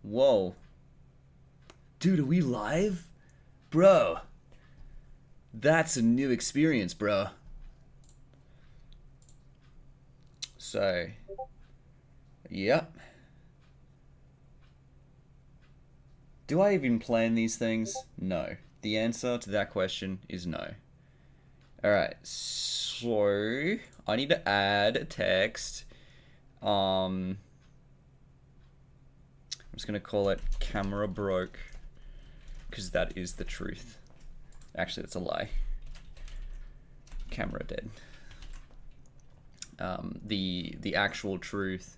Whoa. Dude, are we live? Bro. That's a new experience, bro. So, yep. Do I even plan these things? No. The answer to that question is no. Alright, so I need to add text. I'm just gonna call it camera broke, because that is the truth. Actually, that's a lie. Camera dead. The actual truth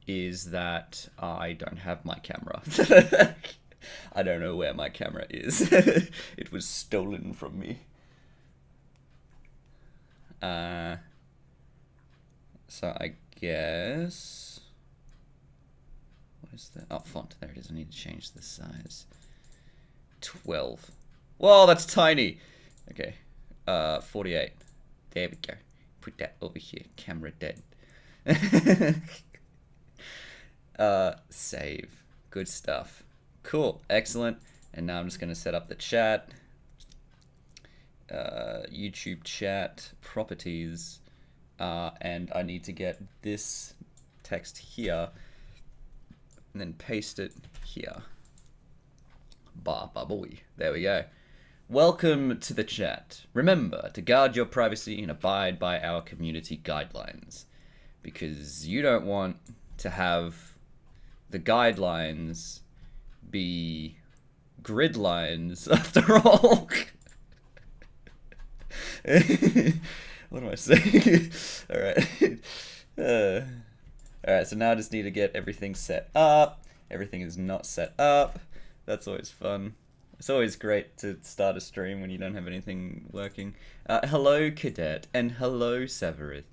is that I don't have my camera. I don't know where my camera is. It was stolen from me. So I guess... What is that? Oh, font. There it is. I need to change the size. 12. Whoa, that's tiny. Okay. 48. There we go. Put that over here. Camera dead. Save. Good stuff. Cool. Excellent. And now I'm just going to set up the chat. YouTube chat properties. And I need to get this text here. And then paste it here. Ba boy. There we go. Welcome to the chat. Remember to guard your privacy and abide by our community guidelines. Because you don't want to have the guidelines be grid lines after all. What am I saying? Alright. Alright, so now I just need to get everything set up. Everything is not set up. That's always fun. It's always great to start a stream when you don't have anything working. Hello, Cadet, and hello, Severith.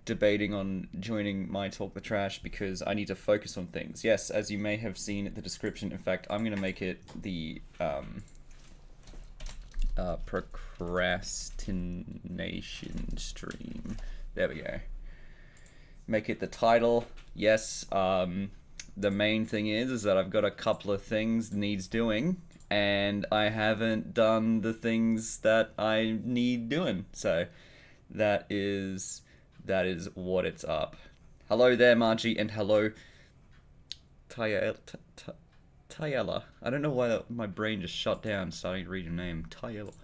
Debating on joining my Talk the Trash because I need to focus on things. Yes, as you may have seen at the description, in fact, I'm going to make it the Procrastination stream. There we go. Make it the title. Yes, the main thing is that I've got a couple of things needs doing, and I haven't done the things that I need doing. So that is what it's up. Hello there, Margie, and hello, Tayela. I don't know why my brain just shut down starting to read your name. Tayela.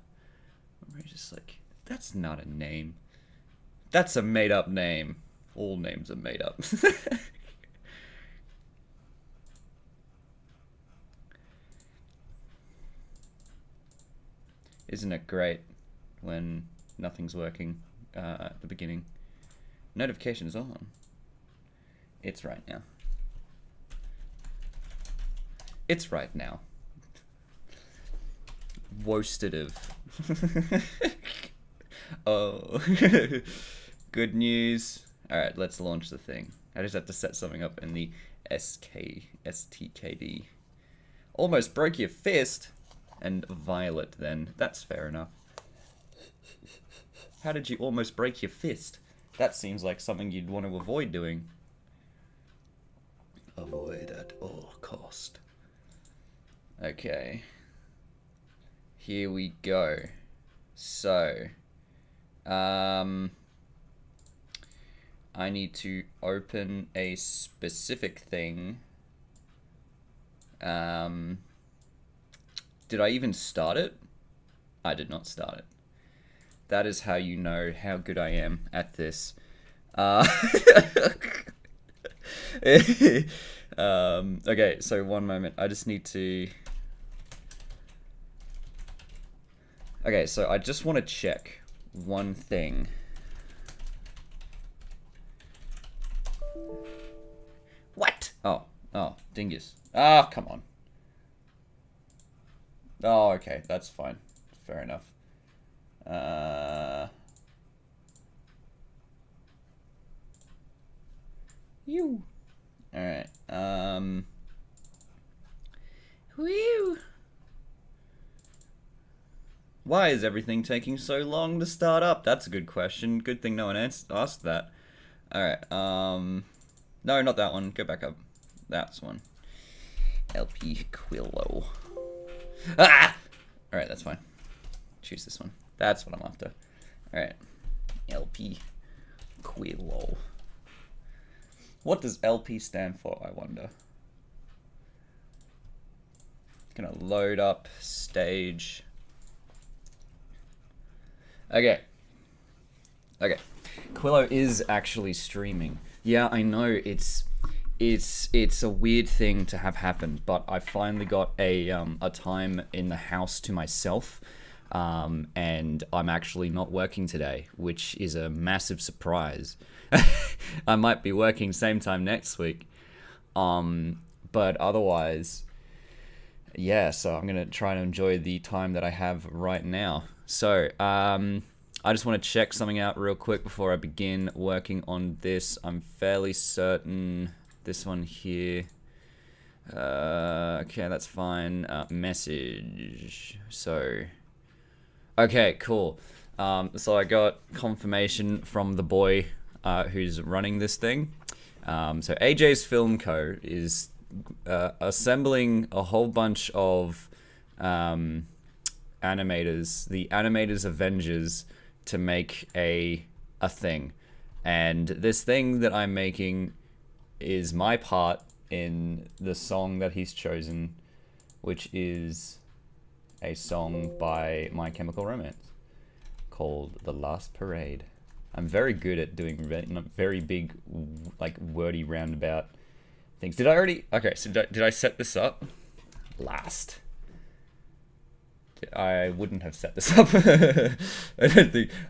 My brain's just like, that's not a name. That's a made-up name. All names are made up. Isn't it great when nothing's working at the beginning? Notification is on. It's right now. It's right now. Woastative. Oh. Good news. Alright, let's launch the thing. I just have to set something up in the STKD. Almost broke your fist. And Violet, then. That's fair enough. How did you almost break your fist? That seems like something you'd want to avoid doing. Avoid at all cost. Okay. Here we go. So, I need to open a specific thing. Did I even start it? I did not start it. That is how you know how good I am at this. Okay, so one moment. I just need to... Okay, so I just want to check one thing. What? Oh, dingus. Ah, come on. Oh, okay, that's fine. Fair enough. You. Alright, Whew. Why is everything taking so long to start up? That's a good question. Good thing no one asked that. Alright, No, not that one. Go back up. That's one. LP Quillo. Ah! Alright, that's fine. Choose this one. That's what I'm after. Alright. LP Quillo. What does LP stand for, I wonder? Gonna load up stage. Okay. Okay. Quillo is actually streaming. Yeah, I know it's a weird thing to have happen, but I finally got a time in the house to myself, and I'm actually not working today, which is a massive surprise. I might be working same time next week, but otherwise, yeah. So I'm gonna try and enjoy the time that I have right now. So I just want to check something out real quick before I begin working on this. I'm fairly certain this one here. Okay, that's fine. Message. So, okay, cool. So I got confirmation from the boy who's running this thing. So AJ's Film Co. is assembling a whole bunch of animators, the Animators Avengers, to make a thing. And this thing that I'm making is my part in the song that he's chosen, which is a song by My Chemical Romance called The Last Parade. I'm very good at doing very big, like, wordy roundabout things. Did I already... Okay, so did I set this up? Last. I wouldn't have set this up.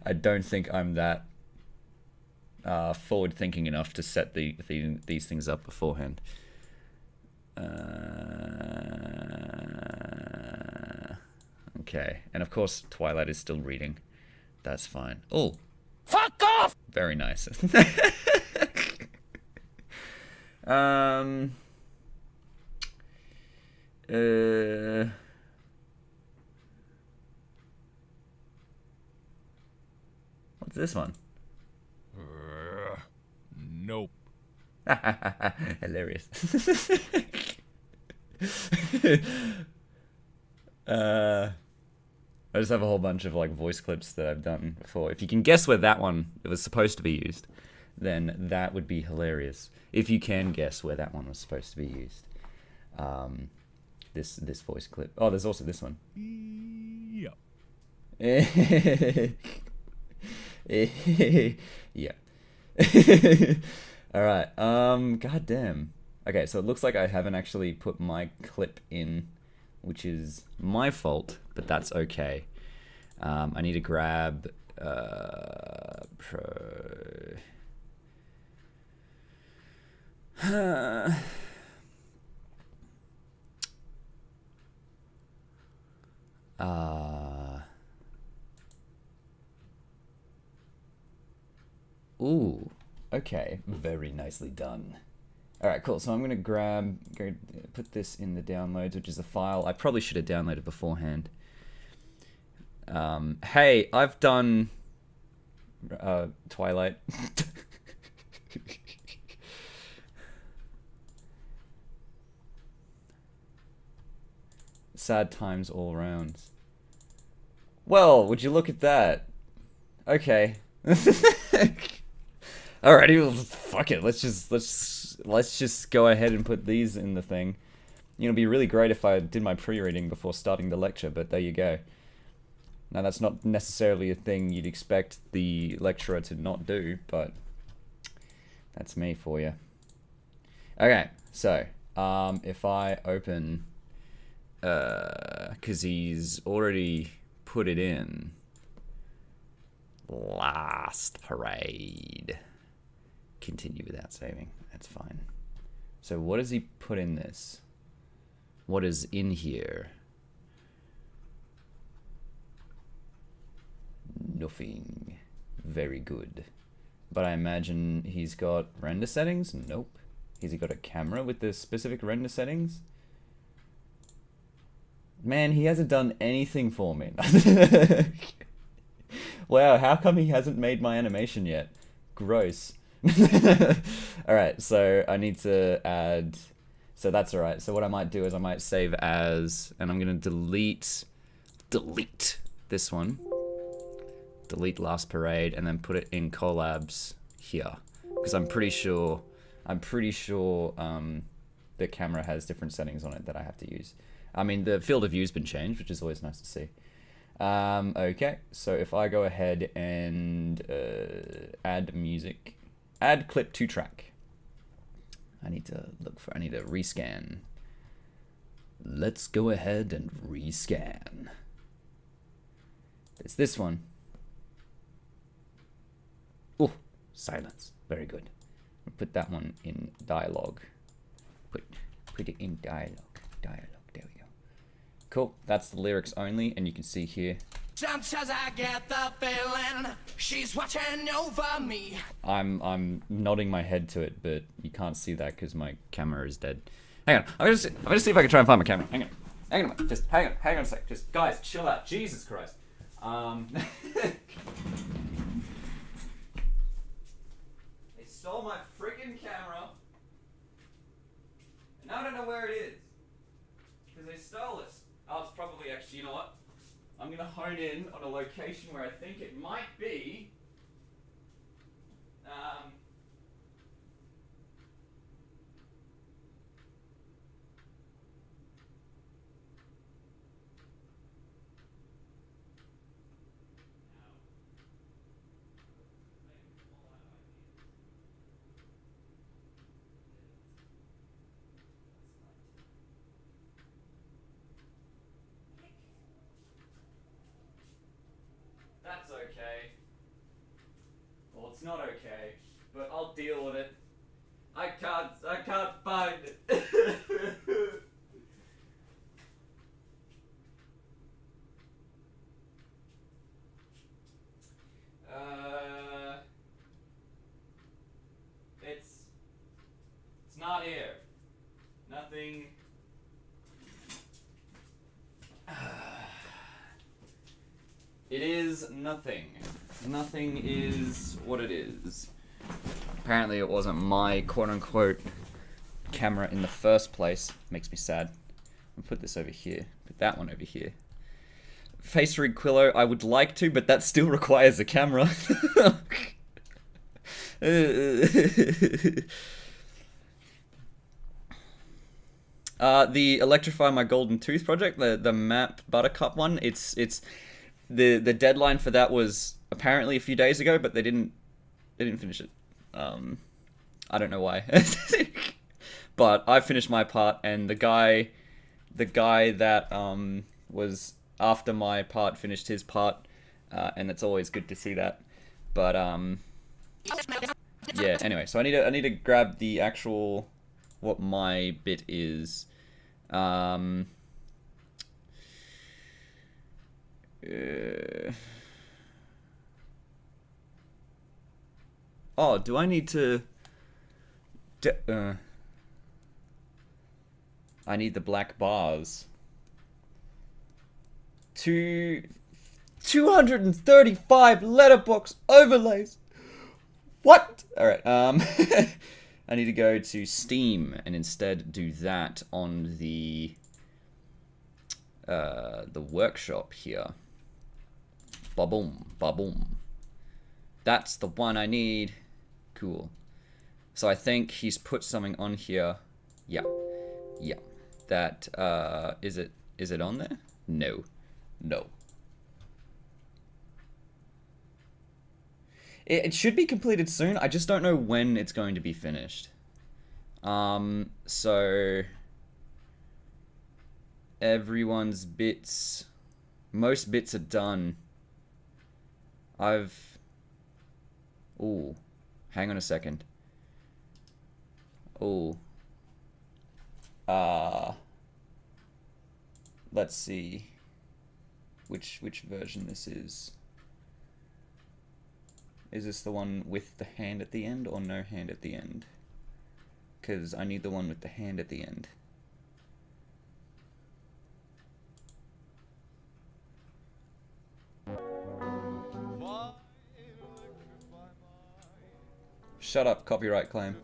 I don't think I'm that forward thinking enough to set these things up beforehand. Okay, and of course Twilight is still reading. That's fine. Oh, fuck off! Very nice. What's this one? Nope. Hilarious. I just have a whole bunch of like voice clips that I've done before. If you can guess where that one was supposed to be used, then that would be hilarious. If you can guess where that one was supposed to be used. This voice clip. Oh, there's also this one. Yep. Yeah. All right. God damn. Okay, so it looks like I haven't actually put my clip in, which is my fault, but that's okay. I need to grab Ooh, okay, very nicely done. All right, cool. So I'm gonna go put this in the downloads, which is a file I probably should have downloaded beforehand. Hey, I've done Twilight. Sad times all around. Well, would you look at that? Okay. Alrighty, well, fuck it. Let's just go ahead and put these in the thing. You know, it'd be really great if I did my pre-reading before starting the lecture, but there you go. Now, that's not necessarily a thing you'd expect the lecturer to not do, but that's me for you. Okay, so if I open, because he's already put it in. Last Parade. Continue without saving. That's fine. So what does he put in this? What is in here? Nothing. Very good. But I imagine he's got render settings? Nope. Has he got a camera with the specific render settings? Man, he hasn't done anything for me. Wow, how come he hasn't made my animation yet? Gross. Alright, so I need to add... So that's alright. So what I might do is I might save as... And I'm going to delete this one. Delete last parade and then put it in collabs here. Because I'm pretty sure the camera has different settings on it that I have to use. I mean, the field of view's been changed, which is always nice to see. Okay, so if I go ahead and add music, add clip to track. I need to rescan. Let's go ahead and rescan. It's this one. Oh, silence. Very good. We'll put that one in dialogue. Put it in dialogue. There we go. Cool. That's the lyrics only, and you can see here. Sometimes I get the feeling she's watching over me. I'm nodding my head to it, but you can't see that because my camera is dead. Hang on. I'm gonna see if I can try and find my camera. Hang on. Just hang on a sec. Just guys, chill out. Jesus Christ. They stole my freaking camera. And now I don't know where it is. Because they stole it. Oh, it's probably actually, you know what? I'm going to hone in on a location where I think it might be. That's okay. Well, it's not okay, but I'll deal with it. I can't find it. It's not here. Nothing. It is nothing. Nothing is what it is. Apparently it wasn't my quote-unquote camera in the first place. Makes me sad. I'll put this over here. Put that one over here. Face rig Quillo, I would like to, but that still requires a camera. The Electrify My Golden Tooth project, the map Buttercup one, it's the deadline for that was apparently a few days ago, but they didn't finish it. I don't know why. But I finished my part, and the guy that was after my part finished his part, and it's always good to see that. But yeah. Anyway, so I need to grab the actual what my bit is. Oh, do I need to? I need the black bars. 235 letterbox overlays. What? All right. I need to go to Steam and instead do that on the workshop here. Ba-boom, ba-boom. That's the one I need. Cool. So I think he's put something on here. Yeah. Yeah. That, is it on there? No. No. It should be completed soon. I just don't know when it's going to be finished. So everyone's bits, most bits are done. Ooh, hang on a second. Ooh. Let's see which version this is. Is this the one with the hand at the end or no hand at the end? Because I need the one with the hand at the end. Shut up, copyright claim.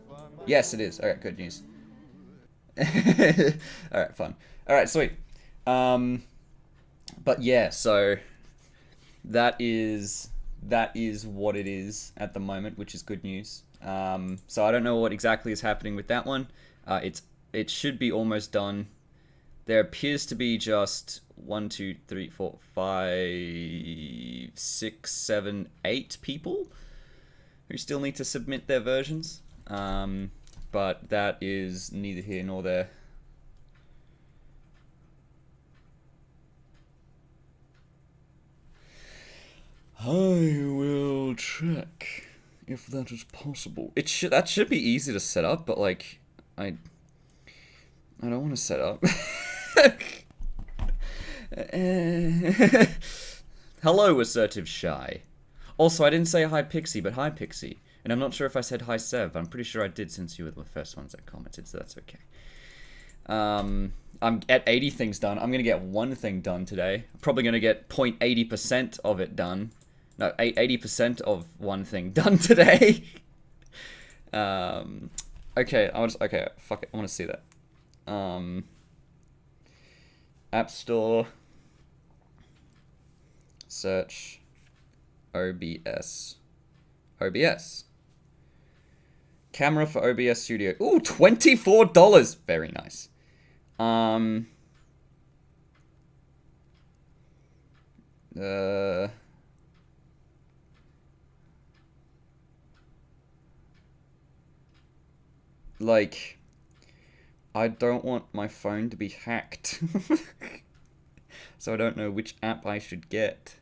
Yes, it is. Alright, good news. Alright, fun. Alright, sweet. But yeah, so that is what it is at the moment, which is good news. So I don't know what exactly is happening with that one. It should be almost done. There appears to be just 1, 2, 3, 4, 5, 6, 7, 8 people who still need to submit their versions. But that is neither here nor there. I will check if that is possible. That should be easy to set up, but like I don't want to set up. Hello, assertive shy. Also, I didn't say hi Pixie, but hi Pixie. And I'm not sure if I said hi Sev. I'm pretty sure I did since you were the first ones that commented, so that's okay. I'm at 80 things done. I'm going to get one thing done today. I'm probably going to get 0.80% of it done. No, 80% of one thing done today. Okay, okay, fuck it. I want to see that. App Store. Search. OBS. OBS. Camera for OBS Studio. Ooh, $24. Very nice. Like, I don't want my phone to be hacked. So I don't know which app I should get.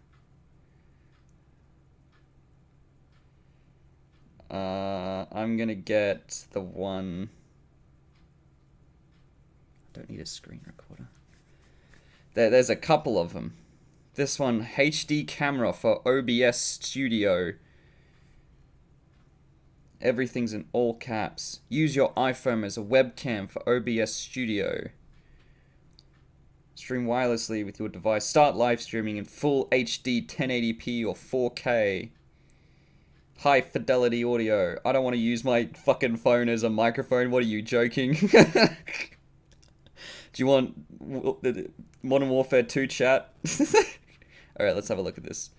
I'm gonna get the one... I don't need a screen recorder. There's a couple of them. This one, HD camera for OBS Studio. Everything's in all caps. Use your iPhone as a webcam for OBS Studio. Stream wirelessly with your device. Start live streaming in full HD 1080p or 4K. High fidelity audio. I don't want to use my fucking phone as a microphone. What are you, joking? Do you want Modern Warfare 2 chat? Alright, let's have a look at this.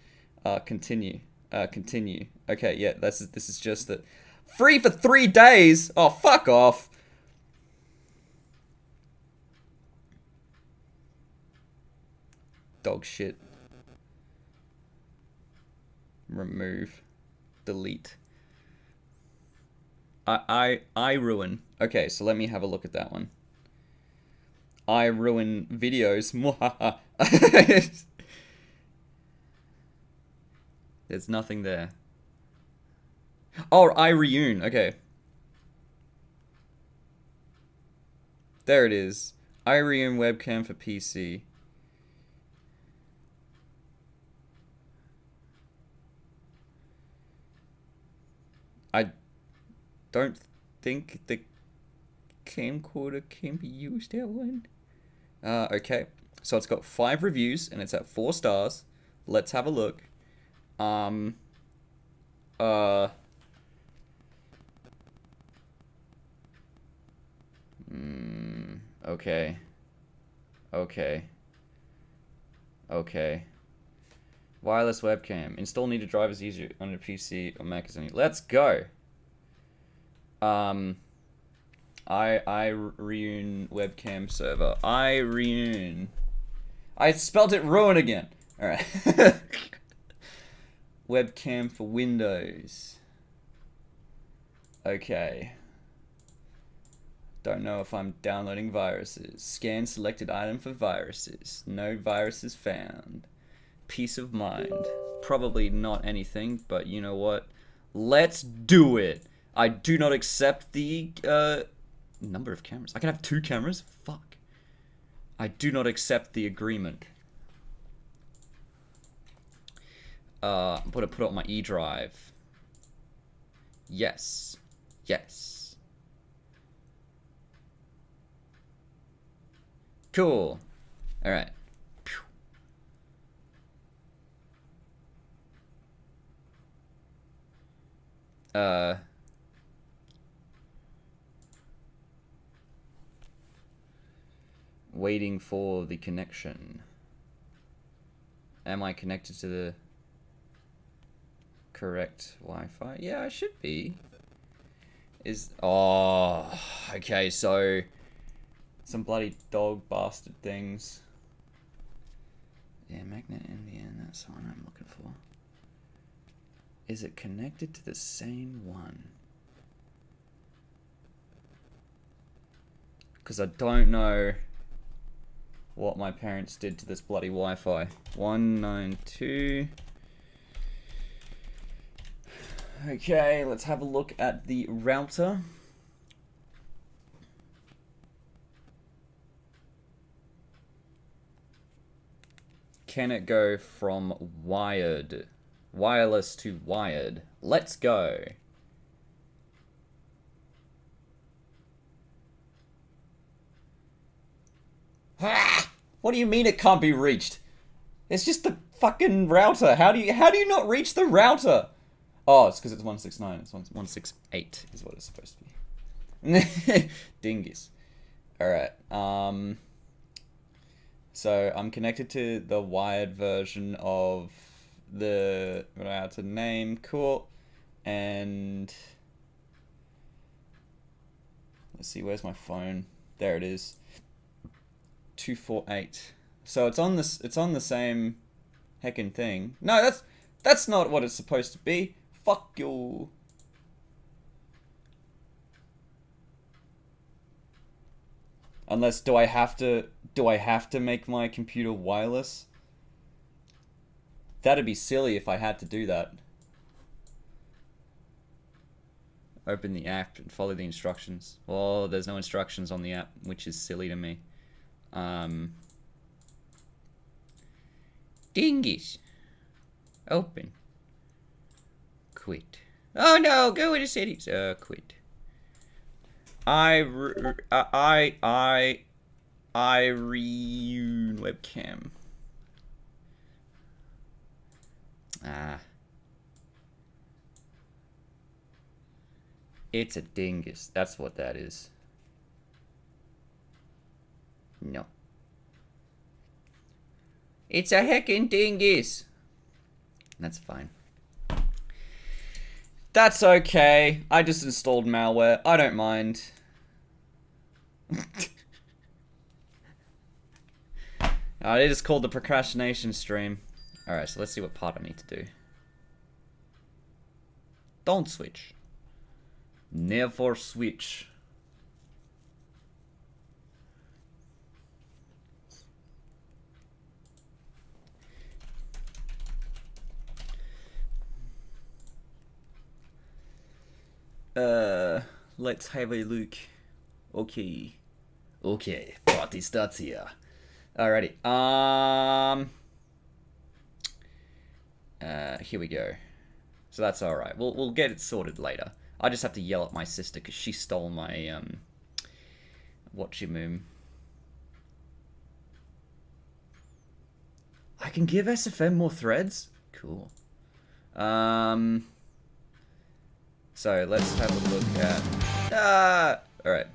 Continue. Continue. Okay, yeah, this is just that. Free for 3 days? Oh, fuck off. Dog shit. Remove. Delete. I ruin. Okay, so let me have a look at that one. I ruin videos. There's nothing there. Oh, I reune. Okay. There it is. I reune webcam for PC. I don't think the camcorder can be used that one. Okay. So it's got 5 reviews and it's at 4 stars. Let's have a look. Okay. Okay. Okay. Wireless webcam. Install needed drivers easier on a PC or Mac is only. Let's go. I reune webcam server. I reune. I spelled it ruin again. All right. Webcam for Windows. Okay. Don't know if I'm downloading viruses. Scan selected item for viruses. No viruses found. Peace of mind. Probably not anything, but you know what? Let's do it. I do not accept the number of cameras. I can have 2 cameras? Fuck. I do not accept the agreement. I'm gonna put it on my E drive. Yes. Yes. Cool. Alright. Waiting for the connection. Am I connected to the correct Wi-Fi? Yeah, I should be. Oh, okay, so some bloody dog bastard things. Yeah, magnet NVN, that's the one I'm looking for. Is it connected to the same one? Because I don't know what my parents did to this bloody Wi-Fi. 192. Okay, let's have a look at the router. Can it go from wireless to wired? Let's go. Ah! What do you mean it can't be reached? It's just the fucking router. How do you not reach the router? Oh, it's because it's 169. It's 168 is what it's supposed to be. Dingus. Alright. So I'm connected to the wired version of the router name. Cool. And let's see, where's my phone? There it is. 248. So it's on this. It's on the same heckin' thing. No, that's not what it's supposed to be. Fuck you. Unless do I have to make my computer wireless? That'd be silly if I had to do that. Open the app and follow the instructions. Well, there's no instructions on the app, which is silly to me. Dingies. Open. Quit. Oh no, go into settings. Quit. Irene webcam. It's a dingus. That's what that is. No. It's a heckin' dingus. That's fine. That's okay. I just installed malware. I don't mind. It is called the Procrastination stream. Alright, so let's see what part I need to do. Don't switch. Never switch. Let's have a look. Okay. Okay, party starts here. Alrighty. Here we go. So that's alright. We'll get it sorted later. I just have to yell at my sister because she stole my, watchy-moom. I can give SFM more threads? Cool. So let's have a look at... Alright.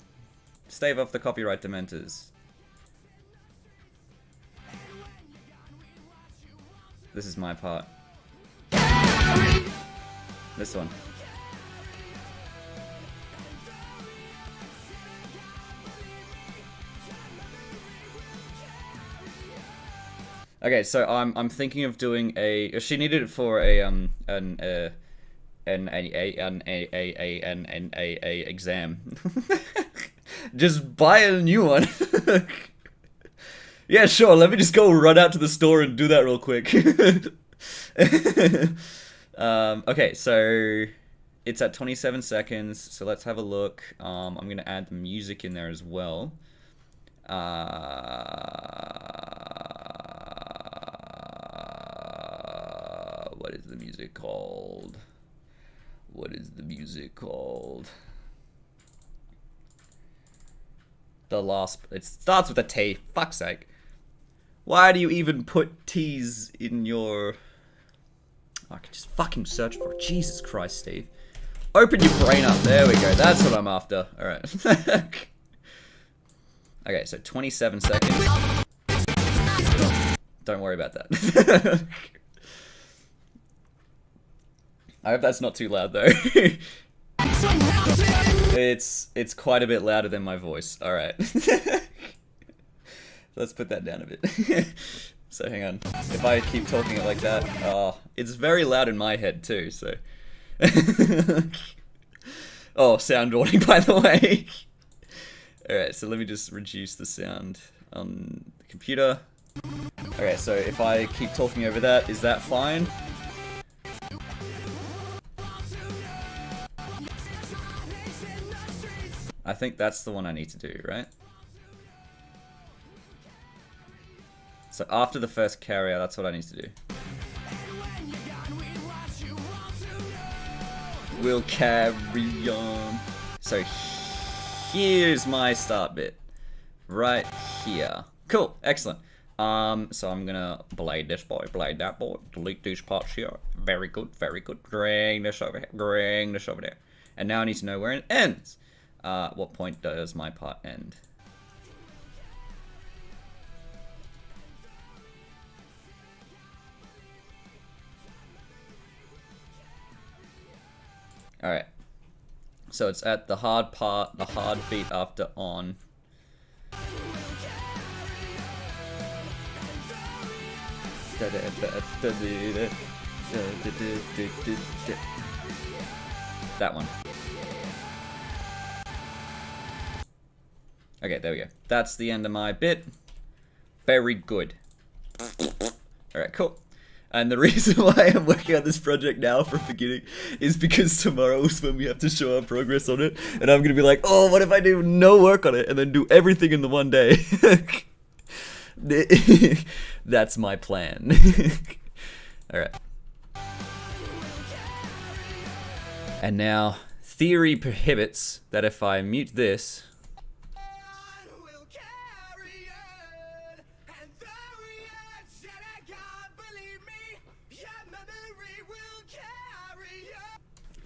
Stave off the copyright dementors. This is my part. This one. Okay, so I'm thinking of doing a. She needed it for a exam. Just buy a new one. Yeah, sure. Let me just go run out to the store and do that real quick. Okay, so it's at 27 seconds. So let's have a look. I'm gonna add the music in there as well. What is the music called? What is the music called? The last... It starts with a T. Fuck's sake. Why do you even put T's in your... I can just fucking search for it. Jesus Christ, Steve. Open your brain up. There we go. That's what I'm after. Alright. Okay, so 27 seconds. Don't worry about that. I hope that's not too loud though. It's quite a bit louder than my voice. All right. Let's put that down a bit. So hang on. If I keep talking it like that, oh, it's very loud in my head too. So. Oh, sound warning by the way. All right, so let me just reduce the sound on the computer. Okay, so if I keep talking over that, is that fine? I think that's the one I need to do, right? So after the first carrier, that's what I need to do. We'll carry on. So here's my start bit. Right here. Cool, excellent. So I'm gonna blade this boy, blade that boy, delete these parts here. Very good, very good. Bring this over here, bring this over there. And now I need to know where it ends. What point does my part end? Alright. So it's at the hard part, the hard beat after on. That one. Okay, there we go. That's the end of my bit. Very good. Alright, cool. And the reason why I'm working on this project now from beginning is because tomorrow is when we have to show our progress on it. And I'm going to be like, oh, what if I do no work on it and then do everything in the one day? That's my plan. Alright. And now, theory prohibits that if I mute this...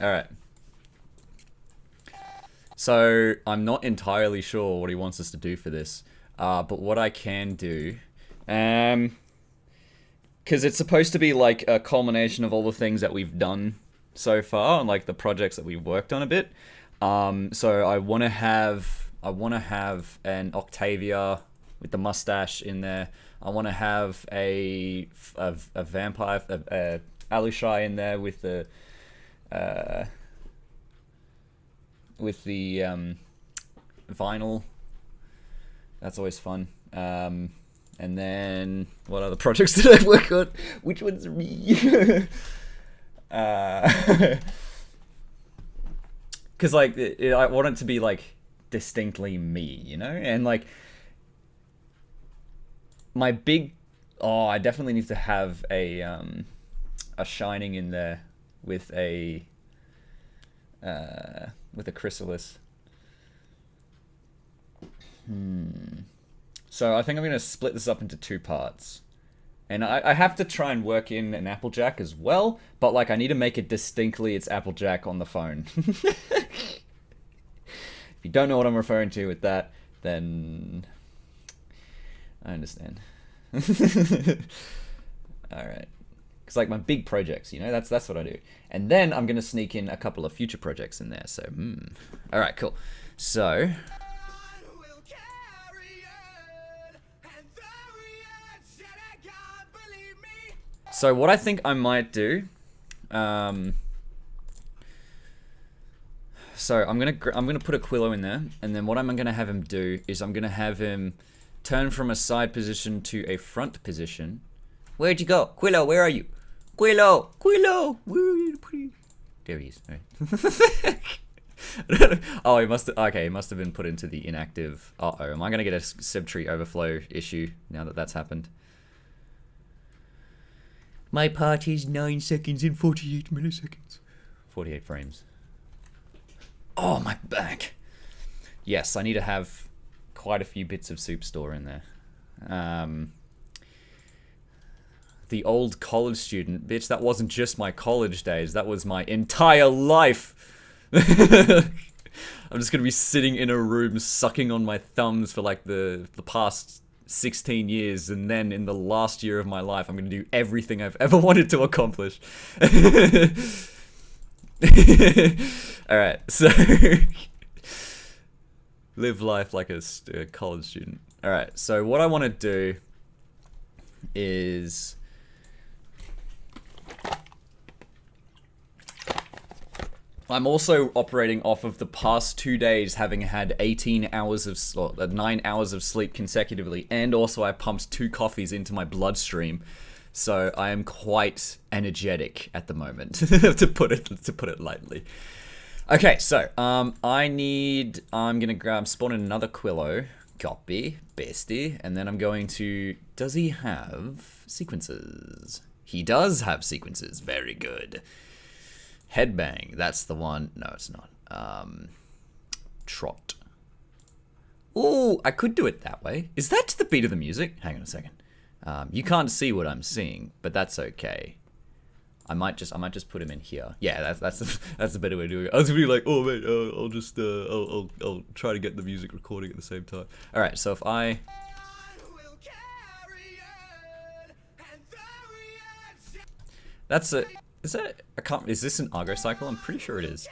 Alright. So, I'm not entirely sure what he wants us to do for this. But what I can do... because it's supposed to be like a culmination of all the things that we've done so far, and like the projects that we've worked on a bit. So I want to have an Octavia with the mustache in there. I want to have a vampire, Alushai in there with the vinyl. That's always fun. And then what other projects did I work on? Which ones are me? Because like I want it to be like distinctly me, you know, and like my big I definitely need to have a shining in there with a chrysalis. So I think I'm going to split this up into two parts. And I have to try and work in an Applejack as well, but like I need to make it distinctly it's Applejack on the phone. If you don't know what I'm referring to with that, then I understand. Alright. Because like my big projects, you know, that's what I do. And then I'm going to sneak in a couple of future projects in there, so Alright, cool. So... So what I think I might do, so I'm gonna put a Quillo in there, and then what I'm gonna have him do is I'm gonna have him turn from a side position to a front position. Where'd you go, Quillo? Where are you, Quillo? Quillo, where are you? There he is. All right. Oh, he must have. Okay, he must have been put into the inactive. Uh-oh, am I gonna get a subtree overflow issue now that that's happened? My part is 9 seconds and 48 milliseconds. 48 frames. Oh, my back. Yes, I need to have quite a few bits of soup store in there. The old college student. Bitch, that wasn't just my college days. That was my entire life. I'm just gonna be sitting in a room sucking on my thumbs for like the past 16 years, and then in the last year of my life, I'm gonna do everything I've ever wanted to accomplish. Alright, so live life like a college student. Alright, so what I want to do is I'm also operating off of the past 2 days having had 18 hours of 9 hours of sleep consecutively, and also I pumped 2 coffees into my bloodstream. So I am quite energetic at the moment, to put it lightly. Okay, so I'm gonna spawn in another Quillo, copy, pasty, and then I'm going to. Does he have sequences? He does have sequences. Very good. Headbang, that's the one. No, it's not. Trot. Oh, I could do it that way. Is that to the beat of the music? Hang on a second. You can't see what I'm seeing, but that's okay. I might just put him in here. Yeah, that's the better way of doing it. I was gonna be like, oh wait, I'll try to get the music recording at the same time. All right, so if I. That's a. Is that a? Is this an Argo cycle? I'm pretty sure it is.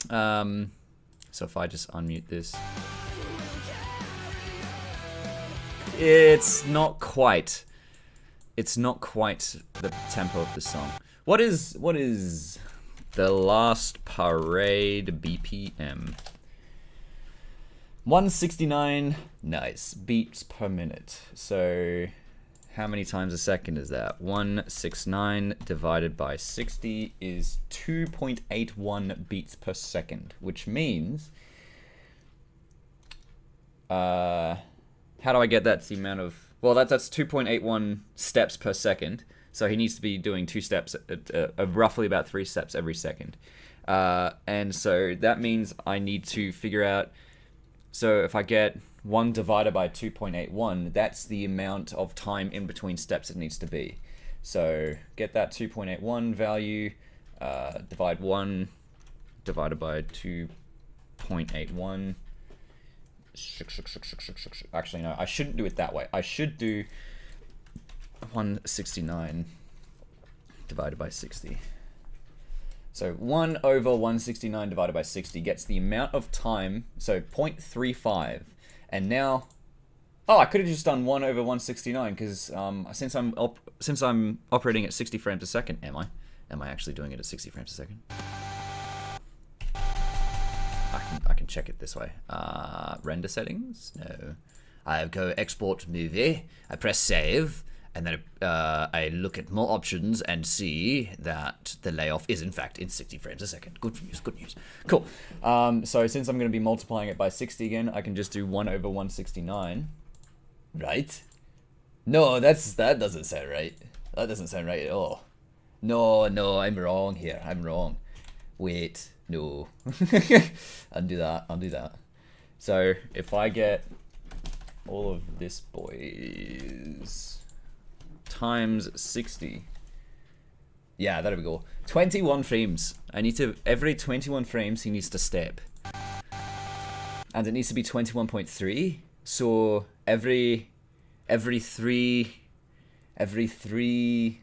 So if I just unmute this. It's not quite the tempo of the song. What is the last parade BPM? 169, nice, beats per minute. So how many times a second is that? 169 divided by 60 is 2.81 beats per second, which means how do I get that to the amount of... Well, that's 2.81 steps per second. So he needs to be doing 2 steps, roughly about 3 steps every second. And so that means I need to figure out... So if I get 1 divided by 2.81, that's the amount of time in between steps it needs to be. So get that 2.81 value, divide 1 divided by 2.81. Actually, no, I shouldn't do it that way. I should do 169 divided by 60. So 1 over 169 divided by 60 gets the amount of time, so 0.35. And now, oh, I could have just done 1 over 169 because since I'm operating at 60 frames a second, am I actually doing it at 60 frames a second? I can check it this way. Render settings? No. I go export movie. I press save, and then I look at more options and see that the layoff is in fact in 60 frames a second. Good news, good news. Cool. So since I'm going to be multiplying it by 60 again, I can just do 1 over 169. Right? No, that doesn't sound right. That doesn't sound right at all. No, I'm wrong here. I'm wrong. Wait. No. Undo that. So if I get all of this boys times 60, yeah, that'll be cool. 21 frames. I need to, every 21 frames he needs to step, and it needs to be 21.3. So every three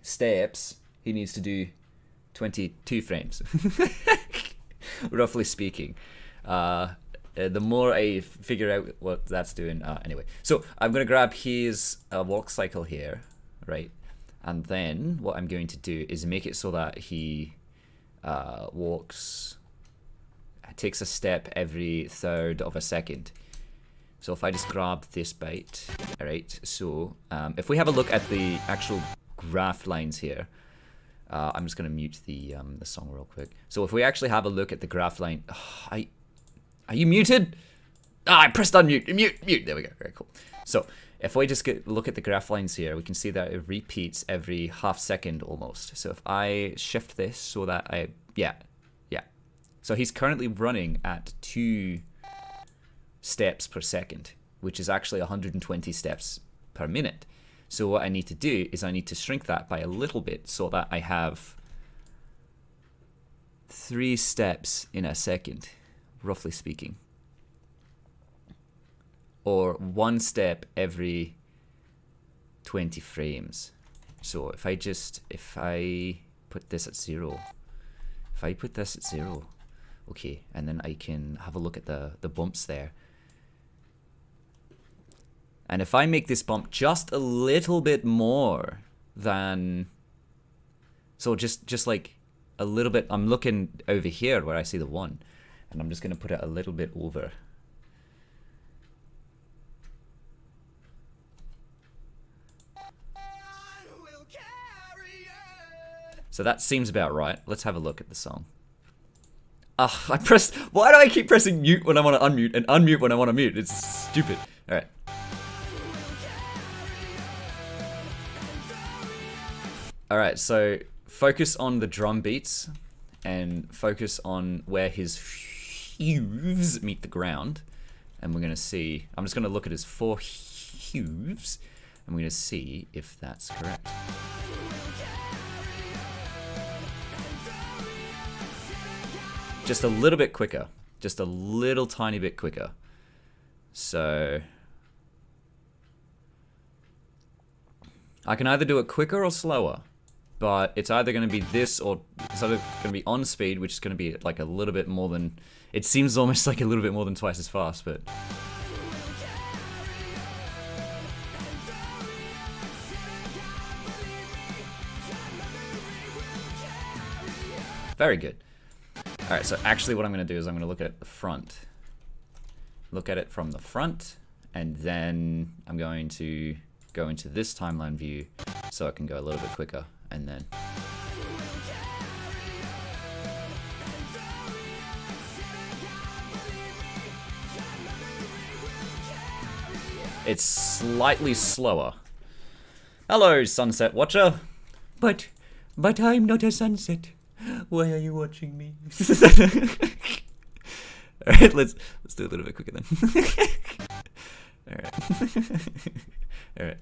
steps he needs to do 22 frames. Roughly speaking. The more I figure out what that's doing, anyway. So I'm going to grab his walk cycle here, right? And then what I'm going to do is make it so that he takes a step every third of a second. So if I just grab this byte, all right, so if we have a look at the actual graph lines here, I'm just going to mute the song real quick. So if we actually have a look at the graph line, are you muted? I pressed unmute. Mute. There we go. Very cool. So if we just look at the graph lines here, we can see that it repeats every half second almost. So if I shift this so that yeah. So he's currently running at 2 steps per second, which is actually 120 steps per minute. So what I need to do is I need to shrink that by a little bit so that I have 3 steps in a second, roughly speaking. Or 1 step every 20 frames. So if I put this at 0, okay, and then I can have a look at the bumps there. And if I make this bump just a little bit more than, so just like a little bit, I'm looking over here where I see the 1, and I'm just gonna put it a little bit over. So that seems about right. Let's have a look at the song. I pressed, why do I keep pressing mute when I want to unmute and unmute when I want to mute? It's stupid. All right. All right, so focus on the drum beats and focus on where his hooves meet the ground. And we're gonna see, I'm just gonna look at his 4 hooves and we're gonna see if that's correct. Just a little bit quicker. Just a little tiny bit quicker. So I can either do it quicker or slower, but it's either going to be this or it's either going to be on speed, which is going to be like a little bit more than, it seems almost like a little bit more than twice as fast, but very good. Alright, so actually what I'm going to do is I'm going to look at the front. Look at it from the front, and then I'm going to go into this timeline view so I can go a little bit quicker, and then... It's slightly slower. Hello, Sunset Watcher. But I'm not a sunset. Why are you watching me? Alright, let's do a little bit quicker then. Alright. Alright.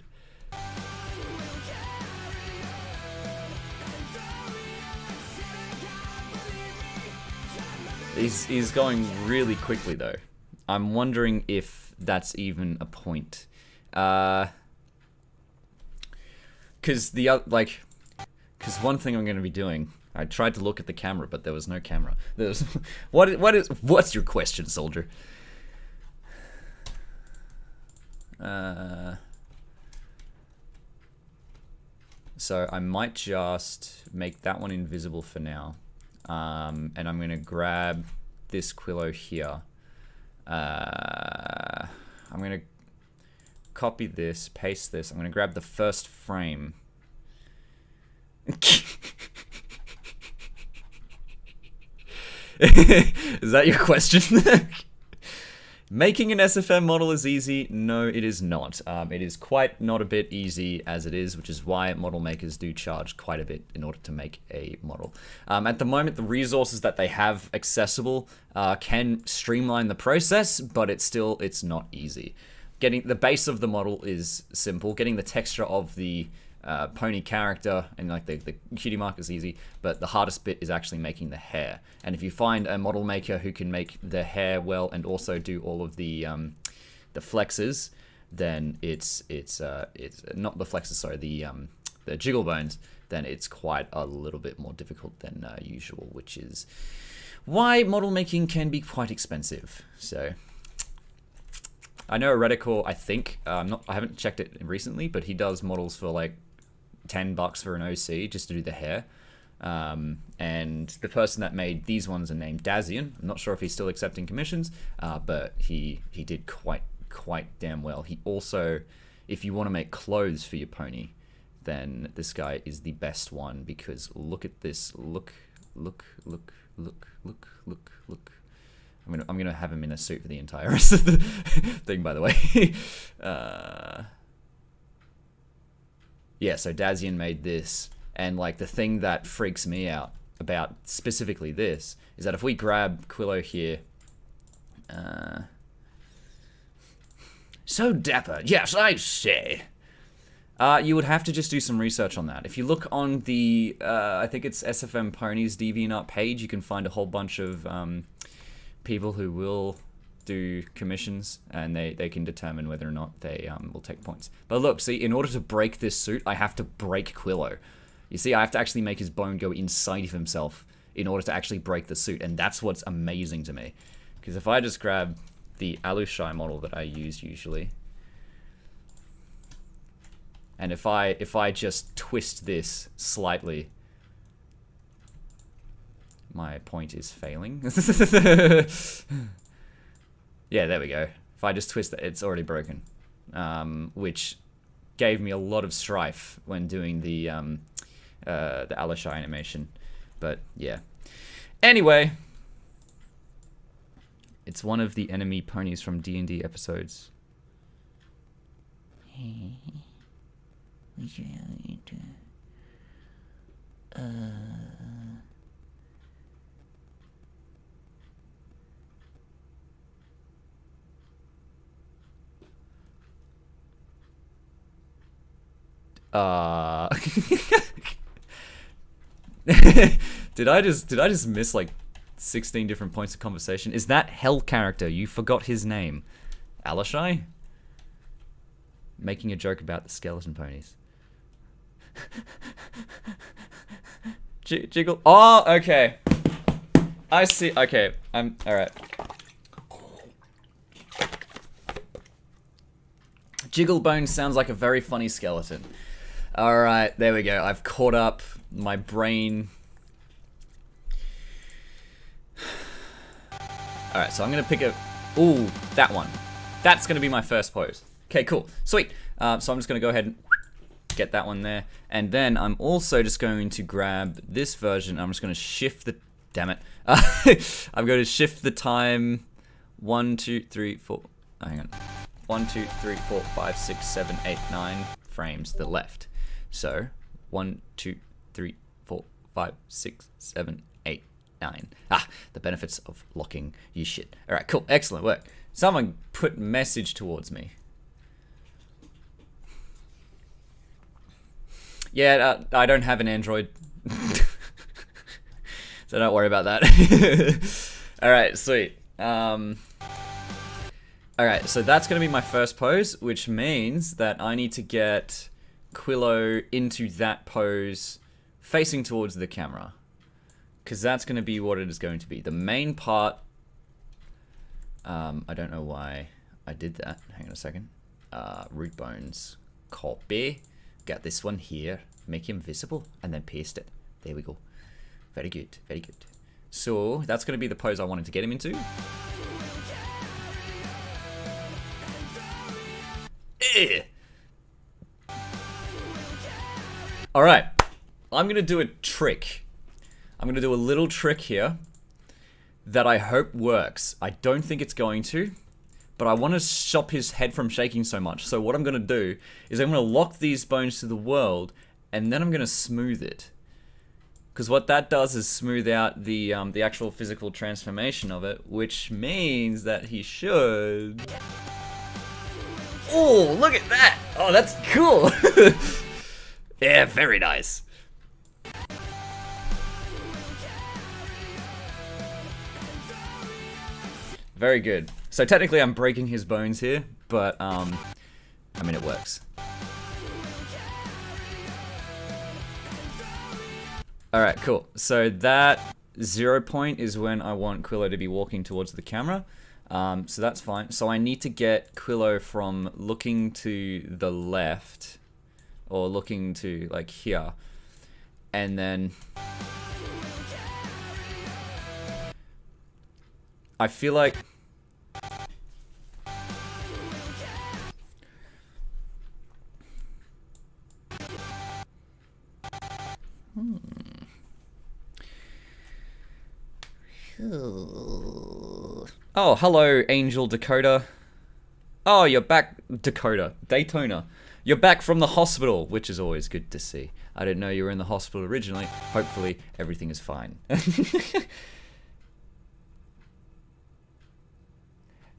He's going really quickly though. I'm wondering if that's even a point. Cause one thing I'm gonna be doing, I tried to look at the camera, but there was no camera. What's your question, soldier? So I might just make that one invisible for now. And I'm gonna grab this Quillo here. I'm gonna copy this, paste this. I'm gonna grab the first frame. Is that your question? Making an SFM model is easy. No, it is not. It is quite not a bit easy as it is, which is why model makers do charge quite a bit in order to make a model. At the moment, the resources that they have accessible can streamline the process, but it's not easy. Getting the base of the model is simple. Getting the texture of the pony character and like the cutie mark is easy, but the hardest bit is actually making the hair. And if you find a model maker who can make the hair well and also do all of the flexes, then it's not the flexes, sorry, the jiggle bones, then it's quite a little bit more difficult than usual, which is why model making can be quite expensive. So I know Reticore, I think, I haven't checked it recently, but he does models for like $10 for an OC just to do the hair. And the person that made these ones are named Dazian. I'm not sure if he's still accepting commissions, but he did quite damn well. He also, if you want to make clothes for your pony, then this guy is the best one, because look at this, look. I'm gonna have him in a suit for the entire rest of the thing, by the way. Yeah, so Dazian made this, and like the thing that freaks me out about specifically this is that if we grab Quillo here, so dapper, yes I say. You would have to just do some research on that. If you look on the, I think it's SFM Ponies DeviantArt page, you can find a whole bunch of people who will do commissions, and they can determine whether or not they will take points. But look, see, in order to break this suit, I have to break Quillo. You see, I have to actually make his bone go inside of himself in order to actually break the suit, and that's what's amazing to me. Because if I just grab the Alushai model that I use usually, and if I just twist this slightly, my point is failing. Yeah, there we go. If I just twist it, it's already broken, which gave me a lot of strife when doing the Alushai animation. But yeah. Anyway, it's one of the enemy ponies from D&D episodes. Did I just miss like 16 different points of conversation? Is that Hell character? You forgot his name. Alushai? Making a joke about the skeleton ponies. Jiggle. Oh, okay. I see. Okay, I'm alright. Jigglebone sounds like a very funny skeleton. Alright, there we go. I've caught up. My brain. Alright, so I'm gonna pick a... Ooh, that one. That's gonna be my first pose. Okay, cool. Sweet. So I'm just gonna go ahead and get that one there. And then I'm also just going to grab this version. I'm just gonna shift the... Damn it. I'm going to shift the time 1, 2, 3, 4... Oh, hang on. 1, 2, 3, 4, 5, 6, 7, 8, 9 frames to the left. So, 1, 2, 3, 4, 5, 6, 7, 8, 9. Ah, the benefits of locking your shit. Alright, cool. Excellent work. Someone put message towards me. Yeah, I don't have an Android. So don't worry about that. Alright, sweet. Alright, so that's going to be my first pose, which means that I need to get Quillo into that pose facing towards the camera. Because that's going to be what it is going to be. The main part... I don't know why I did that. Hang on a second. Root bones. Copy. Got this one here. Make him visible. And then paste it. There we go. Very good. Very good. So, that's going to be the pose I wanted to get him into. Alright. I'm going to do a trick. I'm going to do a little trick here that I hope works. I don't think it's going to, but I want to stop his head from shaking so much. So what I'm going to do is I'm going to lock these bones to the world, and then I'm going to smooth it. Because what that does is smooth out the actual physical transformation of it, which means that he should... Oh, look at that! Oh, that's cool! Yeah, very nice. Very good. So technically I'm breaking his bones here, but I mean it works. Alright, cool. So that 0 point is when I want Quillo to be walking towards the camera. So that's fine. So I need to get Quillo from looking to the left, or looking to like here, and then I feel like Oh, hello, Angel Dakota. Oh, you're back, Dakota. Daytona. You're back from the hospital, which is always good to see. I didn't know you were in the hospital originally. Hopefully, everything is fine.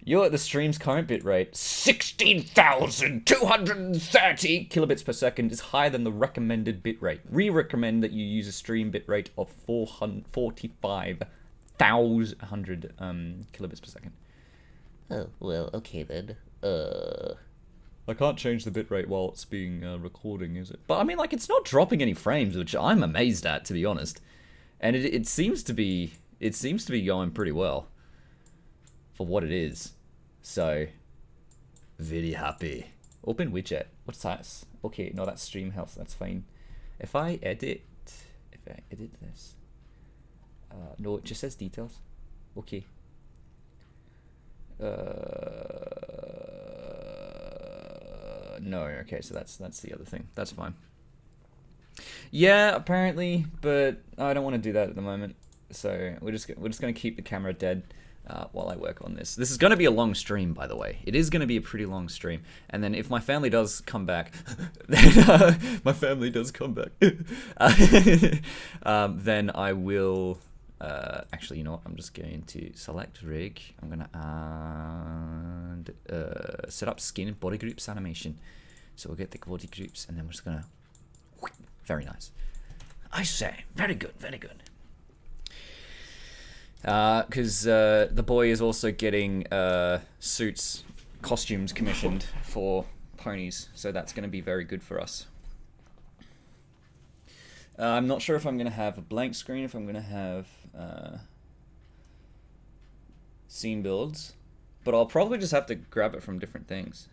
You're at the stream's current bitrate, 16,230 kilobits per second, is higher than the recommended bitrate. We recommend that you use a stream bitrate of 45,100 kilobits per second. Oh, well, okay then. I can't change the bitrate while it's being recording, is it? But I mean, like, it's not dropping any frames, which I'm amazed at, to be honest. And it seems to be going pretty well for what it is. So, very happy. Open widget. What's that? Okay, no, that's stream health. That's fine. If I edit this, no, it just says details. Okay. No, okay, so that's the other thing. That's fine. Yeah, apparently, but I don't want to do that at the moment. So we're just gonna keep the camera dead while I work on this. This is gonna be a long stream, by the way. It is gonna be a pretty long stream. And then if my family does come back, then my family does come back. Then I will. Actually, you know what? I'm just going to select rig. I'm gonna add set up skin and body groups animation. So we'll get the body groups, and then we're just gonna. Very nice. I say, very good, very good. Because the boy is also getting suits, costumes commissioned for ponies, so that's going to be very good for us. I'm not sure if I'm going to have a blank screen, if I'm going to have scene builds, but I'll probably just have to grab it from different things.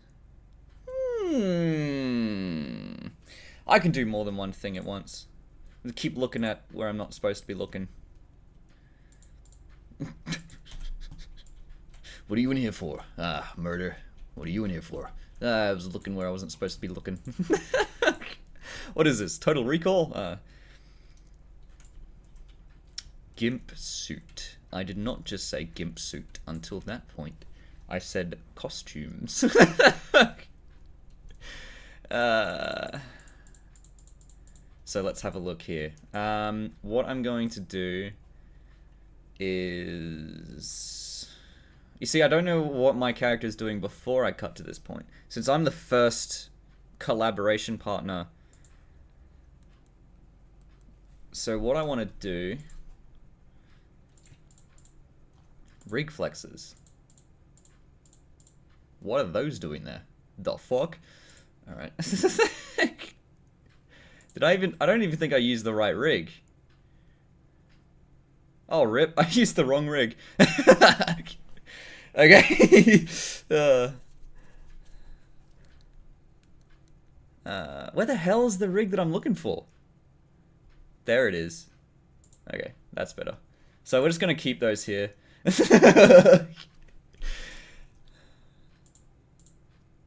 I can do more than one thing at once. Keep looking at where I'm not supposed to be looking. What are you in here for? Ah, murder. What are you in here for? I was looking where I wasn't supposed to be looking. What is this? Total Recall? Gimp suit. I did not just say gimp suit until that point. I said costumes. So let's have a look here. What I'm going to do is... You see, I don't know what my character's doing before I cut to this point. Since I'm the first collaboration partner. So what I want to do... Rig flexes. What are those doing there? The fuck? Alright. I don't even think I used the right rig. Oh, rip. I used the wrong rig. Okay. Where the hell is the rig that I'm looking for? There it is. Okay, that's better. So we're just going to keep those here.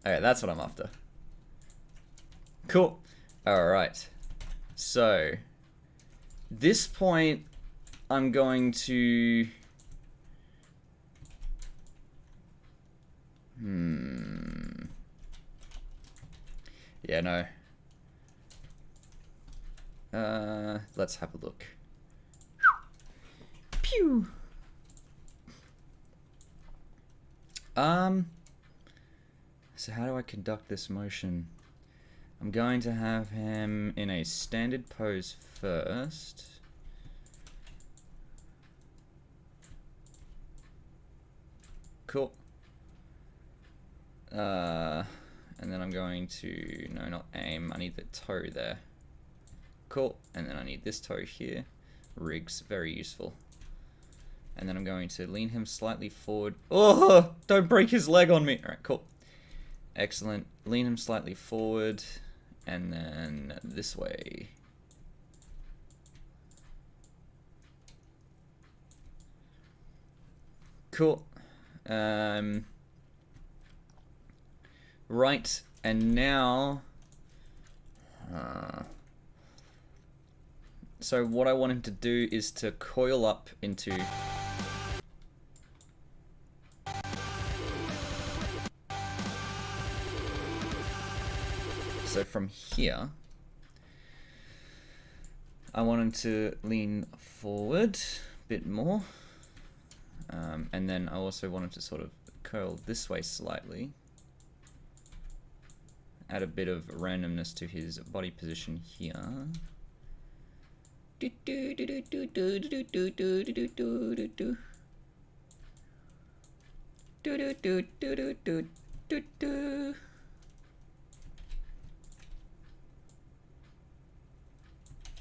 Okay, that's what I'm after. Cool. Alright. So, this point, I'm going to... Yeah, no. Let's have a look. Pew! So how do I conduct this motion? I'm going to have him in a standard pose first. Cool. And then I'm going to, no, not aim, I need the toe there. Cool, and then I need this toe here. Rigs, very useful. And then I'm going to lean him slightly forward. Oh, don't break his leg on me. All right, cool. Excellent. Lean him slightly forward, and then this way. Cool. Right, and now... so what I want him to do is to coil up into... So from here, I want him to lean forward a bit more. And then I also want him to sort of curl this way slightly. Add a bit of randomness to his body position here.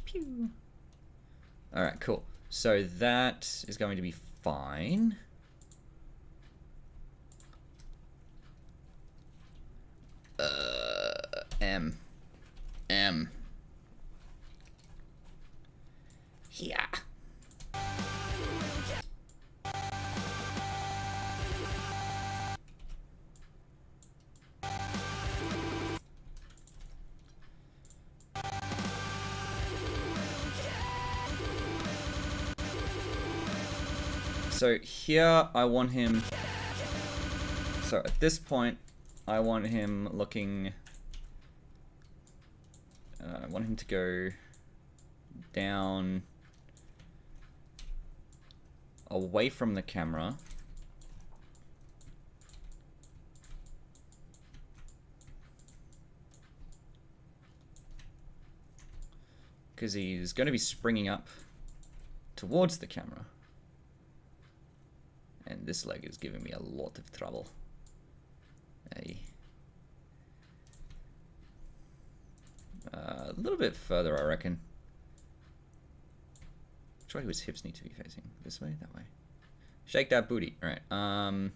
Pew. Alright, cool. So that is going to be fine. M. Yeah. So here I want him, so at this point I want him looking, I want him to go down away from the camera. Because he's going to be springing up towards the camera. And this leg is giving me a lot of trouble. Hey. A little bit further, I reckon. Which way do his hips need to be facing? This way? That way? Shake that booty. Alright, not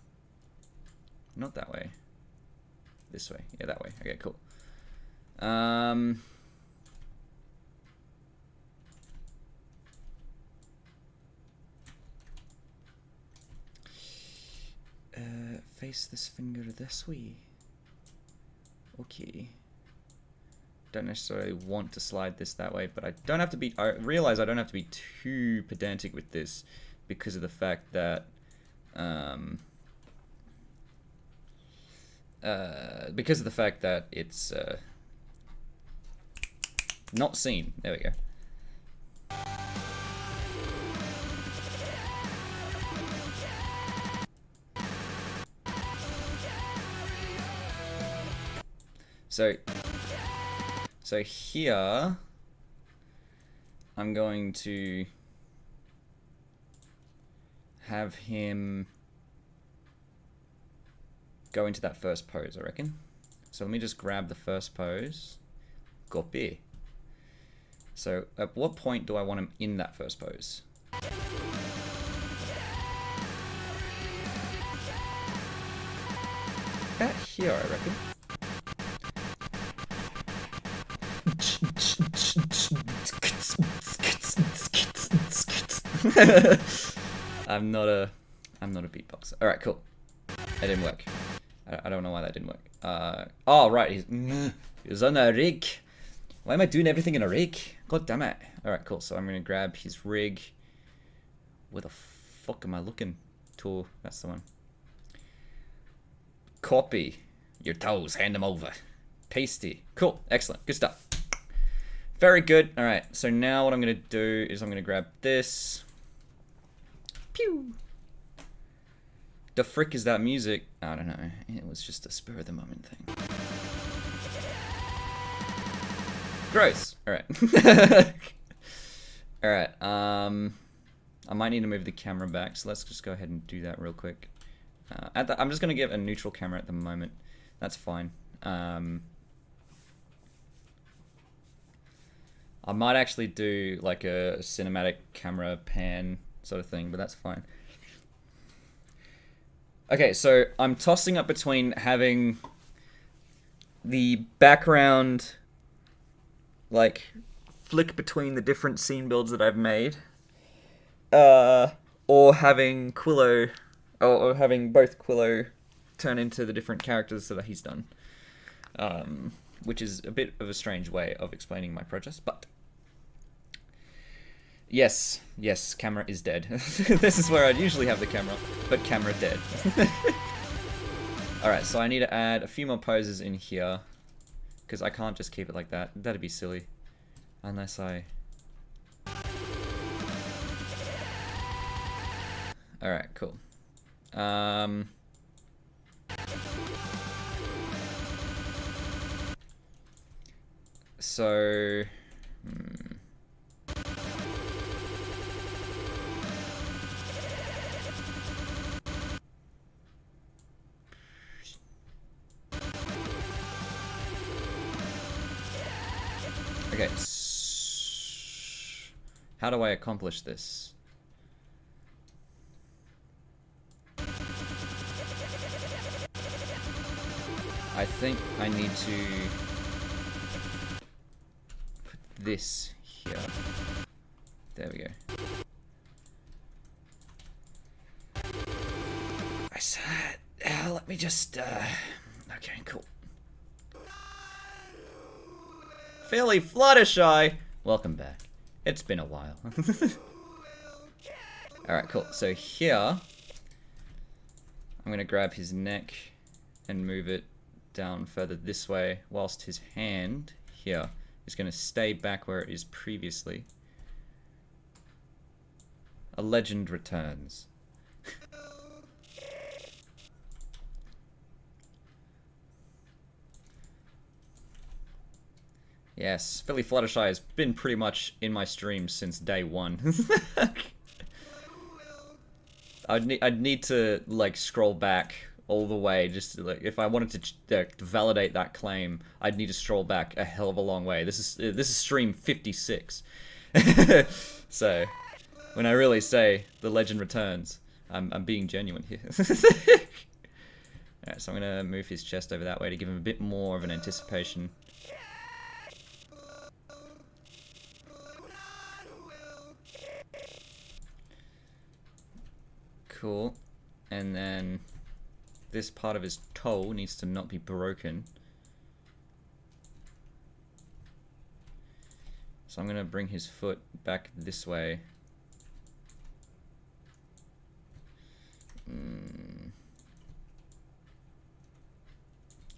that way. This way. Yeah, that way. Okay, cool. Face this finger this way. Okay. Don't necessarily want to slide this that way, but I don't have to be, I realize I don't have to be too pedantic with this because of the fact that it's not seen. There we go. So here, I'm going to have him go into that first pose, I reckon. So let me just grab the first pose. Copy. So at what point do I want him in that first pose? About here, I reckon. I'm not a beatboxer. All right, cool. That didn't work. I don't know why that didn't work. Oh right, he's on a rig. Why am I doing everything in a rig? God damn it. All right, cool. So I'm gonna grab his rig. Where the fuck am I looking? Tool. That's the one. Copy your toes. Hand them over. Pasty. Cool. Excellent. Good stuff. Very good. All right. So now what I'm gonna do is I'm gonna grab this. Pew. The frick is that music? I don't know. It was just a spur of the moment thing. Gross. All right. All right. I might need to move the camera back, so let's just go ahead and do that real quick. I'm just gonna give a neutral camera at the moment. That's fine. I might actually do like a cinematic camera pan sort of thing, but that's fine. Okay, so I'm tossing up between having the background like flick between the different scene builds that I've made, or having Quillo, or having both Quillo turn into the different characters that he's done, which is a bit of a strange way of explaining my process, but yes, camera is dead. This is where I'd usually have the camera, but camera dead. Alright, so I need to add a few more poses in here, because I can't just keep it like that. That'd be silly. Unless I... Alright, cool. I'm So... Okay. How do I accomplish this? I think I need to put this here. There we go. I said, let me just, okay, cool. Philly Fluttershy! Welcome back. It's been a while. Alright, cool. So here, I'm gonna grab his neck and move it down further this way, whilst his hand here is gonna stay back where it is previously. A legend returns. Yes, Philly Fluttershy has been pretty much in my streams since day one. I'd need to like scroll back all the way just to, like, if I wanted to validate that claim, I'd need to scroll back a hell of a long way. This is stream 56. So when I really say the legend returns, I'm being genuine here. Alright, so I'm gonna move his chest over that way to give him a bit more of an anticipation. Cool. And then this part of his toe needs to not be broken. So I'm going to bring his foot back this way.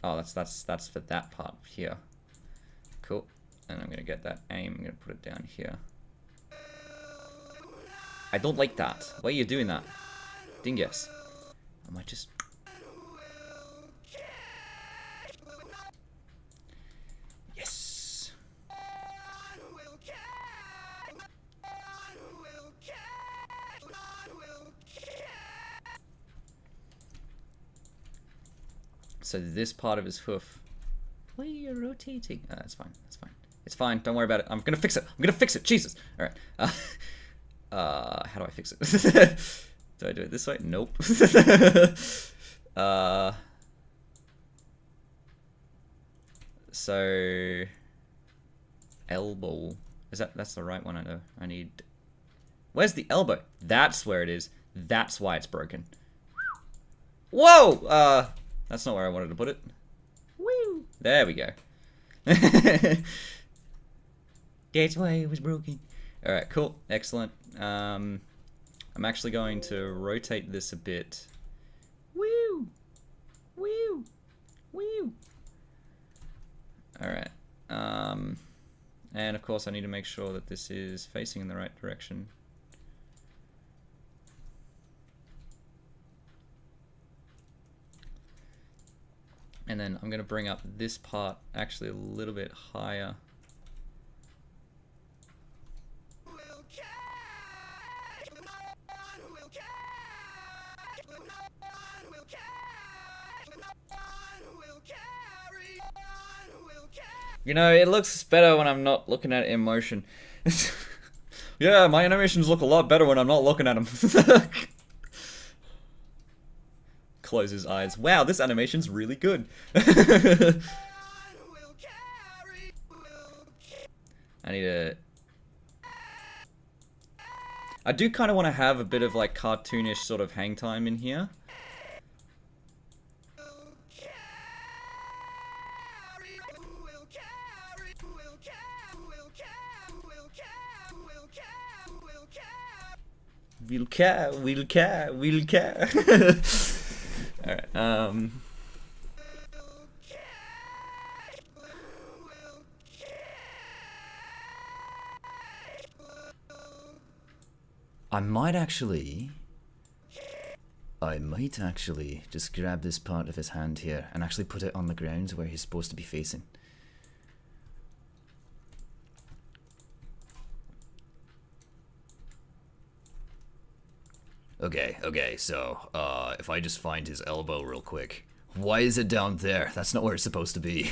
Oh, that's for that part here. Cool. And I'm going to get that aim. I'm going to put it down here. I don't like that. Why are you doing that? Dingus. I might just... Yes! So this part of his hoof... Why are you rotating? That's fine, that's fine. It's fine, don't worry about it. I'm gonna fix it! I'm gonna fix it! Jesus! Alright. How do I fix it? Do I do it this way? Nope. So elbow. That's the right one? I know. I need... Where's the elbow? That's where it is. That's why it's broken. Whoa! That's not where I wanted to put it. Woo! There we go. That's why it was broken. Alright, cool. Excellent. I'm actually going to rotate this a bit. Woo! Woo! Woo! Alright. And of course I need to make sure that this is facing in the right direction. And then I'm going to bring up this part actually a little bit higher. You know, it looks better when I'm not looking at it in motion. Yeah, my animations look a lot better when I'm not looking at them. Close his eyes. Wow, this animation's really good. I need to... I do kind of want to have a bit of like cartoonish sort of hang time in here. We'll care. Alright, I might actually just grab this part of his hand here and actually put it on the ground where he's supposed to be facing. Okay, so, if I just find his elbow real quick. Why is it down there? That's not where it's supposed to be.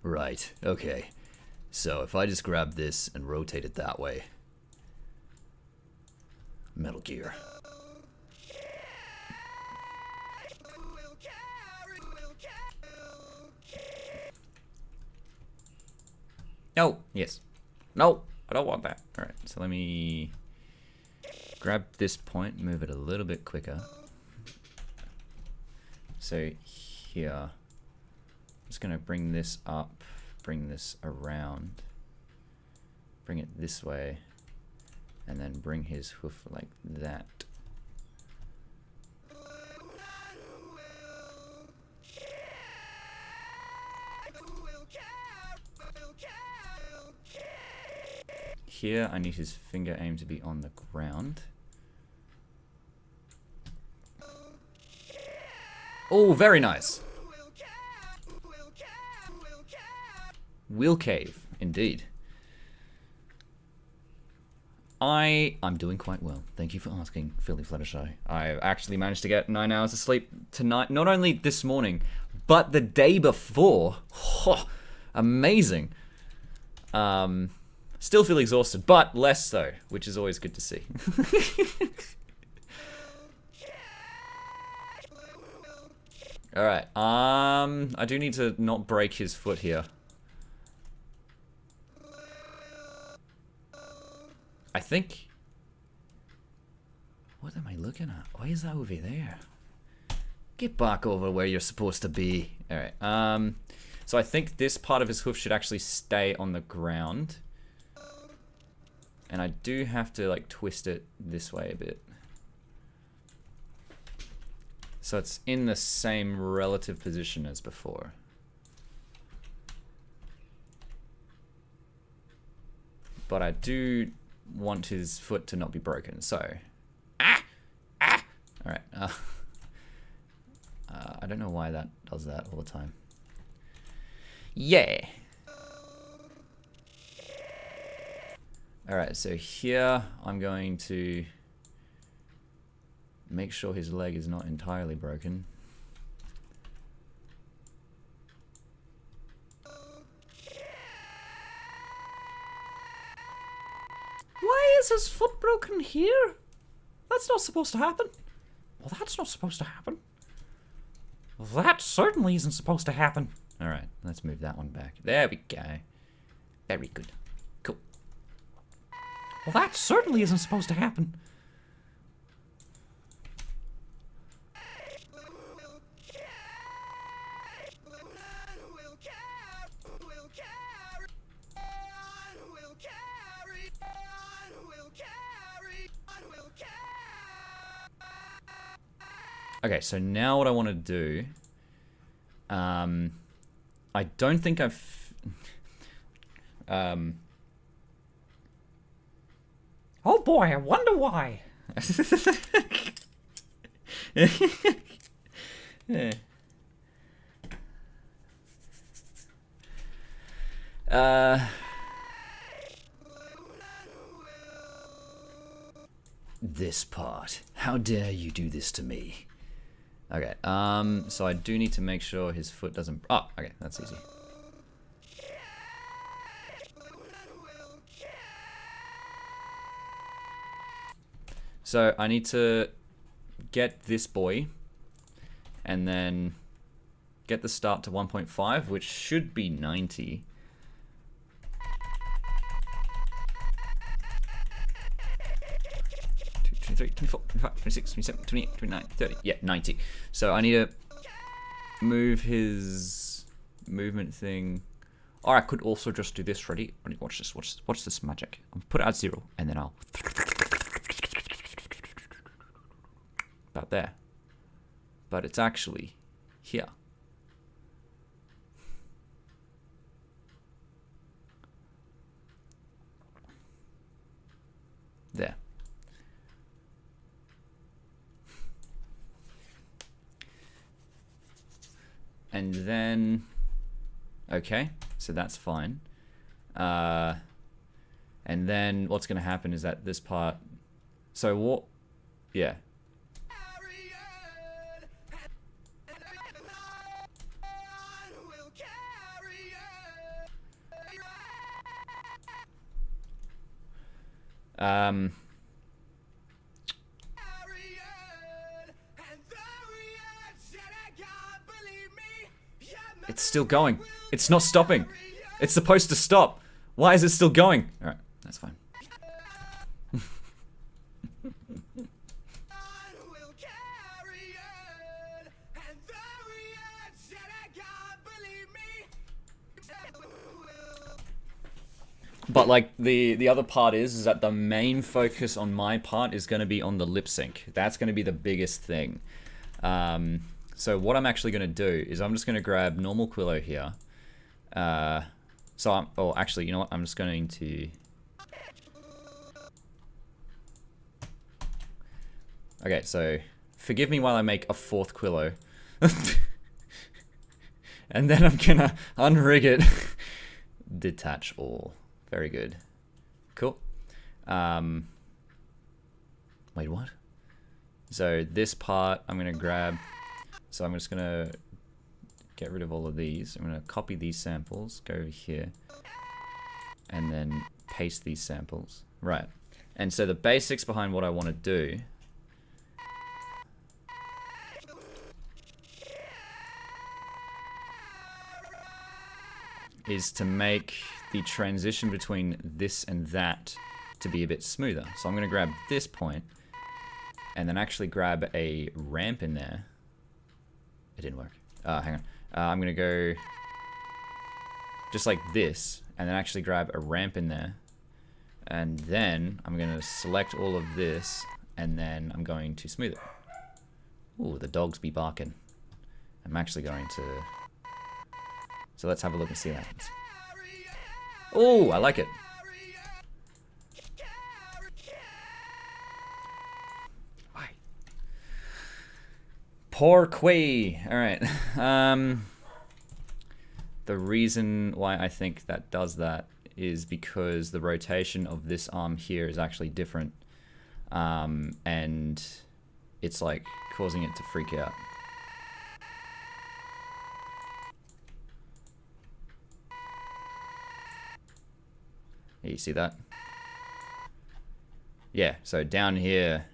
Right, okay. So, if I just grab this and rotate it that way. Metal Gear. No, yes. No, I don't want that. Alright, so let me grab this point, move it a little bit quicker. So here, I'm just gonna bring this up, bring this around, bring it this way, and then bring his hoof like that. Here, I need his finger aim to be on the ground. Oh, very nice. Wheel cave, indeed. I'm doing quite well. Thank you for asking, Philly Fluttershy. I've actually managed to get 9 hours of sleep tonight. Not only this morning, but the day before. Oh, amazing. Still feel exhausted, but less so, which is always good to see. Alright, I do need to not break his foot here. I think... What am I looking at? Why is that over there? Get back over where you're supposed to be. Alright, so I think this part of his hoof should actually stay on the ground. And I do have to, like, twist it this way a bit. So it's in the same relative position as before. But I do want his foot to not be broken, so... Alright, I don't know why that does that all the time. Yeah! Alright, so here I'm going to make sure his leg is not entirely broken. Why is his foot broken here? That's not supposed to happen. Well, that's not supposed to happen. That certainly isn't supposed to happen. Alright, let's move that one back. There we go. Very good. Cool. Well, that certainly isn't supposed to happen. Okay, so now what I want to do, I don't think I've, oh boy, I wonder why. Yeah. This part. How dare you do this to me? Okay, so I do need to make sure his foot doesn't... Oh, okay, that's easy. So I need to get this boy and then get the start to 1.5, which should be 90. Twenty-three, 24, 25, 26, 27, 28, 29, 30. Yeah, 90. So I need to move his movement thing. Or I could also just do this. Ready? Watch this. Watch this magic. I'll put it at 0, and then I'll... About there. But it's actually here. There. And then, okay, so that's fine. And then what's going to happen is that this part, so what, Yeah. It's still going. It's not stopping. It's supposed to stop. Why is it still going? Alright, that's fine. But like the other part is that the main focus on my part is going to be on the lip sync. That's going to be the biggest thing. So what I'm actually going to do is I'm just going to grab normal Quillo here. Actually, you know what? I'm just going to... Okay, so forgive me while I make a fourth Quillo. And then I'm going to unrig it. Detach all. Very good. Cool. Wait, what? So this part I'm going to grab... So I'm just going to get rid of all of these. I'm going to copy these samples, go over here, and then paste these samples. Right. And so the basics behind what I want to do is to make the transition between this and that to be a bit smoother. So I'm going to grab this point and then actually grab a ramp in there. It didn't work. Hang on. I'm going to go just like this and then actually grab a ramp in there. And then I'm going to select all of this and then I'm going to smooth it. Ooh, the dogs be barking. I'm actually going to... So let's have a look and see what happens. Oh, I like it. Why? Poor Quay. Alright. The reason why I think that does that is because the rotation of this arm here is actually different. And it's like causing it to freak out. You see that? Yeah, so down here...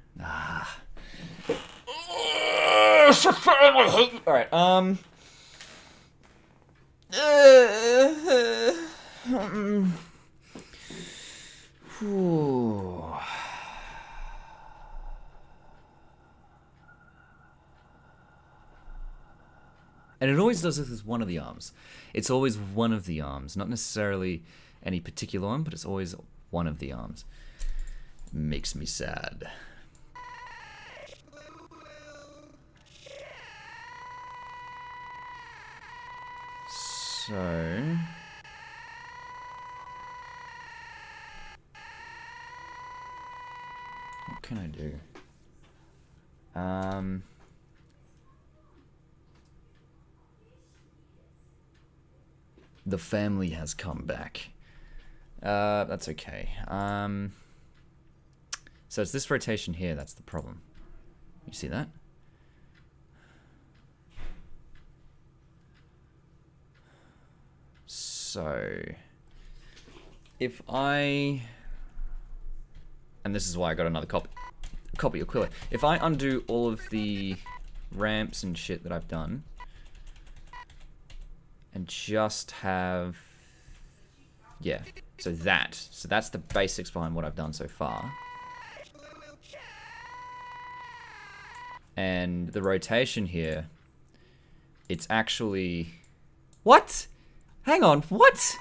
Alright, And it always does this with one of the arms. It's always one of the arms, not necessarily any particular one, but it's always one of the arms. Makes me sad. So... what can I do? The family has come back. That's okay. So it's this rotation here that's the problem. You see that? So if I... and this is why I got another copy of Quillo. If I undo all of the ramps and shit that I've done and just have... yeah, so that's the basics behind what I've done so far. And the rotation here, it's actually... what? Hang on, what?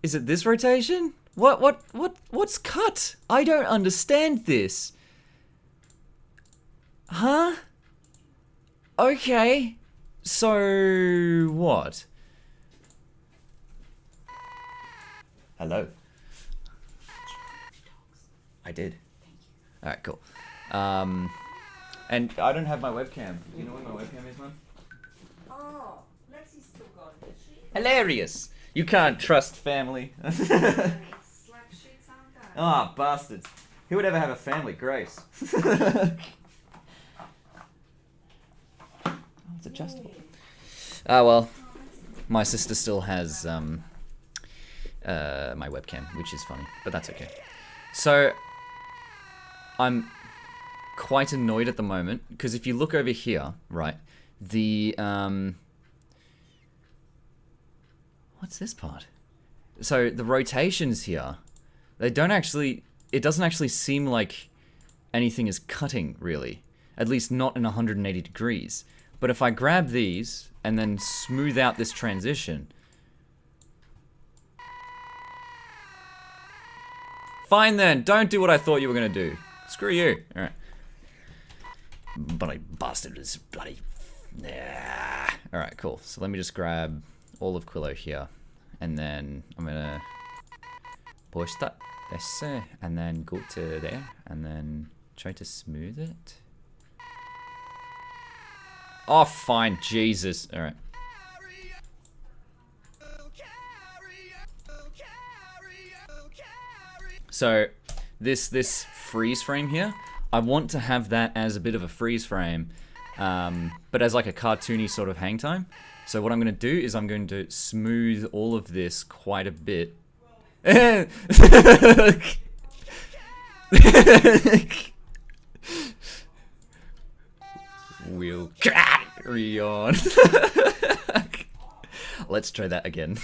Is it this rotation? What's cut? I don't understand this. Huh? Okay. So what? Hello. I did. Alright, cool. And I don't have my webcam. Do you know where my webcam is, man? Oh, Lexi's still gone, is she? Hilarious! You can't trust family. Slack shits, aren't they? Ah, bastards. Who would ever have a family? Grace. Oh, it's adjustable. Oh, well. My sister still has my webcam, which is funny, but that's okay. So, I'm quite annoyed at the moment, because if you look over here, right, the, what's this part? So, the rotations here, they don't actually, it doesn't actually seem like anything is cutting, really. At least not in 180 degrees. But if I grab these, and then smooth out this transition. Fine then, don't do what I thought you were gonna do. Screw you. Alright. Bloody bastard is bloody... Alright, cool. So let me just grab all of Quillo here. And then I'm gonna push that, this, and then go to there, and then try to smooth it. Oh, fine, Jesus. All right. So, this freeze frame here, I want to have that as a bit of a freeze frame, but as like a cartoony sort of hang time. So what I'm going to do is I'm going to smooth all of this quite a bit. We'll carry on. Let's try that again.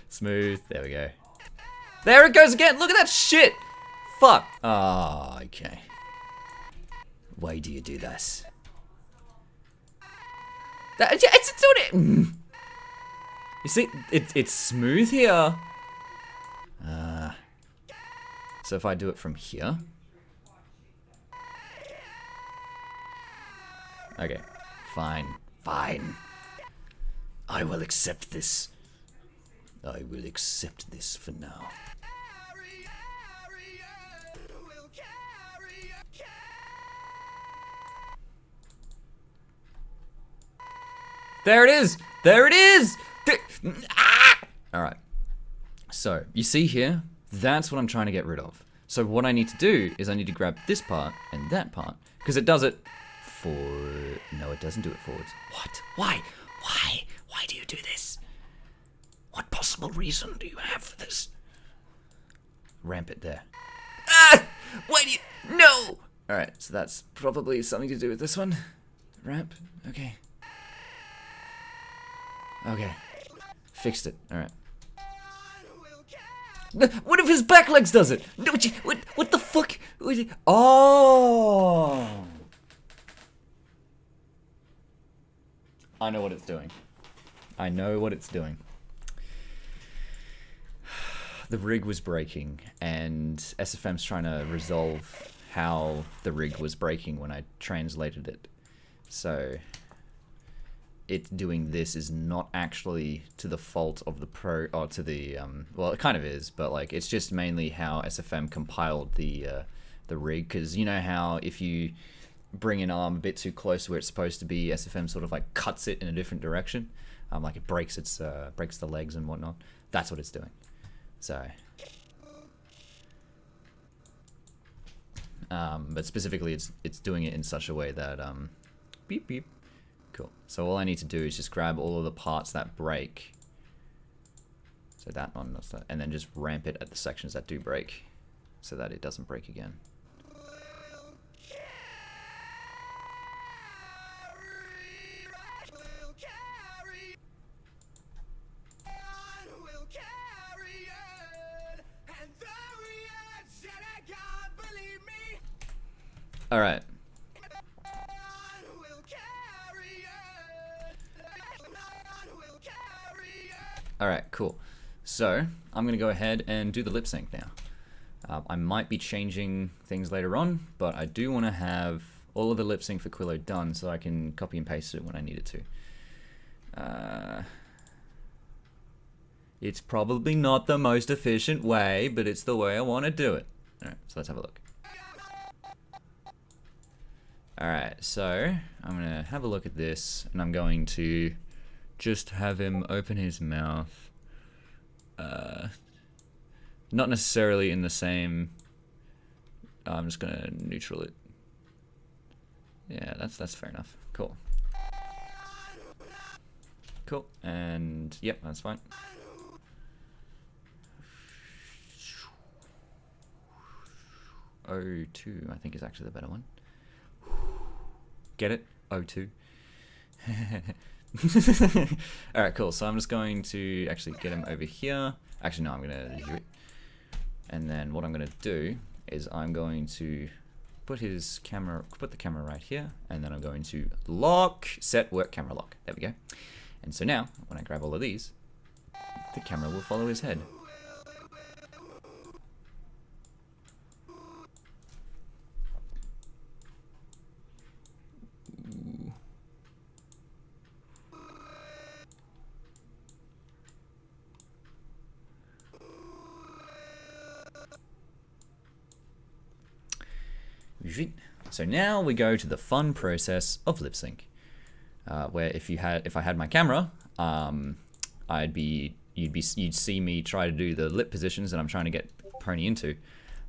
Smooth. There we go. There it goes again. Look at that shit. Fuck. Oh, okay. Why do you do this? It's doing it. You see, it's smooth here. So if I do it from here. Okay, fine, fine. I will accept this. I will accept this for now. There it is! There it is! Alright. So, you see here? That's what I'm trying to get rid of. So what I need to do is I need to grab this part and that part, because it does it forward. No, it doesn't do it forwards. What? Why? Why? Why do you do this? What possible reason do you have for this? Ramp it there. Ah! Why do you... No! Alright, so that's probably something to do with this one. Ramp? Okay. Okay. Fixed it. Alright. What if his back legs does it? What the fuck? Oh! I know what it's doing. I know what it's doing. The rig was breaking, and SFM's trying to resolve how the rig was breaking when I translated it. So, it doing this is not actually to the fault of the or to the, well, it kind of is, but like, it's just mainly how SFM compiled the rig, because you know how if you bring an arm a bit too close to where it's supposed to be, SFM sort of like cuts it in a different direction, like it breaks its, breaks the legs and whatnot. That's what it's doing. So, but specifically it's doing it in such a way that, beep beep. Cool. So all I need to do is just grab all of the parts that break. So that one, and then just ramp it at the sections that do break, so that it doesn't break again. All right. Alright, cool. So, I'm going to go ahead and do the lip sync now. I might be changing things later on, but I do want to have all of the lip sync for Quillo done so I can copy and paste it when I need it to. It's probably not the most efficient way, but it's the way I want to do it. Alright, so let's have a look. Alright, so I'm going to have a look at this, and I'm going to just have him open his mouth, not necessarily in the same I'm just gonna neutral it. Yeah, that's fair enough. Cool. Cool, and yep, that's fine. O2, I think is actually the better one. Get it? O2. Alright, cool. So I'm just going to actually get him over here. Actually, no, I'm going to do it. And then what I'm going to do is I'm going to put the camera right here, and then I'm going to set work camera lock. There we go. And so now, when I grab all of these, the camera will follow his head. So now we go to the fun process of lip sync, where if I had my camera, you'd see me try to do the lip positions that I'm trying to get Pony into,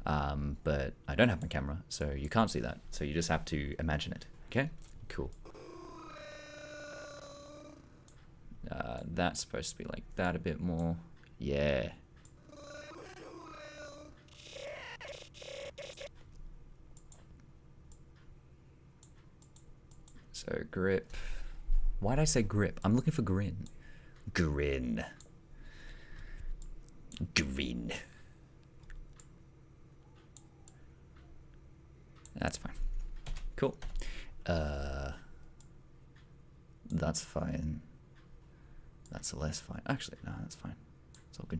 but I don't have my camera, so you can't see that. So you just have to imagine it. Okay, cool. That's supposed to be like that a bit more. Yeah. So grip. Why did I say grip? I'm looking for grin. Grin. Grin. That's fine. Cool. That's fine. That's less fine. Actually, no, that's fine. It's all good.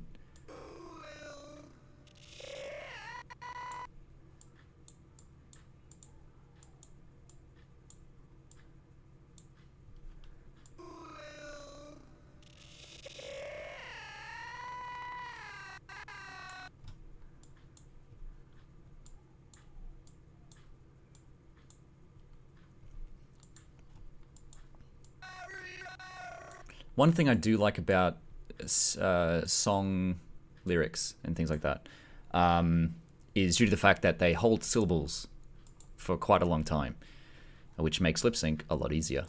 One thing I do like about song lyrics and things like that is due to the fact that they hold syllables for quite a long time, which makes lip sync a lot easier.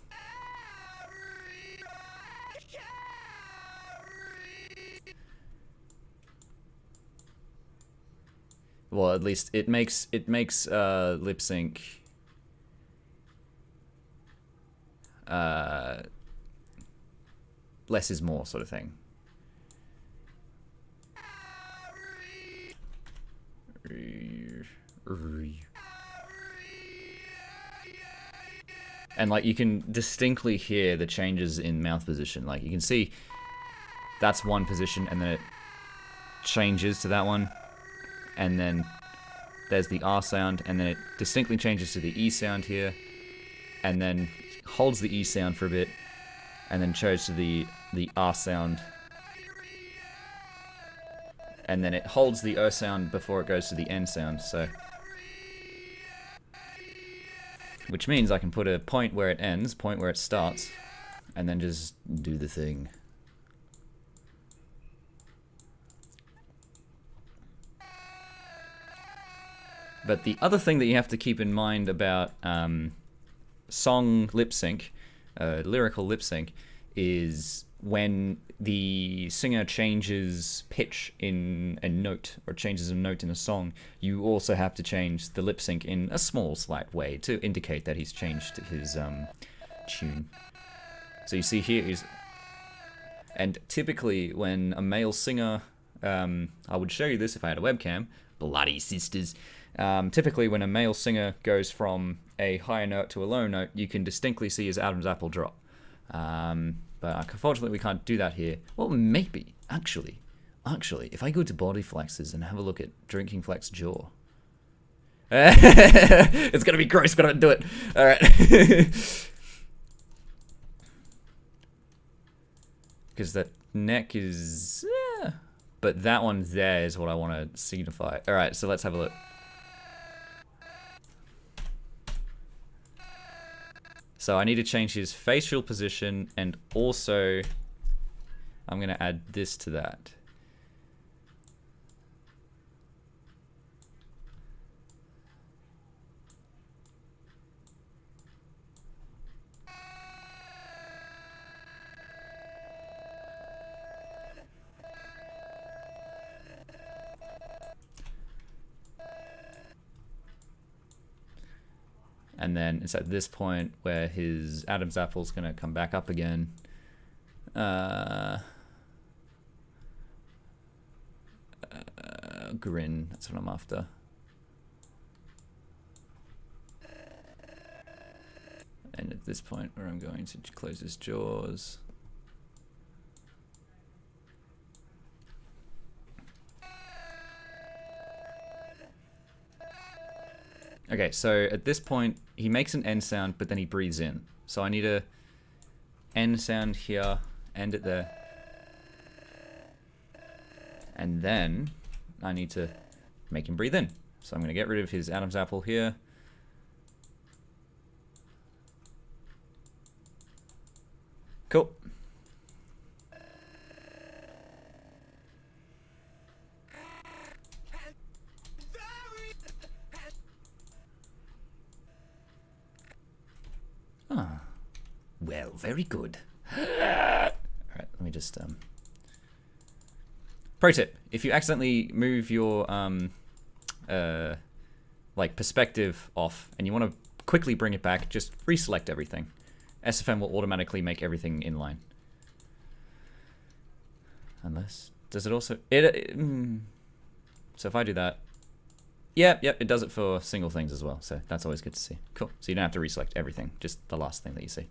Well, at least it makes lip sync less is more sort of thing. And like you can distinctly hear the changes in mouth position. Like you can see that's one position and then it changes to that one. And then there's the R sound and then it distinctly changes to the E sound here. And then holds the E sound for a bit. And then chose to the R sound. And then it holds the O sound before it goes to the N sound, so. Which means I can put a point where it ends, point where it starts, and then just do the thing. But the other thing that you have to keep in mind about song lip sync, lyrical lip sync, is when the singer changes pitch in a note or changes a note in a song, you also have to change the lip sync in a small slight way to indicate that he's changed his tune. So you see here is, and typically when a male singer, I would show you this if I had a webcam, bloody sisters. Typically when a male singer goes from a higher note to a low note, you can distinctly see his Adam's apple drop. But unfortunately we can't do that here. Well, maybe, actually, if I go to body flexes and have a look at drinking flex jaw. It's gonna be gross, but I'm gonna do it. Alright. Because that neck is... but that one there is what I want to signify. Alright, so let's have a look. So I need to change his facial position, and also I'm going to add this to that. and then it's at this point where his Adam's apple's gonna come back up again. Grin, that's what I'm after. And at this point where I'm going to close his jaws. Okay, so at this point, he makes an N sound, but then he breathes in. So I need a N sound here, end it there. And then I need to make him breathe in. So I'm going to get rid of his Adam's apple here. Cool. Ah, well, very good. All right, let me just Pro tip: if you accidentally move your like perspective off and you want to quickly bring it back, just reselect everything. SFM will automatically make everything in line. Unless, does it also so if I do that, yep, it does it for single things as well. So that's always good to see. Cool. So you don't have to reselect everything, just the last thing that you see.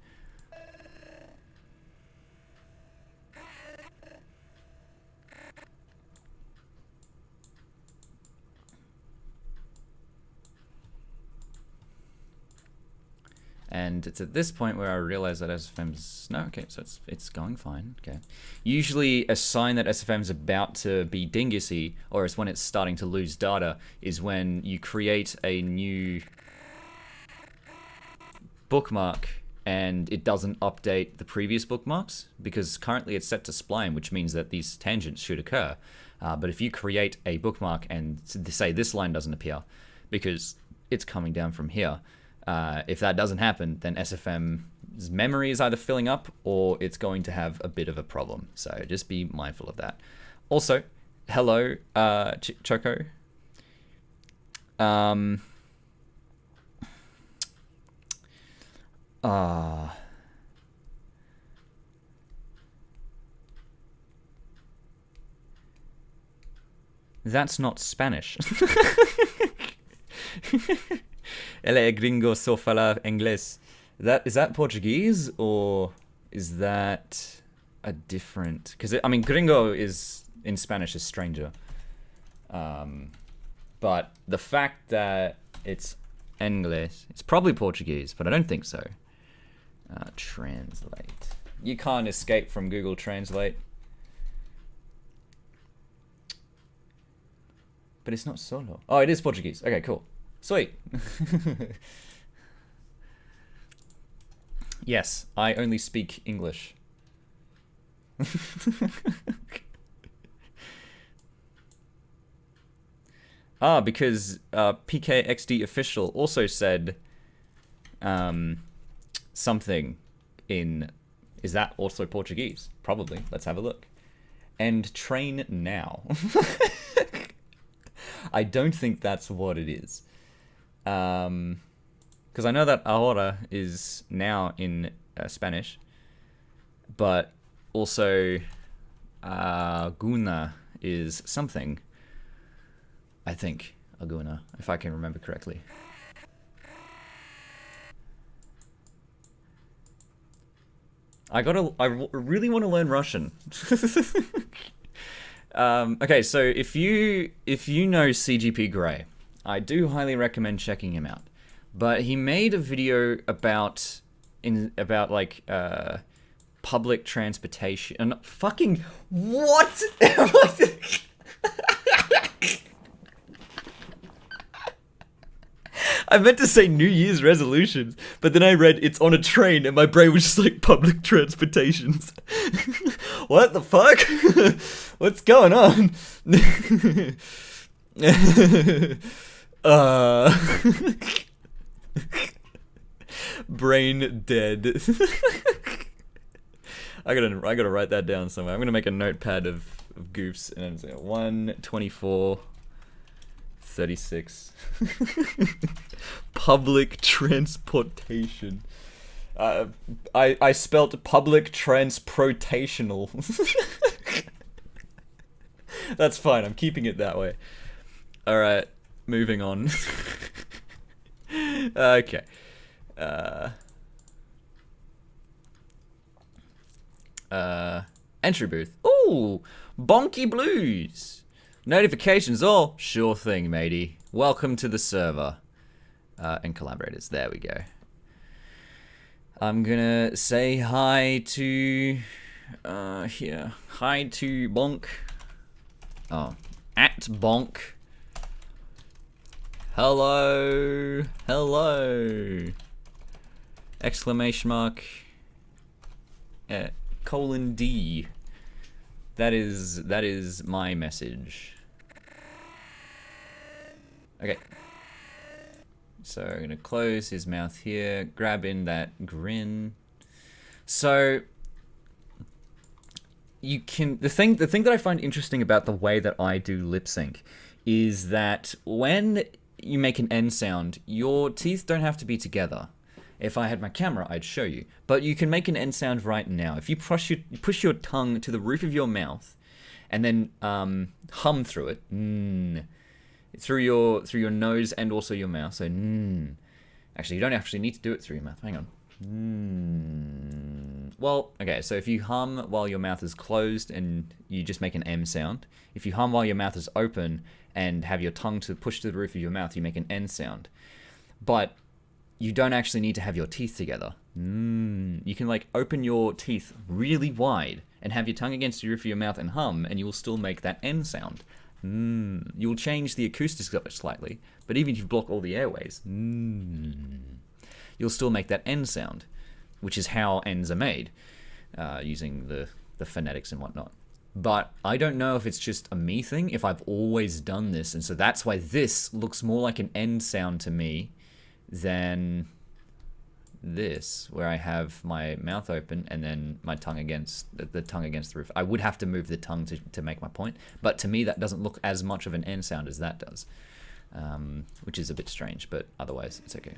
And it's at this point where I realize that SFM's... No, okay, so it's going fine, okay. Usually a sign that SFM's about to be dingusy, or it's when it's starting to lose data, is when you create a new bookmark and it doesn't update the previous bookmarks, because currently it's set to spline, which means that these tangents should occur. But if you create a bookmark and say this line doesn't appear, because it's coming down from here, if that doesn't happen, then SFM's memory is either filling up or it's going to have a bit of a problem. So just be mindful of that. Also, hello, Choco. That's not Spanish. Ele é gringo, só falar inglês. Is that Portuguese, or is that a different? Because I mean, gringo is in Spanish is stranger. But the fact that it's English, it's probably Portuguese, but I don't think so. Translate. You can't escape from Google Translate. But it's not solo. Oh, it is Portuguese. Okay, cool. Sweet. Yes, I only speak English. Because PKXD official also said something in... Is that also Portuguese? Probably. Let's have a look. And train now. I don't think that's what it is. Because I know that ahora is now in Spanish, but also aguna is something. I think aguna, if I can remember correctly. I really want to learn Russian. Okay, so if you know CGP Grey, I do highly recommend checking him out. But he made a video about like public transportation and fucking what? I meant to say New Year's resolutions, but then I read it's on a train and my brain was just like public transportations. What the fuck? What's going on? Brain dead. I gotta write that down somewhere. I'm gonna make a notepad of goofs and then say 1, 24, 36. Public transportation. I spelt public transportational. That's fine, I'm keeping it that way. Alright, moving on. Okay. Entry booth. Ooh, Bonky Blues. Notifications. Oh, sure thing, matey. Welcome to the server. And collaborators. There we go. I'm gonna say hi to here. Hi to Bonk. Oh, at Bonk. Hello. Hello. Exclamation mark. Colon D. That is my message. Okay. So I'm gonna close his mouth here, grab in that grin. So you can the thing that I find interesting about the way that I do lip sync is that when you make an N sound, your teeth don't have to be together. If I had my camera, I'd show you. But you can make an N sound right now. If you push your tongue to the roof of your mouth and then hum through it, through your nose and also your mouth. So actually, you don't actually need to do it through your mouth. Hang on. Well, okay. So if you hum while your mouth is closed and you just make an M sound. If you hum while your mouth is open and have your tongue to push to the roof of your mouth, you make an N sound. But you don't actually need to have your teeth together. You can like open your teeth really wide and have your tongue against the roof of your mouth and hum, and you will still make that N sound. You'll change the acoustics of it slightly, but even if you block all the airways, you'll still make that N sound, which is how N's are made, using the phonetics and whatnot. But I don't know if it's just a me thing, if I've always done this, and so that's why this looks more like an N sound to me than this, where I have my mouth open and then my tongue against the tongue against the roof. I would have to move the tongue to make my point, but to me that doesn't look as much of an N sound as that does, which is a bit strange, but otherwise it's okay.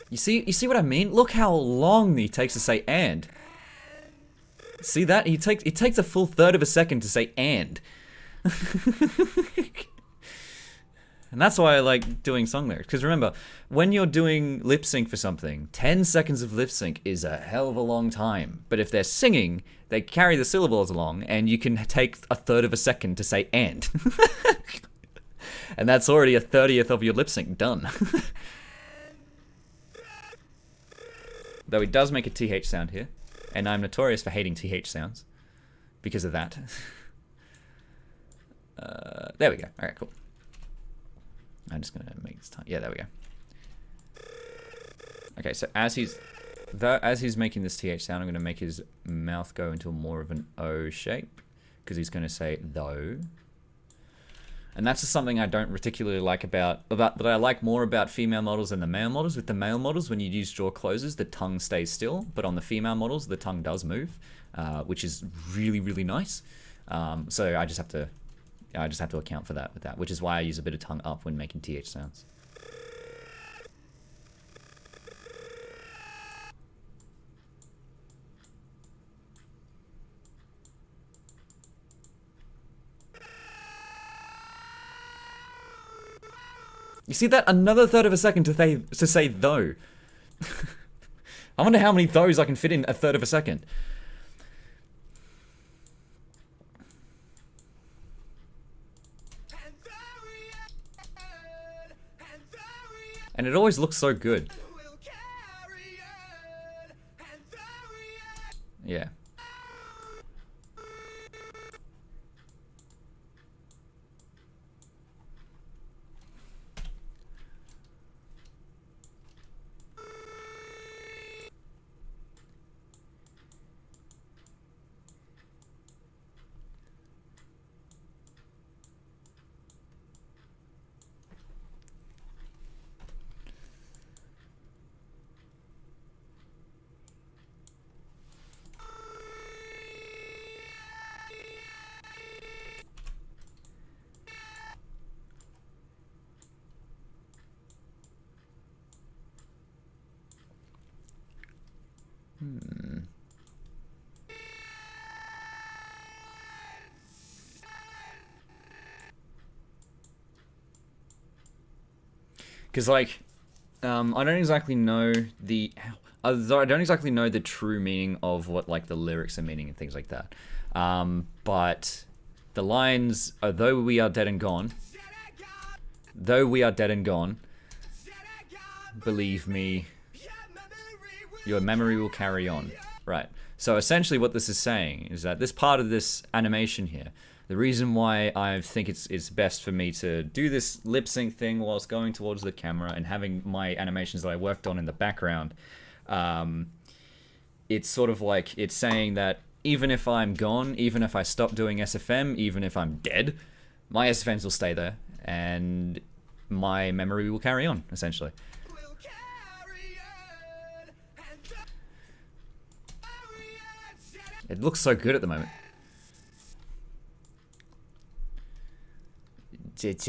You see what I mean? Look how long he takes to say and. See that? It takes a full third of a second to say and. And that's why I like doing song lyrics. Because remember, when you're doing lip sync for something, 10 seconds of lip sync is a hell of a long time. But if they're singing, they carry the syllables along, and you can take a third of a second to say and. And that's already a 30th of your lip sync done. Though it does make a TH sound here. And I'm notorious for hating TH sounds. Because of that. There we go. Alright, cool. I'm just gonna make this time. Yeah, there we go. Okay, so as he's making this TH sound, I'm gonna make his mouth go into more of an O shape, because he's gonna say though. And that's just something I don't particularly like about that I like more about female models than the male models. With the male models, when you use jaw closes, the tongue stays still, but on the female models, the tongue does move, which is really, really nice. So I just have to account for that with that, which is why I use a bit of tongue up when making TH sounds. You see that? Another third of a second to say though. I wonder how many those I can fit in a third of a second. And it always looks so good. Yeah. Because like, I don't exactly know the I don't exactly know the true meaning of what like the lyrics are meaning and things like that. But the lines are, though we are dead and gone, believe me, your memory will carry on. Right. So essentially what this is saying is that this part of this animation here, the reason why I think it's best for me to do this lip sync thing whilst going towards the camera and having my animations that I worked on in the background, it's sort of like, it's saying that even if I'm gone, even if I stop doing SFM, even if I'm dead, my SFMs will stay there and my memory will carry on, essentially. It looks so good at the moment. Dead.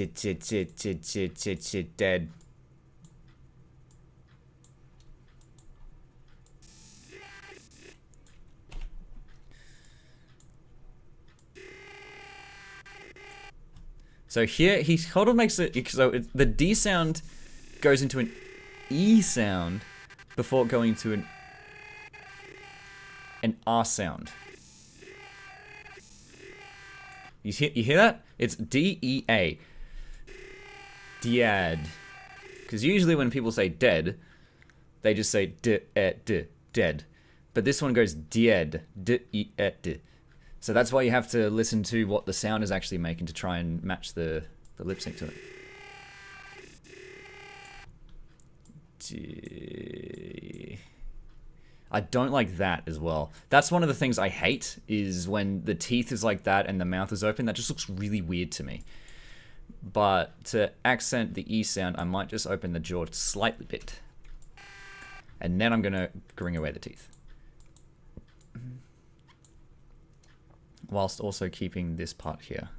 So here he sort of makes it so the D sound goes into an E sound before going to an R sound. You hear that? It's D-E-A. Dead. Because usually when people say dead, they just say dead. But this one goes dead. D-E-D. So that's why you have to listen to what the sound is actually making to try and match the lip sync to it. I don't like that as well. That's one of the things I hate, is when the teeth is like that and the mouth is open. That just looks really weird to me. But to accent the E sound, I might just open the jaw slightly bit. And then I'm going to bring away the teeth. Whilst also keeping this part here.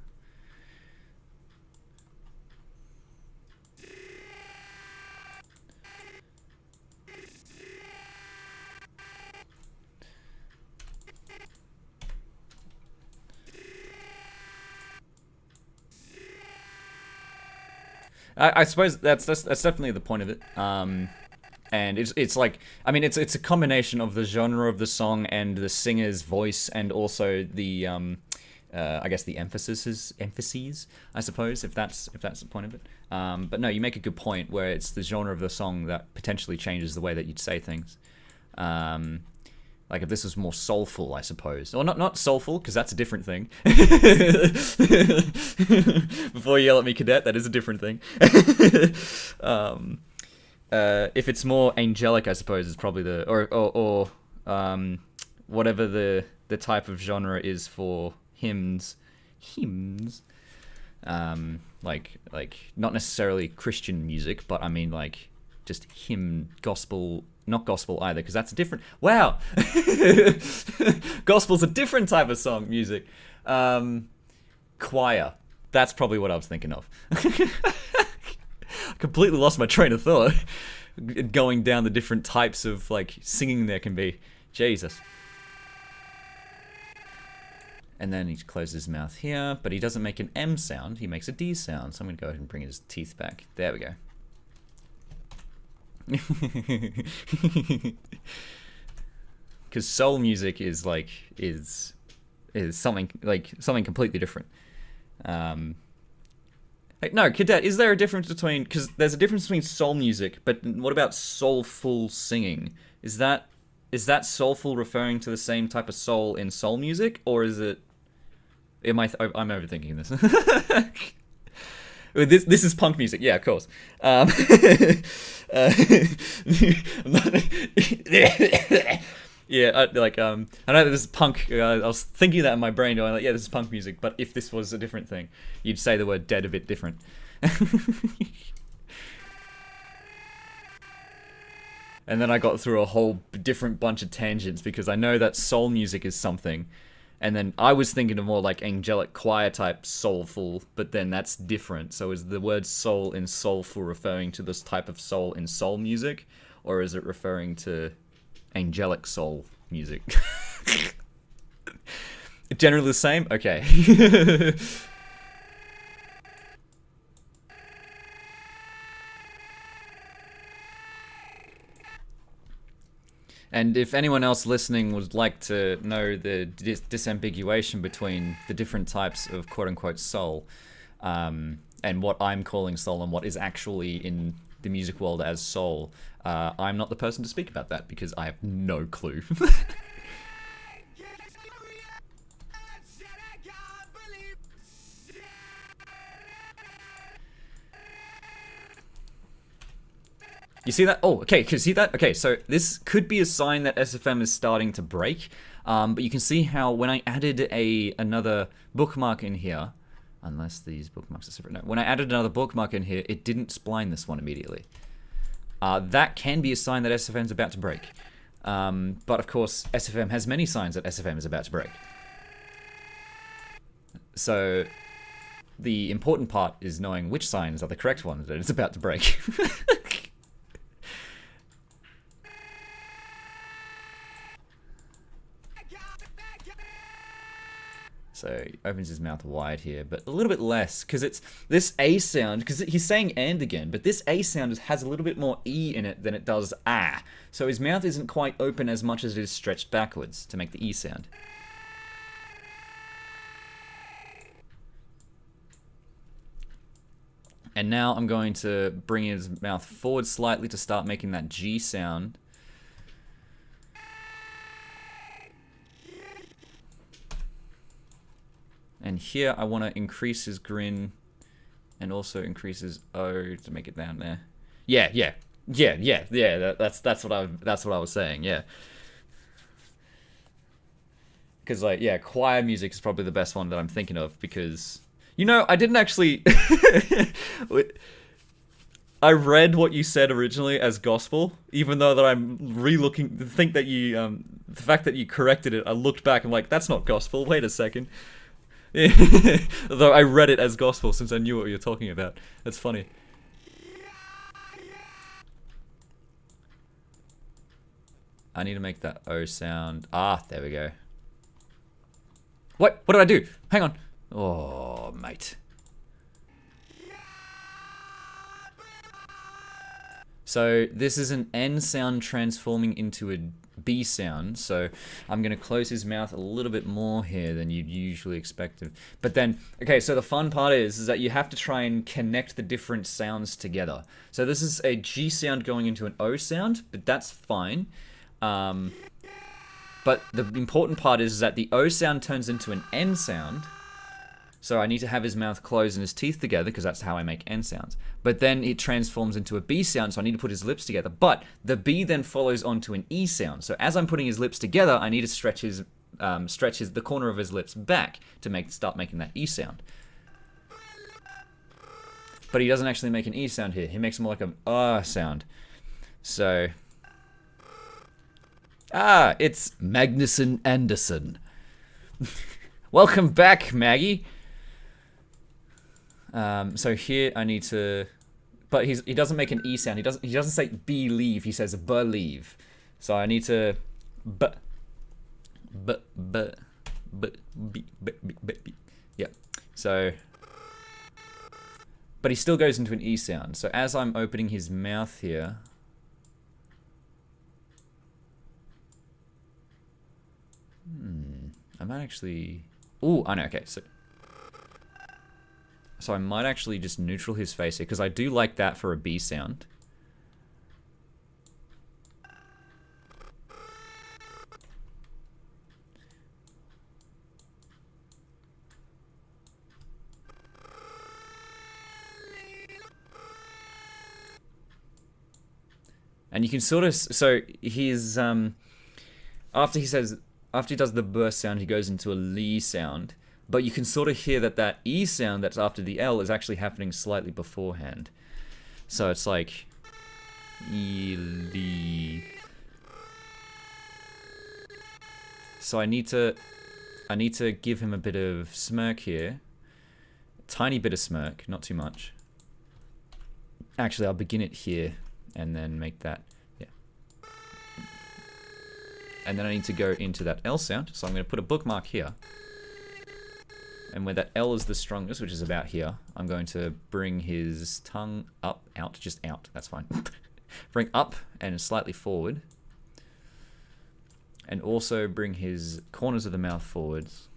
I suppose that's definitely the point of it. And it's like, I mean, it's a combination of the genre of the song and the singer's voice, and also the I guess the emphases, I suppose, if that's the point of it. But no, you make a good point where it's the genre of the song that potentially changes the way that you'd say things. Like if this was more soulful, I suppose. Or not soulful, because that's a different thing. Before you yell at me, cadet, that is a different thing. If it's more angelic, I suppose, is probably the... Or whatever the type of genre is for hymns. Like not necessarily Christian music, but I mean like just hymn, gospel... Not gospel either, because that's a different... Wow! Gospel's a different type of song, music. Choir. That's probably what I was thinking of. Completely lost my train of thought. Going down the different types of, like, singing there can be. Jesus. And then he closes his mouth here, but he doesn't make an M sound, he makes a D sound. So I'm going to go ahead and bring his teeth back. There we go. Because soul music is like is something completely different. Like, no, cadet, is there a difference between, because there's a difference between soul music, but what about soulful singing? Is that soulful referring to the same type of soul in soul music, or is it? I'm overthinking this. This is punk music, yeah, of course. Yeah, I know that this is punk. I was thinking that in my brain, going like, yeah, this is punk music. But if this was a different thing, you'd say the word "dead" a bit different. And then I got through a whole different bunch of tangents because I know that soul music is something. And then I was thinking of more like angelic choir type soulful, but then that's different. So is the word soul in soulful referring to this type of soul in soul music? Or is it referring to angelic soul music. Generally the same? Okay. And if anyone else listening would like to know the disambiguation between the different types of quote-unquote soul, and what I'm calling soul and what is actually in the music world as soul, I'm not the person to speak about that because I have no clue. You see that? Oh, okay, can you see that? Okay, so this could be a sign that SFM is starting to break, but you can see how when I added another bookmark in here, unless these bookmarks are separate, no, when I added another bookmark in here, it didn't spline this one immediately. That can be a sign that SFM is about to break. But of course, SFM has many signs that SFM is about to break. So the important part is knowing which signs are the correct ones that it's about to break. So he opens his mouth wide here, but a little bit less, because it's this A sound, because he's saying and again, but this A sound has a little bit more E in it than it does ah. So his mouth isn't quite open as much as it is stretched backwards to make the E sound. And now I'm going to bring his mouth forward slightly to start making that G sound. And here I want to increase his grin and also increase his O to make it down there. Yeah. That's what I was saying. Yeah. Because like choir music is probably the best one that I'm thinking of because I didn't actually. I read what you said originally as gospel, even though that I'm re-looking. Think that you the fact that you corrected it, I looked back. I'm like, that's not gospel. Wait a second. Though I read it as gospel since I knew what you were talking about. That's funny. I need to make that O sound. Ah, there we go. What did I do? Hang on. Oh, mate. So this is an N sound transforming into a B sound, so I'm going to close his mouth a little bit more here than you'd usually expect. But then, okay, so the fun part is that you have to try and connect the different sounds together. So this is a G sound going into an O sound, but that's fine. But the important part is that the O sound turns into an N sound. So I need to have his mouth closed and his teeth together because that's how I make N sounds. But then it transforms into a B sound, so I need to put his lips together. But the B then follows onto an E sound. So as I'm putting his lips together, I need to stretch the corner of his lips back to start making that E sound. But he doesn't actually make an E sound here. He makes more like an sound. So it's Magnuson Anderson. Welcome back, Maggie. So here I need to, but he doesn't make an E sound. He doesn't say believe. He says believe. So I need to yeah. So, but he still goes into an E sound. So as I'm opening his mouth here, I might actually. Oh, I know. Okay, so I might actually just neutral his face here, because I do like that for a B sound. And you can sort of, so he's, after he does the burst sound, he goes into a Lee sound. But you can sort of hear that E sound that's after the L is actually happening slightly beforehand. So it's like E, Lee. So I need to give him a bit of smirk here. A tiny bit of smirk, not too much. Actually, I'll begin it here and then make that, yeah. and then I need to go into that L sound. So I'm going to put a bookmark here. And where that L is the strongest, which is about here, I'm going to bring his tongue up, out, just out. That's fine. Bring up and slightly forward. And also bring his corners of the mouth forwards.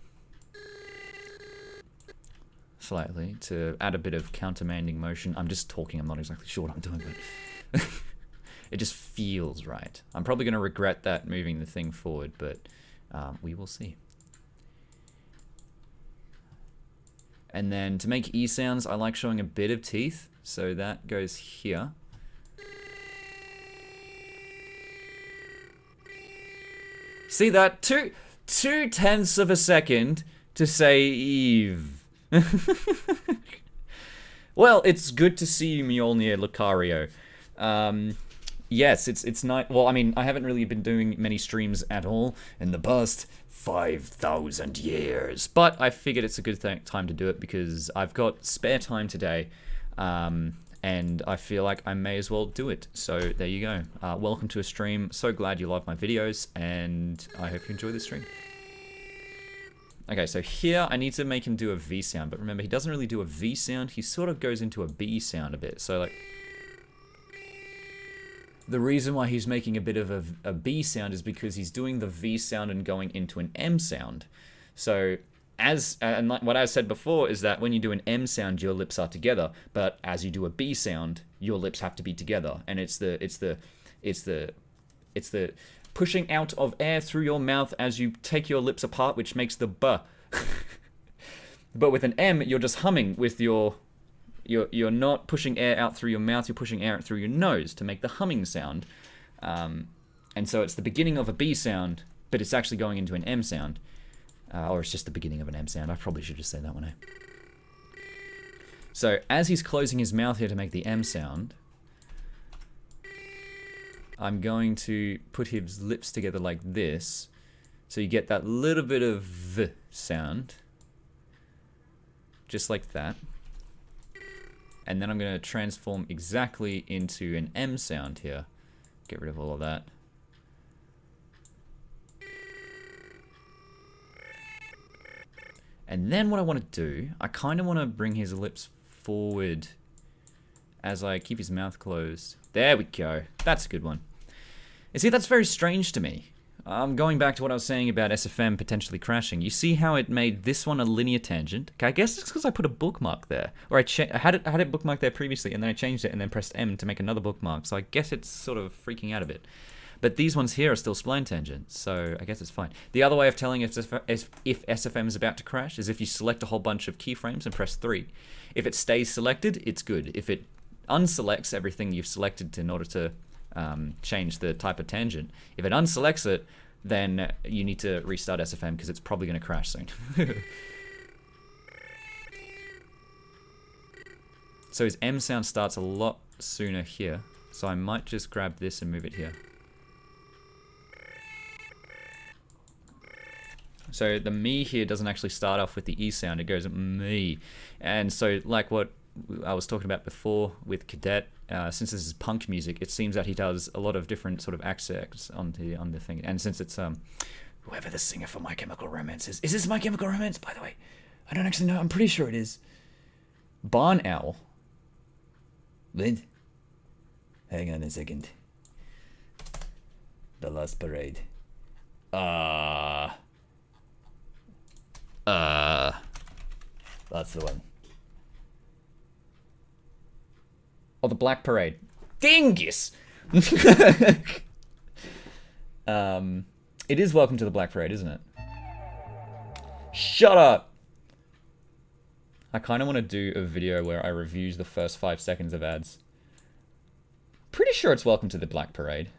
Slightly, to add a bit of countermanding motion. I'm just talking, I'm not exactly sure what I'm doing, but it just feels right. I'm probably going to regret that moving the thing forward, but we will see. And then to make E sounds, I like showing a bit of teeth. So that goes here. See that? Two tenths of a second to say Eve. Well, it's good to see you, Mjolnir Lucario. Yes, it's nice. Well, I mean, I haven't really been doing many streams at all in the past 5,000 years. But I figured it's a good time to do it because I've got spare time today. And I feel like I may as well do it. So there you go. Welcome to a stream. So glad you love my videos. And I hope you enjoy this stream. Okay, so here I need to make him do a V sound. But remember, he doesn't really do a V sound. He sort of goes into a B sound a bit. So like... The reason why he's making a bit of a B sound is because he's doing the V sound and going into an M sound. So, and like what I said before is that when you do an M sound, your lips are together, but as you do a B sound, your lips have to be together, and it's the pushing out of air through your mouth as you take your lips apart, which makes the B. But with an M, you're just humming with your. You're not pushing air out through your mouth, you're pushing air out through your nose to make the humming sound. And so it's the beginning of a B sound, but it's actually going into an M sound. Or it's just the beginning of an M sound. I probably should just say that one. So as he's closing his mouth here to make the M sound, I'm going to put his lips together like this. So you get that little bit of V sound. Just like that. And then I'm going to transform exactly into an M sound here. Get rid of all of that. And then what I want to do, I kind of want to bring his lips forward as I keep his mouth closed. There we go. That's a good one. You see, that's very strange to me. Going back to what I was saying about SFM potentially crashing, you see how it made this one a linear tangent? Okay, I guess it's because I put a bookmark there. Or I had it bookmarked there previously, and then I changed it and then pressed M to make another bookmark. So I guess it's sort of freaking out a bit. But these ones here are still spline tangents, so I guess it's fine. The other way of telling if SFM is about to crash is if you select a whole bunch of keyframes and press 3. If it stays selected, it's good. If it unselects everything you've selected in order to change the type of tangent. If it unselects it, then you need to restart SFM because it's probably going to crash soon. So his M sound starts a lot sooner here. So I might just grab this and move it here. So the me here doesn't actually start off with the E sound, it goes me. And so like what I was talking about before with Cadet, since this is punk music, it seems that he does a lot of different sort of accents on the thing. And since it's whoever the singer for My Chemical Romance is this My Chemical Romance, by the way? I don't actually know. I'm pretty sure it is. Barn Owl. Wait. Hang on a second. The Last Parade. That's the one. Oh, the Black Parade. Dingus! It is Welcome to the Black Parade, isn't it? Shut up! I kind of want to do a video where I review the first 5 seconds of ads. Pretty sure it's Welcome to the Black Parade.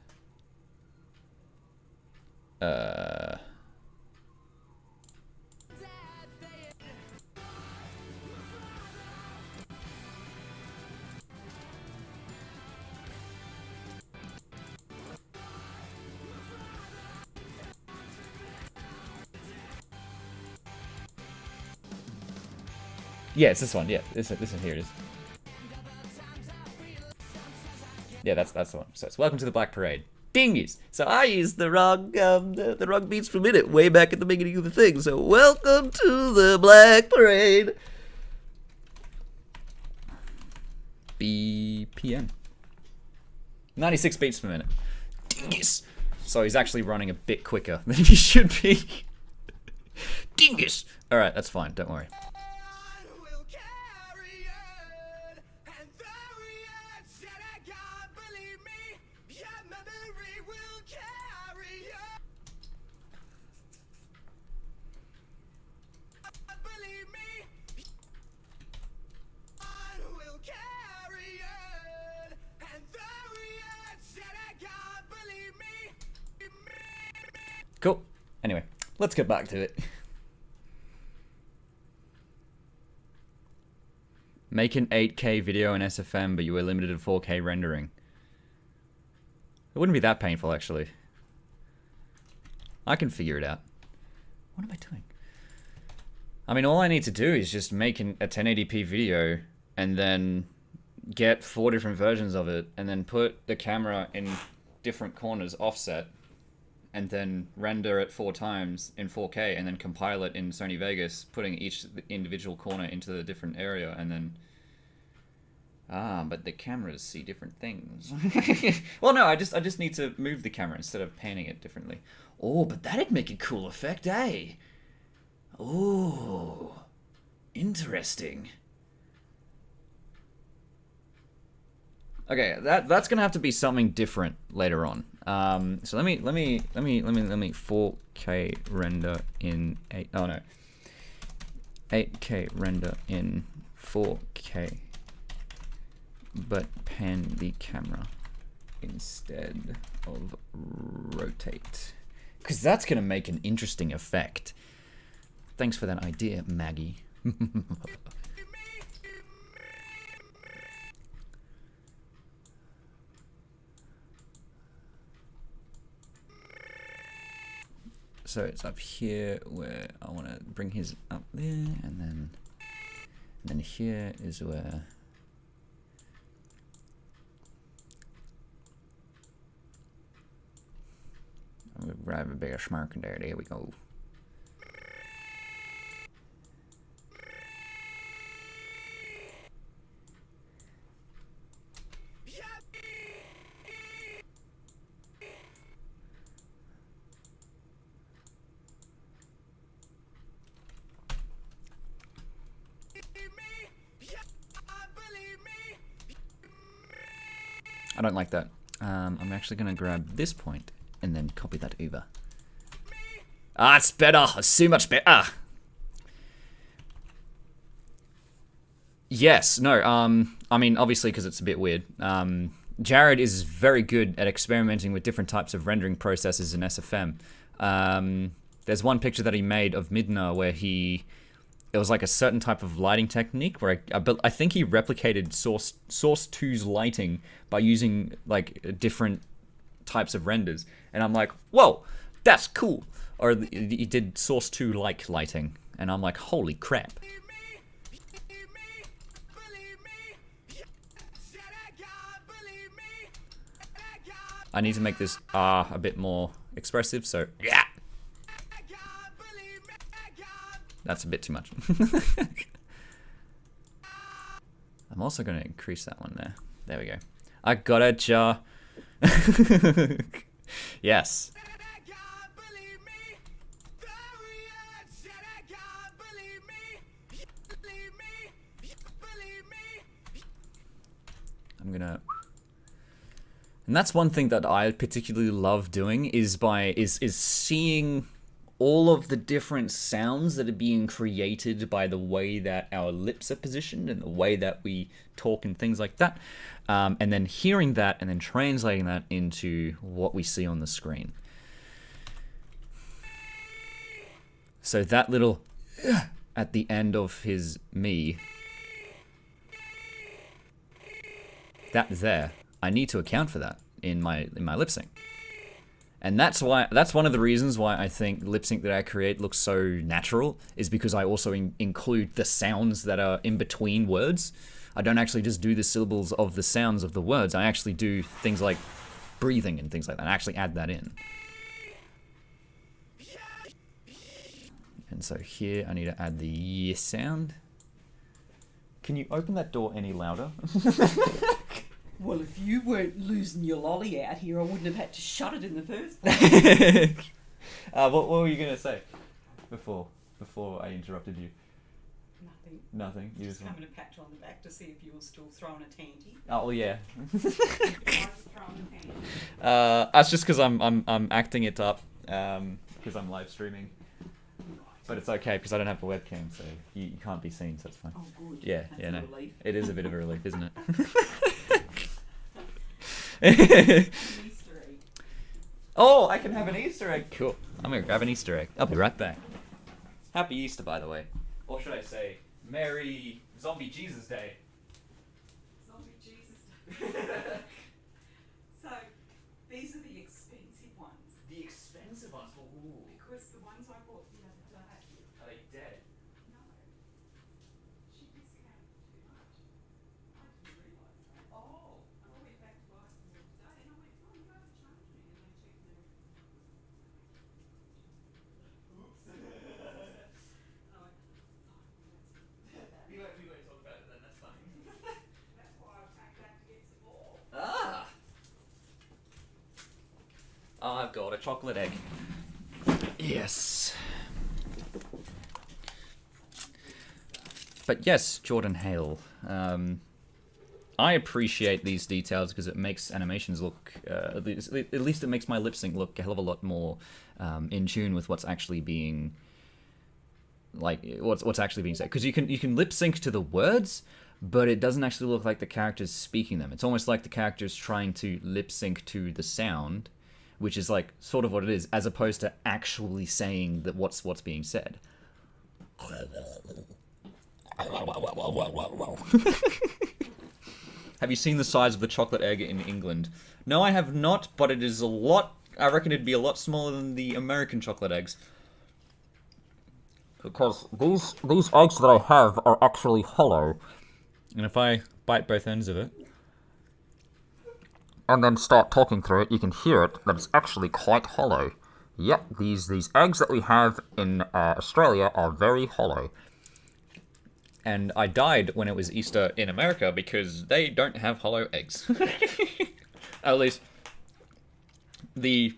Yeah, it's this one. Yeah, this one. Here it is. Yeah, that's the one. So it's Welcome to the Black Parade. Dingus. So I used the wrong the wrong beats per minute way back at the beginning of the thing. So welcome to the Black Parade. BPM. 96 beats per minute. Dingus. So he's actually running a bit quicker than he should be. Dingus. All right, that's fine. Don't worry. Cool. Anyway, let's get back to it. Make an 8K video in SFM, but you were limited to 4K rendering. It wouldn't be that painful, actually. I can figure it out. What am I doing? I mean, all I need to do is just make a 1080p video and then get 4 different versions of it and then put the camera in different corners offset and then render it 4 times in 4K and then compile it in Sony Vegas, putting each individual corner into the different area and then... but the cameras see different things. Well, no, I just need to move the camera instead of panning it differently. Oh, but that'd make a cool effect, eh? Oh, interesting. Okay, that's gonna have to be something different later on. So let me 4K render in 8K render in 4K, but pan the camera instead of rotate, because that's gonna make an interesting effect. Thanks for that idea, Maggie. So it's up here where I want to bring his up there, and then here is where I'm gonna grab a bigger smirk there. There we go. I don't like that. I'm actually going to grab this point and then copy that over. Ah, it's better. It's so much better. Yes. No. I mean, obviously, because it's a bit weird. Jared is very good at experimenting with different types of rendering processes in SFM. There's one picture that he made of Midna where it was like a certain type of lighting technique where I think he replicated Source 2's lighting by using like different types of renders, and I'm like, whoa, that's cool. Or he did Source 2 like lighting, and I'm like, holy crap. I need to make this a bit more expressive, so yeah. That's a bit too much. I'm also going to increase that one there. There we go. I got it, Ja. Yes. I'm going to... And that's one thing that I particularly love doing is seeing all of the different sounds that are being created by the way that our lips are positioned and the way that we talk and things like that. And then hearing that and then translating that into what we see on the screen. So that little at the end of his me, that there, I need to account for that in my lip sync. And that's one of the reasons why I think lip sync that I create looks so natural, is because I also include the sounds that are in between words. I don't actually just do the syllables of the sounds of the words. I actually do things like breathing and things like that, and actually add that in. And so here I need to add the yes sound. Can you open that door any louder? Well, if you weren't losing your lolly out here, I wouldn't have had to shut it in the first place. What were you gonna say before I interrupted you? Nothing. Nothing. You Just just want... coming to pat you on the back to see if you were still throwing a tanty. Oh well, yeah. I was throwing a tanty. That's just because I'm acting it up because I'm live streaming. But it's okay because I don't have a webcam, so you can't be seen, so it's fine. Oh, good. Yeah, That's yeah, a no. relief. It is a bit of a relief, isn't it? An Easter egg. Oh, I can have an Easter egg. Cool. I'm gonna grab an Easter egg. I'll be right back. Happy Easter, by the way. Or should I say, Merry Zombie Jesus Day. Zombie Jesus. So, these are the expensive ones. The expensive ones. Ooh. Because the ones I bought the other day. Are they dead? No. She discounted too much. I didn't realise that. Oh. I went back to buy some the other day and I went, oh, you guys charged me. And they checked them. Oops. And I went, oh, that's We won't talk about it then, that's fine. That's why I packed back to get some more. Ah! I've got a chocolate egg. Yes. But yes, Jordan Hale. I appreciate these details because it makes animations look, at least it makes my lip sync look a hell of a lot more in tune with what's actually being, like, what's actually being said. Because you can lip sync to the words, but it doesn't actually look like the character's speaking them. It's almost like the character's trying to lip sync to the sound, which is like sort of what it is, as opposed to actually saying that what's being said. Have you seen the size of the chocolate egg in England? No, I have not, but it is a lot. I reckon it'd be a lot smaller than the American chocolate eggs. Because these eggs that I have are actually hollow. And if I bite both ends of it, and then start talking through it, you can hear it, that it's actually quite hollow. Yep, these eggs that we have in Australia are very hollow. And I died when it was Easter in America because they don't have hollow eggs. At least the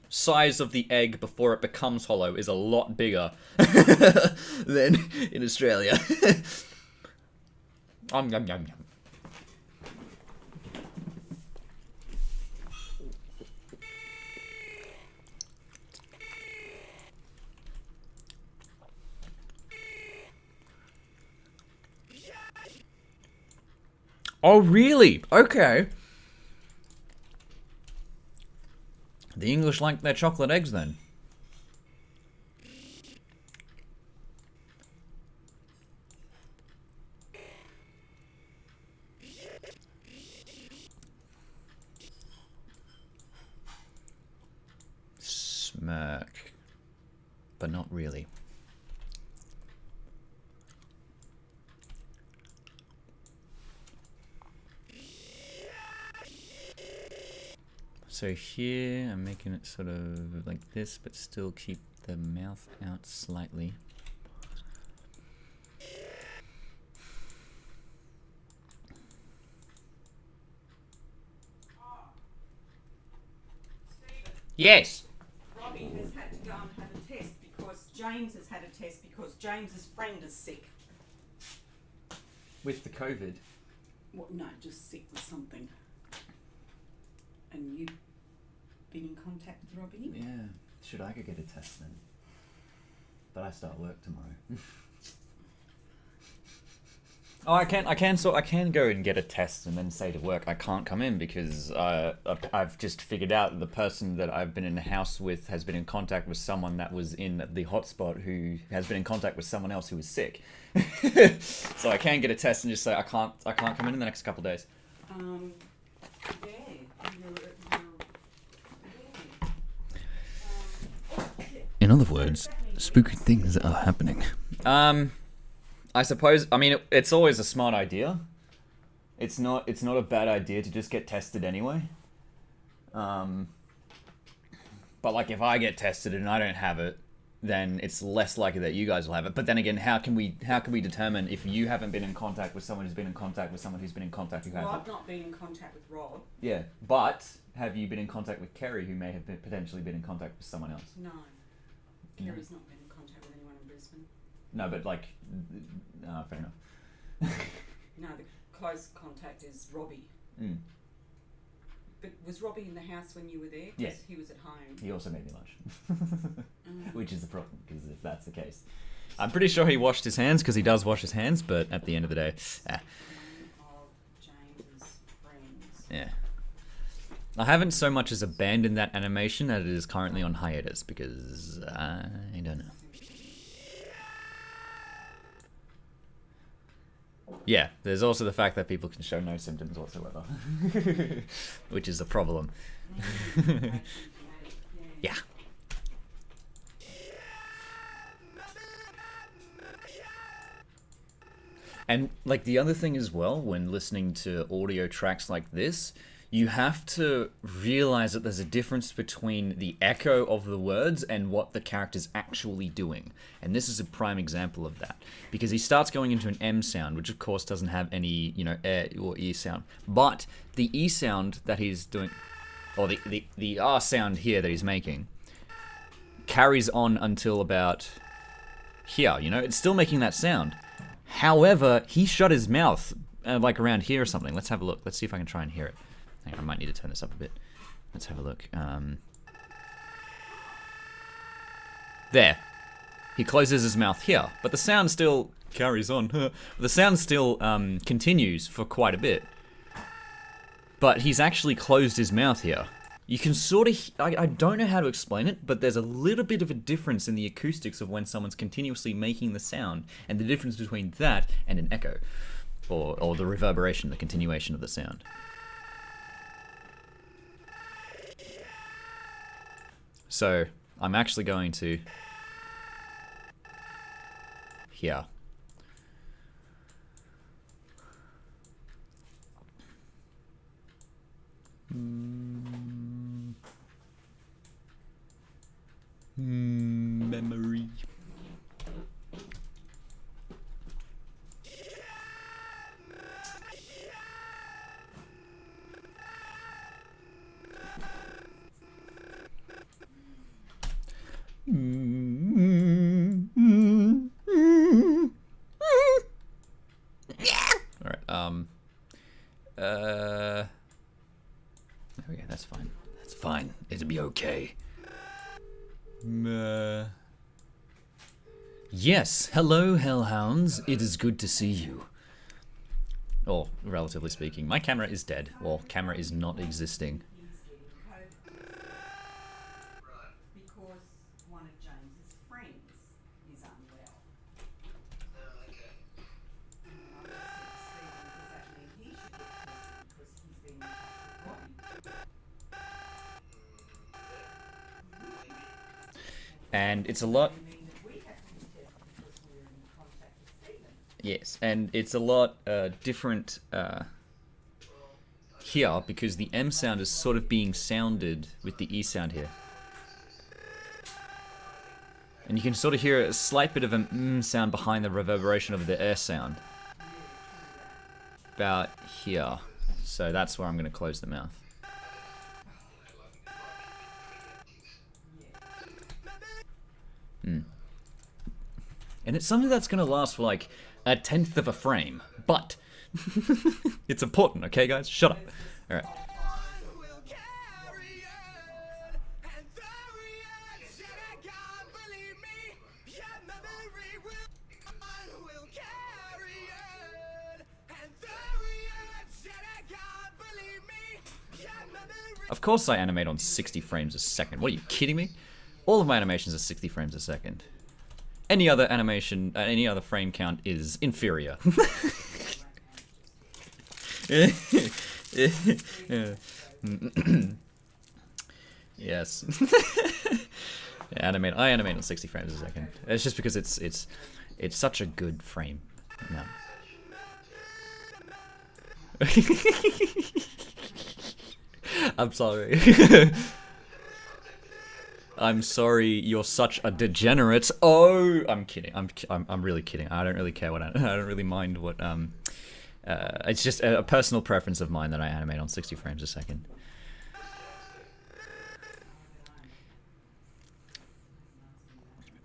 size of the egg before it becomes hollow is a lot bigger than in Australia. Yum, yum, yum. Oh, really? Okay. The English like their chocolate eggs, then. Smirk. But not really. So here, I'm making it sort of like this, but still keep the mouth out slightly. Stephen, Yes! Robbie has had to go and have a test because James has had a test because James's friend is sick. With the COVID. What? No, just sick with something. And you've been in contact with Robbie? Yeah. Should I go get a test then? But I start work tomorrow. Oh, I can go and get a test and then say to work I can't come in because I've just figured out that the person that I've been in the house with has been in contact with someone that was in the hotspot who has been in contact with someone else who was sick. So I can get a test and just say I can't come in the next couple of days. Yeah. In other words, spooky things are happening. I suppose. I mean, it's always a smart idea. It's not a bad idea to just get tested anyway. But like if I get tested and I don't have it, then it's less likely that you guys will have it. But then again, how can we determine if you haven't been in contact with someone who's been in contact with someone who's been in contact who Well, hasn't? I've not been in contact with Rob. Yeah, but have you been in contact with Kerry, who may have potentially been in contact with someone else? No. Kerry's not been in contact with anyone in Brisbane. No, but like, fair enough. No, the close contact is Robbie. Mm. But was Robbie in the house when you were there? 'Cause Yeah. he was at home. He also made me lunch, which is the problem, because if that's the case, I'm pretty sure he washed his hands, because he does wash his hands. But at the end of the day, One of James's friends. yeah. I haven't so much as abandoned that animation that it is currently on hiatus, because I don't know. Yeah, there's also the fact that people can show no symptoms whatsoever, which is a problem. Yeah. And like the other thing as well, when listening to audio tracks like this, you have to realize that there's a difference between the echo of the words and what the character's actually doing. And this is a prime example of that. Because he starts going into an M sound, which of course doesn't have any, air or E sound. But the E sound that he's doing, or the R sound here that he's making, carries on until about here, It's still making that sound. However, he shut his mouth, like around here or something. Let's have a look. Let's see if I can try and hear it. Hang on, I might need to turn this up a bit. Let's have a look. There. He closes his mouth here, but the sound still carries on. The sound still continues for quite a bit. But he's actually closed his mouth here. You can sort of... I don't know how to explain it, but there's a little bit of a difference in the acoustics of when someone's continuously making the sound, and the difference between that and an echo. Or the reverberation, the continuation of the sound. So, I'm actually going to... here. Memory. Alright, there we go, that's fine. That's fine. It'll be okay. Yes, hello, hellhounds. It is good to see you. Or, relatively speaking, my camera is dead. Well, camera is not existing. Because one of James's friends is unwell. Okay. And I just said to Stephen, does that mean he should get tested because he's been in touch with Robbie? And it's a lot... I mean that we have to be tested because we're in contact with Stephen. Yes, and it's a lot different here, because the M sound is sort of being sounded with the E sound here. And you can sort of hear a slight bit of an M sound behind the reverberation of the air sound. About here. So that's where I'm going to close the mouth. And it's something that's going to last for like a 1/10 of a frame, but it's important, okay guys? Shut up. Alright. Of course I animate on 60 frames a second. What, are you kidding me? All of my animations are 60 frames a second. Any other animation, any other frame count is inferior. Yes. I animate on 60 frames a second. It's just because it's such a good frame. No. I'm sorry. I'm sorry. You're such a degenerate. Oh, I'm kidding. I'm really kidding. I don't really care what I don't really mind what it's just a personal preference of mine that I animate on 60 frames a second.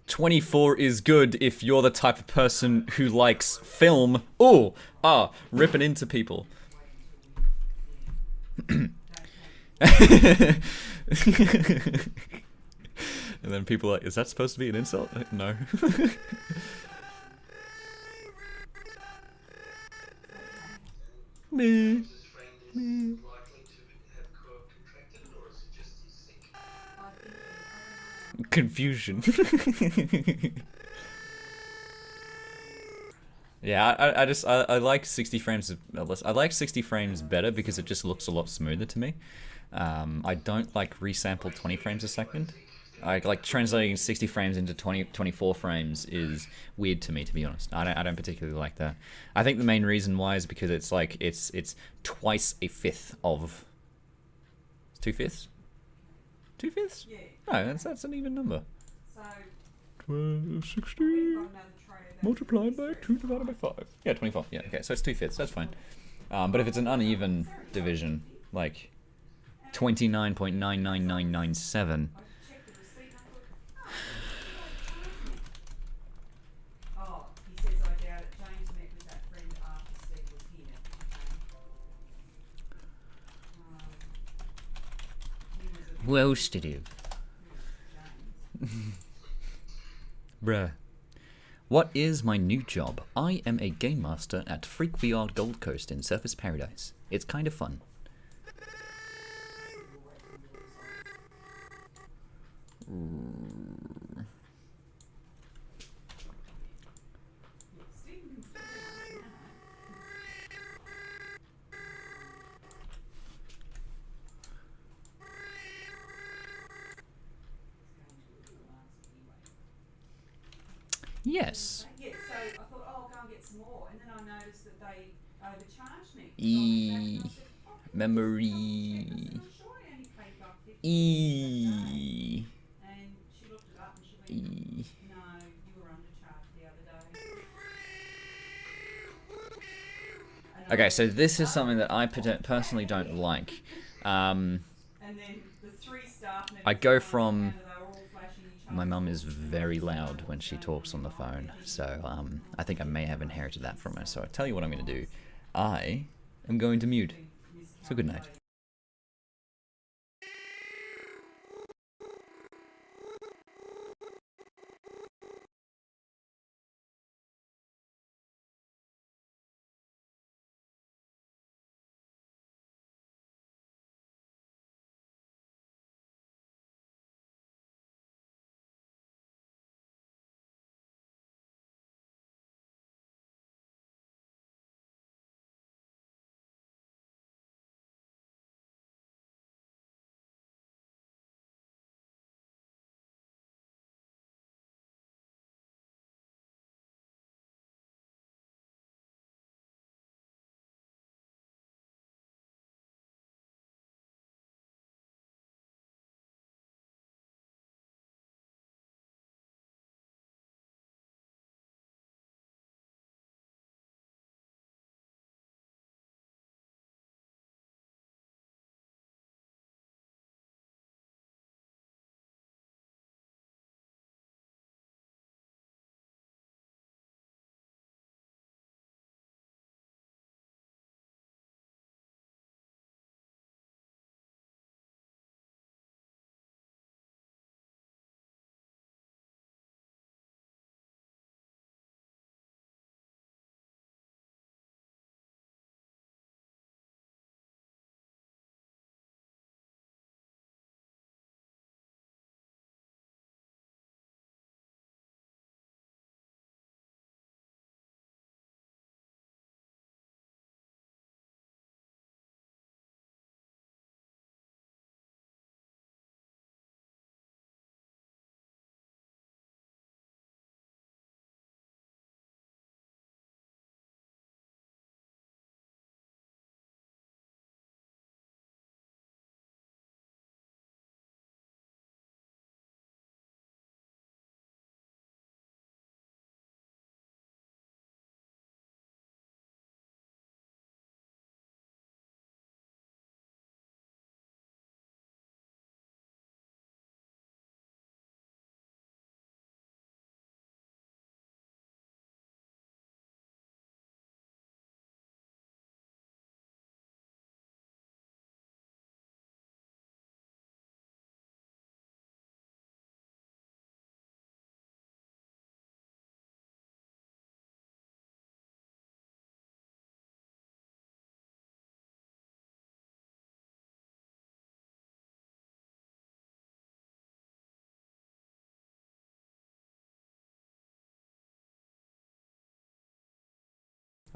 "24 is good if you're the type of person who likes film." Ooh, ripping into people. And then people are like, is that supposed to be an insult? No. Me. Confusion. Yeah, I like 60 frames. I like 60 frames better because it just looks a lot smoother to me. I don't like resampled 20 frames a second. I like translating 60 frames into 24 frames is weird to me, to be honest. I don't particularly like that. I think the main reason why is because it's like it's twice a fifth of 2/5. 2/5? Yeah. No, that's an even number. So 60 we've got another tray of that. multiplied by 2 divided by 5. Yeah, 24. Yeah, okay, so it's 2/5. That's fine. But if it's an uneven division, like 29.99997. Check the receipt and I thought, oh, he says I doubt it. James met with that friend after Steve was here. He was a Well, Steve. James. Bruh. What is my new job? I am a game master at Freak VR Gold Coast in Surface Paradise. It's kind of fun. Yes. Yeah, so I thought, oh, I'll go and get some more. And then I noticed that they overcharged me. Memory. I said, I'm sure I only paid $1.50. And she looked it up and she went, no, you were undercharged the other day. Okay, so this is something that I personally don't like. And then the 3 staff members I go came from... and they were all flashing each other. My mum is very loud when she talks on the phone, so I think I may have inherited that from her. So I'll tell you what I'm going to do. I am going to mute. So good night.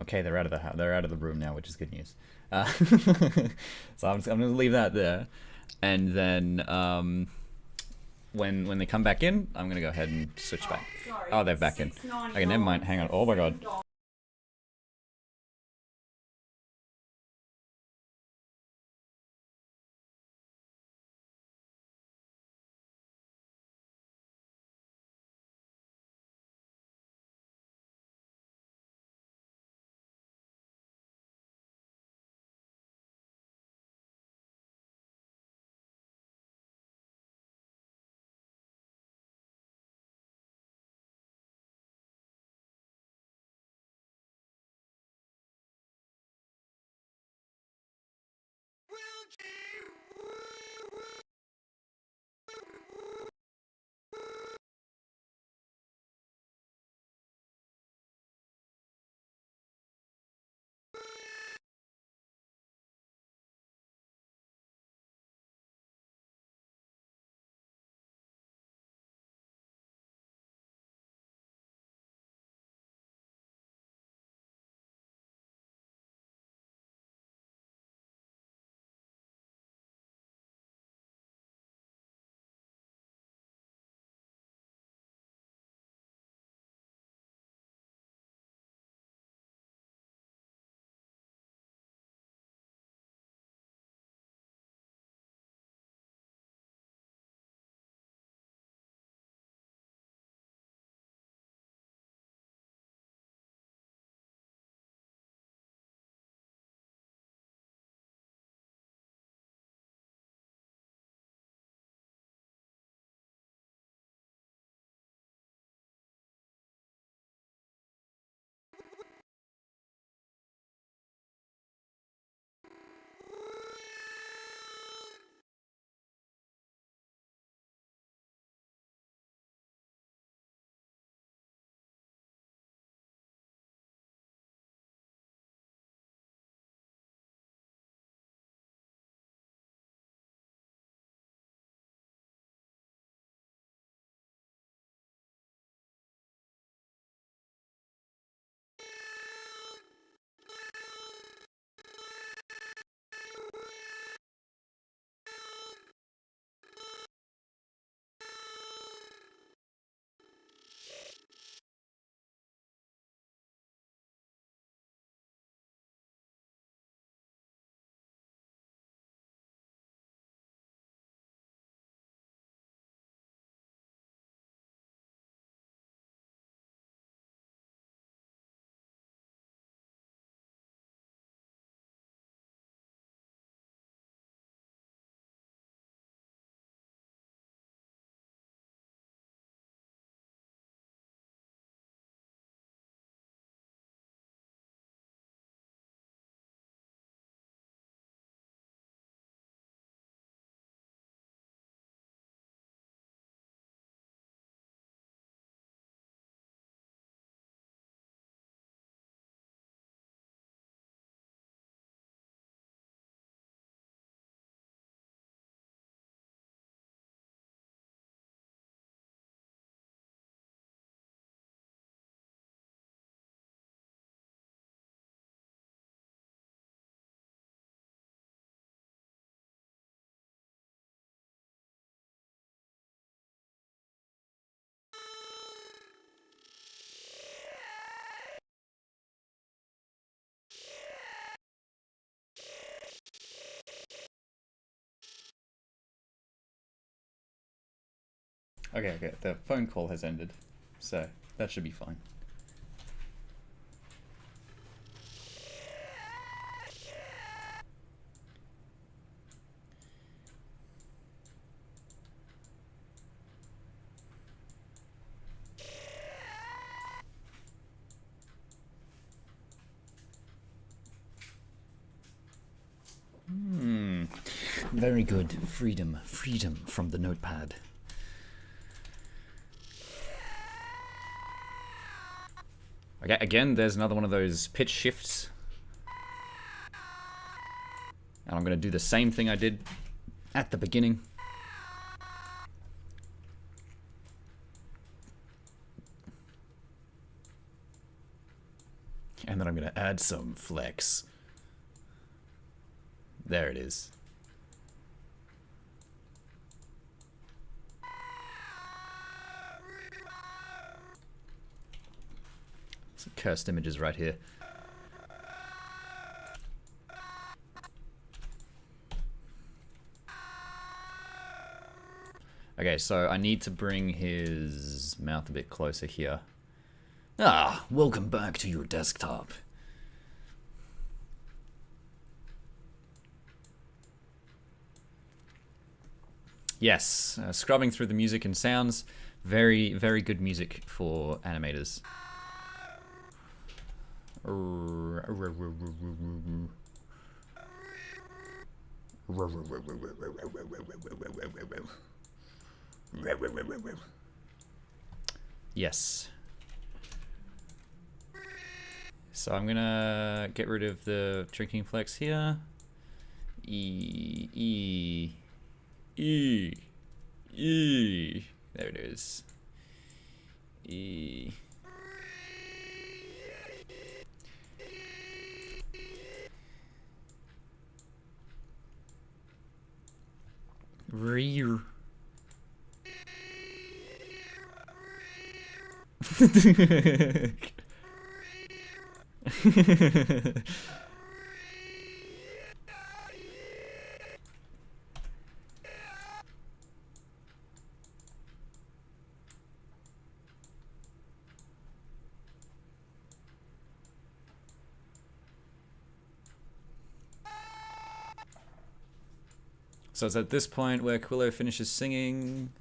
Okay, they're out of the they're out of the room now, which is good news. So I'm going to leave that there, and then when they come back in, I'm going to go ahead and switch back. Sorry, Oh, they're back in. Okay, never mind. Hang on. Oh my god. Okay, the phone call has ended, so that should be fine. Very good. Freedom from the notepad. Okay, again, there's another one of those pitch shifts. And I'm going to do the same thing I did at the beginning. And then I'm going to add some flex. There it is. Some cursed images right here. Okay, so I need to bring his mouth a bit closer here. Ah, welcome back to your desktop. Yes, scrubbing through the music and sounds. Very, very good music for animators. Yes. So I'm gonna get rid of the drinking flex here. E. There it is. E. Rear. So it's at this point where Quillo finishes singing,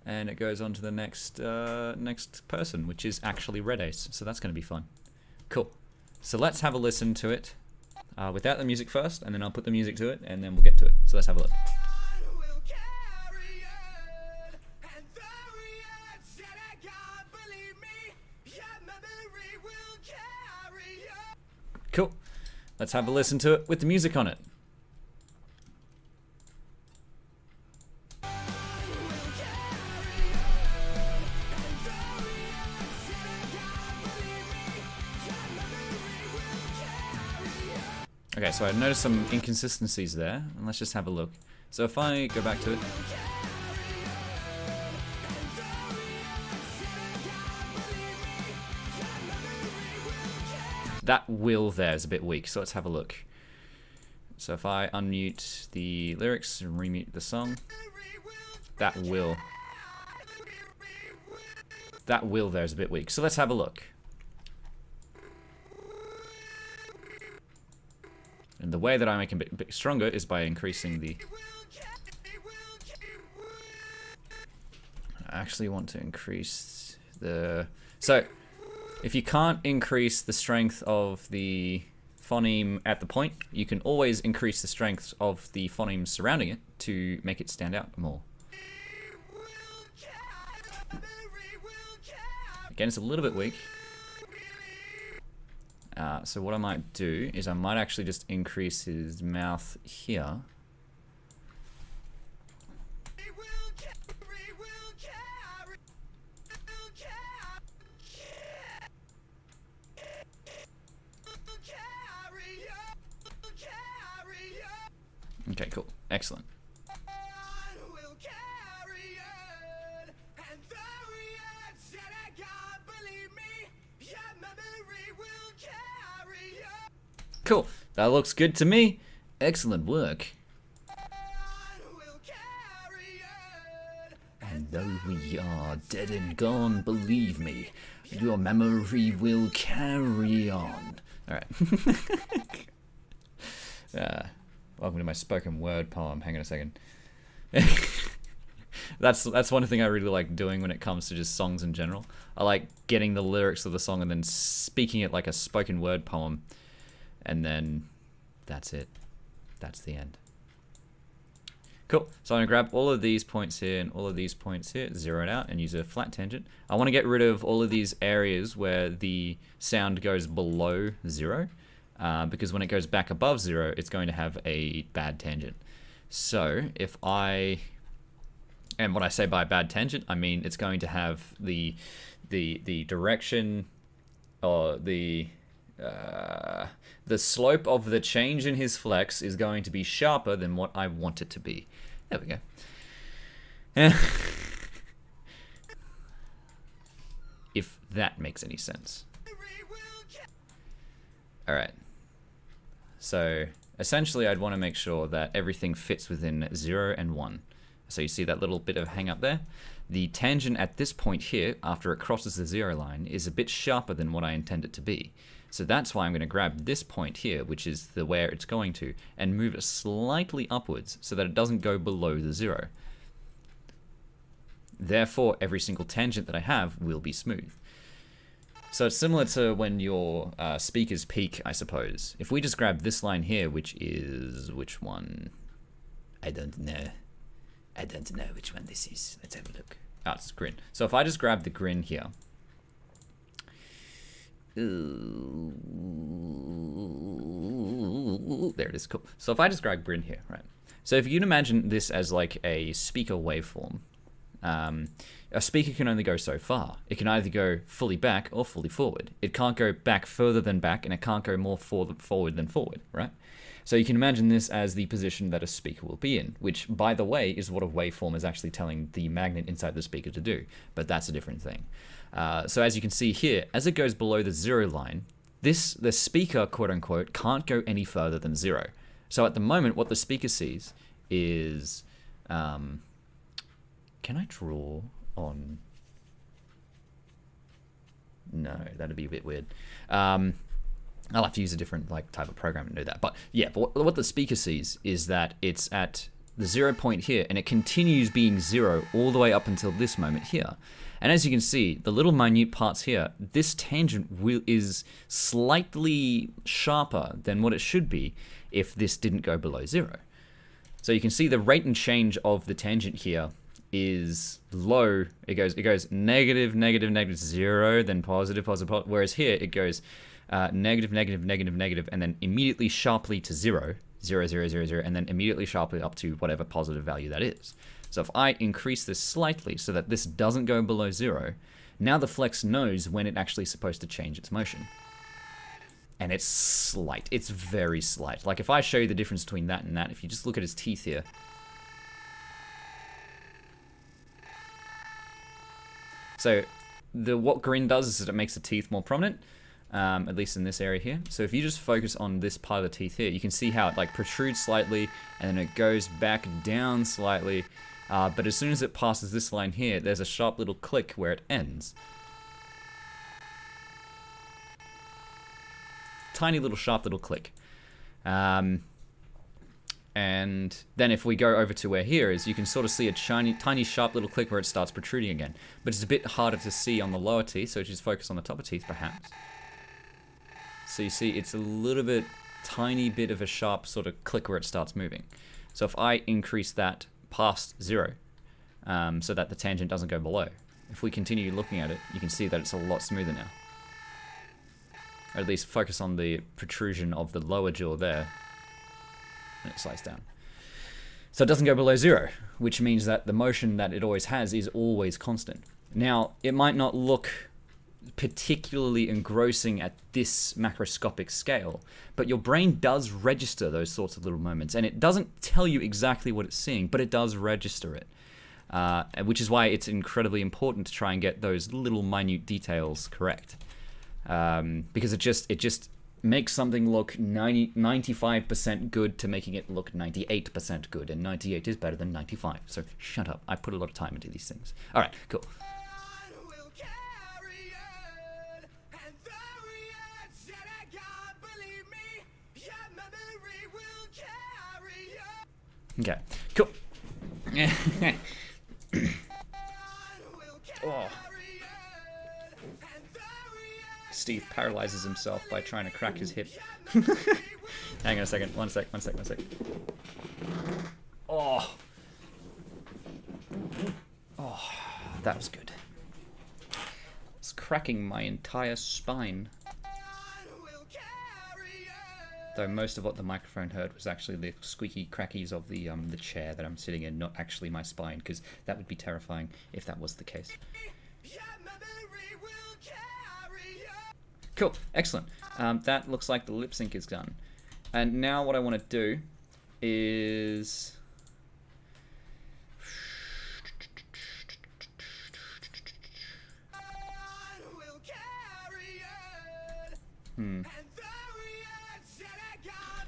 and it goes on to the next next person, which is actually Red Ace. So that's going to be fun. Cool. So let's have a listen to it without the music first, and then I'll put the music to it, and then we'll get to it. So let's have a look. Cool. Let's have a listen to it with the music on it. Okay, so I noticed some inconsistencies there, and let's just have a look. So if I go back to it, that will there is a bit weak, so let's have a look. So if I unmute the lyrics and remute the song, that will there is a bit weak. So let's have a look. And the way that I make it a bit stronger is by increasing the... I actually want to increase the... So, if you can't increase the strength of the phoneme at the point, you can always increase the strength of the phonemes surrounding it to make it stand out more. Again, it's a little bit weak. So what I might do is I might actually just increase his mouth here. Okay, cool. Excellent. Cool. That looks good to me. Excellent work. And though we are dead and gone, believe me, your memory will carry on. Alright. Welcome to my spoken word poem. Hang on a second. That's one thing I really like doing when it comes to just songs in general. I like getting the lyrics of the song and then speaking it like a spoken word poem. And then that's it. That's the end. Cool. So I'm going to grab all of these points here and all of these points here, zero it out, and use a flat tangent. I want to get rid of all of these areas where the sound goes below 0, because when it goes back above 0, it's going to have a bad tangent. So if I... And what I say by bad tangent, I mean it's going to have the direction the slope of the change in his flex is going to be sharper than what I want it to be. There we go. If that makes any sense. Alright. So, essentially I'd want to make sure that everything fits within 0 and 1. So you see that little bit of hang up there? The tangent at this point here, after it crosses the 0 line, is a bit sharper than what I intend it to be. So that's why I'm going to grab this point here, which is the where it's going to, and move it slightly upwards so that it doesn't go below the 0. Therefore, every single tangent that I have will be smooth. So it's similar to when your speakers peak, I suppose. If we just grab this line here, which is... which one? I don't know. I don't know which one this is. Let's have a look. Oh, it's grin. So if I just grab the grin here. Ooh, there it is, cool. So if I just grab grin here, right? So if you'd imagine this as like a speaker waveform, a speaker can only go so far. It can either go fully back or fully forward. It can't go back further than back, and it can't go more forward than forward, right? So you can imagine this as the position that a speaker will be in, which, by the way, is what a waveform is actually telling the magnet inside the speaker to do, but that's a different thing. So as you can see here, as it goes below the 0 line, the speaker, quote-unquote, can't go any further than 0. So at the moment, what the speaker sees is... can I draw on... No, that'd be a bit weird. I'll have to use a different type of program to do that. But yeah, but what the speaker sees is that it's at the 0 point here, and it continues being 0 all the way up until this moment here. And as you can see, the little minute parts here, this tangent is slightly sharper than what it should be if this didn't go below 0. So you can see the rate and change of the tangent here is low. It goes negative, negative, negative, 0, then positive, positive, positive. Whereas here it goes negative, negative, negative, negative, and then immediately sharply to 0, 0, 0, 0, 0, and then immediately sharply up to whatever positive value that is. So if I increase this slightly so that this doesn't go below 0, now the flex knows when it's actually supposed to change its motion. And it's slight. It's very slight. Like if I show you the difference between that and that, if you just look at his teeth here, so what grin does is that it makes the teeth more prominent, at least in this area here. So if you just focus on this part of the teeth here, you can see how it protrudes slightly and then it goes back down slightly. But as soon as it passes this line here, there's a sharp little click where it ends. Tiny little sharp little click. And then if we go over to where here is, you can sort of see a tiny sharp little click where it starts protruding again. But it's a bit harder to see on the lower teeth, so just focus on the top of teeth perhaps. So you see it's a little bit, tiny bit of a sharp sort of click where it starts moving. So if I increase that past 0, so that the tangent doesn't go below, if we continue looking at it, you can see that it's a lot smoother now. Or at least focus on the protrusion of the lower jaw there. And it slides down. So it doesn't go below 0, which means that the motion that it always has is always constant. Now, it might not look particularly engrossing at this macroscopic scale, but your brain does register those sorts of little moments, and it doesn't tell you exactly what it's seeing, but it does register it, which is why it's incredibly important to try and get those little minute details correct, because it just makes something look 95% good to making it look 98% good, and 98 is better than 95. So shut up. I put a lot of time into these things. All right, cool. Okay, cool. Oh. Steve paralyzes himself by trying to crack his hip. Hang on a second. One sec. Oh. Oh, that was good. It's cracking my entire spine. Though most of what the microphone heard was actually the squeaky crackies of the chair that I'm sitting in, not actually my spine, because that would be terrifying if that was the case. Cool, excellent. That looks like the lip sync is done. And now what I want to do is...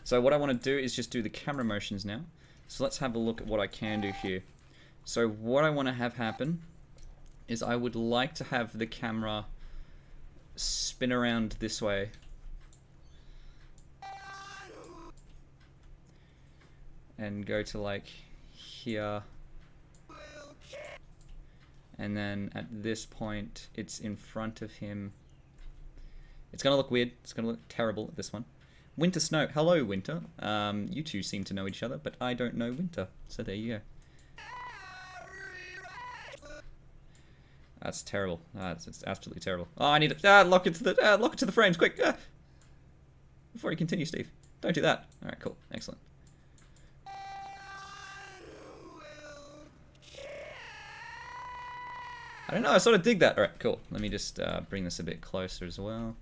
So what I want to do is just do the camera motions now. So let's have a look at what I can do here. So what I want to have happen is I would like to have the camera spin around this way. And go to like here. And then at this point, it's in front of him. It's gonna look weird. It's gonna look terrible at this one. Winter Snow. Hello, Winter. You two seem to know each other, but I don't know Winter. So there you go. That's terrible. It's absolutely terrible. Oh, I need to lock it to the frames, quick! Before you continue, Steve. Don't do that. All right, cool, excellent. I don't know. I sort of dig that. All right, cool. Let me just bring this a bit closer as well.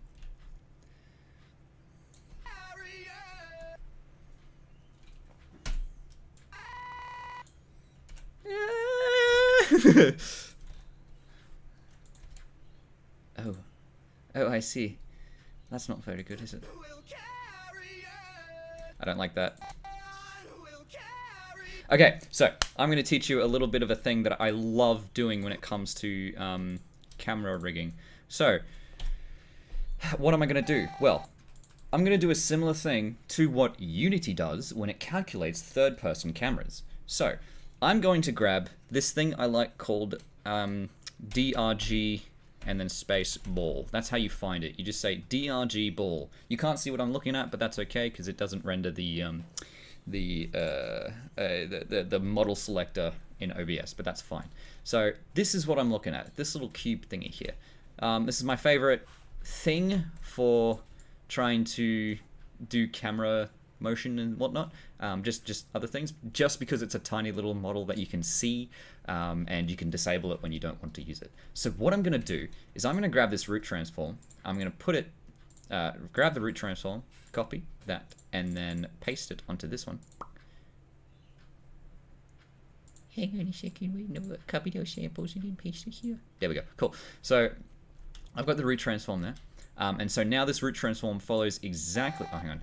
Oh, I see. That's not very good, is it? I don't like that. Okay, so I'm going to teach you a little bit of a thing that I love doing when it comes to camera rigging. So, what am I going to do? Well, I'm going to do a similar thing to what Unity does when it calculates third-person cameras. So, I'm going to grab this thing I like called DRG and then space ball. That's how you find it. You just say DRG ball. You can't see what I'm looking at, but that's okay because it doesn't render the model selector in OBS, but that's fine. So this is what I'm looking at. This little cube thingy here. This is my favorite thing for trying to do camera motion and whatnot. Just other things. Just because it's a tiny little model that you can see, and you can disable it when you don't want to use it. So what I'm going to do is I'm going to grab this root transform. I'm going to put it, grab the root transform, copy that, and then paste it onto this one. Hang on a second, wait, no, copy those samples and then paste it here. There we go, cool. So I've got the root transform there. And so now this root transform follows exactly, oh, hang on.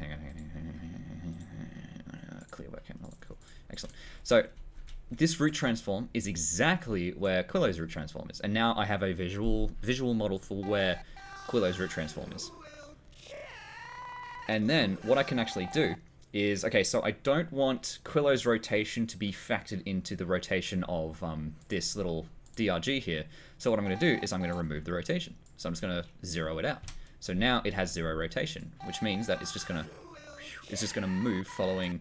Clear webcam, oh, cool, excellent. So this root transform is exactly where Quillo's root transform is. And now I have a visual model for where Quillo's root transform is. And then what I can actually do is, okay, so I don't want Quillo's rotation to be factored into the rotation of this little DRG here. So what I'm going to do is I'm going to remove the rotation. So I'm just going to zero it out. So now it has zero rotation, which means that it's just going to move following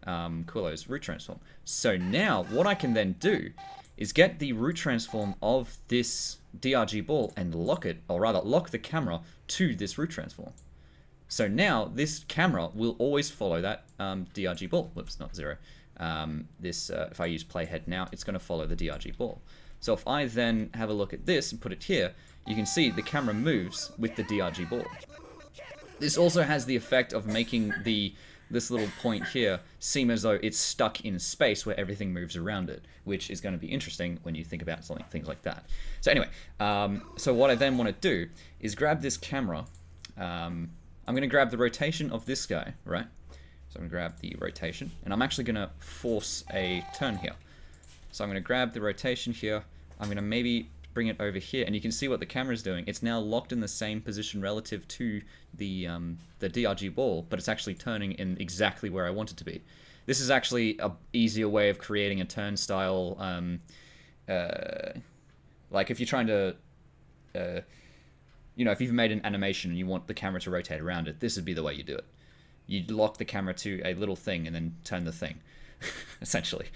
Quillo's root transform. So now what I can then do is get the root transform of this DRG ball and lock it, or rather lock the camera to this root transform. So now this camera will always follow that DRG ball. Whoops, not zero. If I use playhead now, it's going to follow the DRG ball. So if I then have a look at this and put it here, you can see the camera moves with the DRG ball. This also has the effect of making this little point here seem as though it's stuck in space where everything moves around it, which is going to be interesting when you think about things like that. So anyway, so what I then want to do is grab this camera. I'm going to grab the rotation of this guy, right? So I'm going to grab the rotation, and I'm actually going to force a turn here. So I'm going to grab the rotation here. I'm going to maybe bring it over here, and you can see what the camera is doing. It's now locked in the same position relative to the DRG ball, but it's actually turning in exactly where I want it to be. This is actually an easier way of creating a turn style. Like if you're trying to, if you've made an animation and you want the camera to rotate around it, this would be the way you do it. You'd lock the camera to a little thing and then turn the thing, essentially.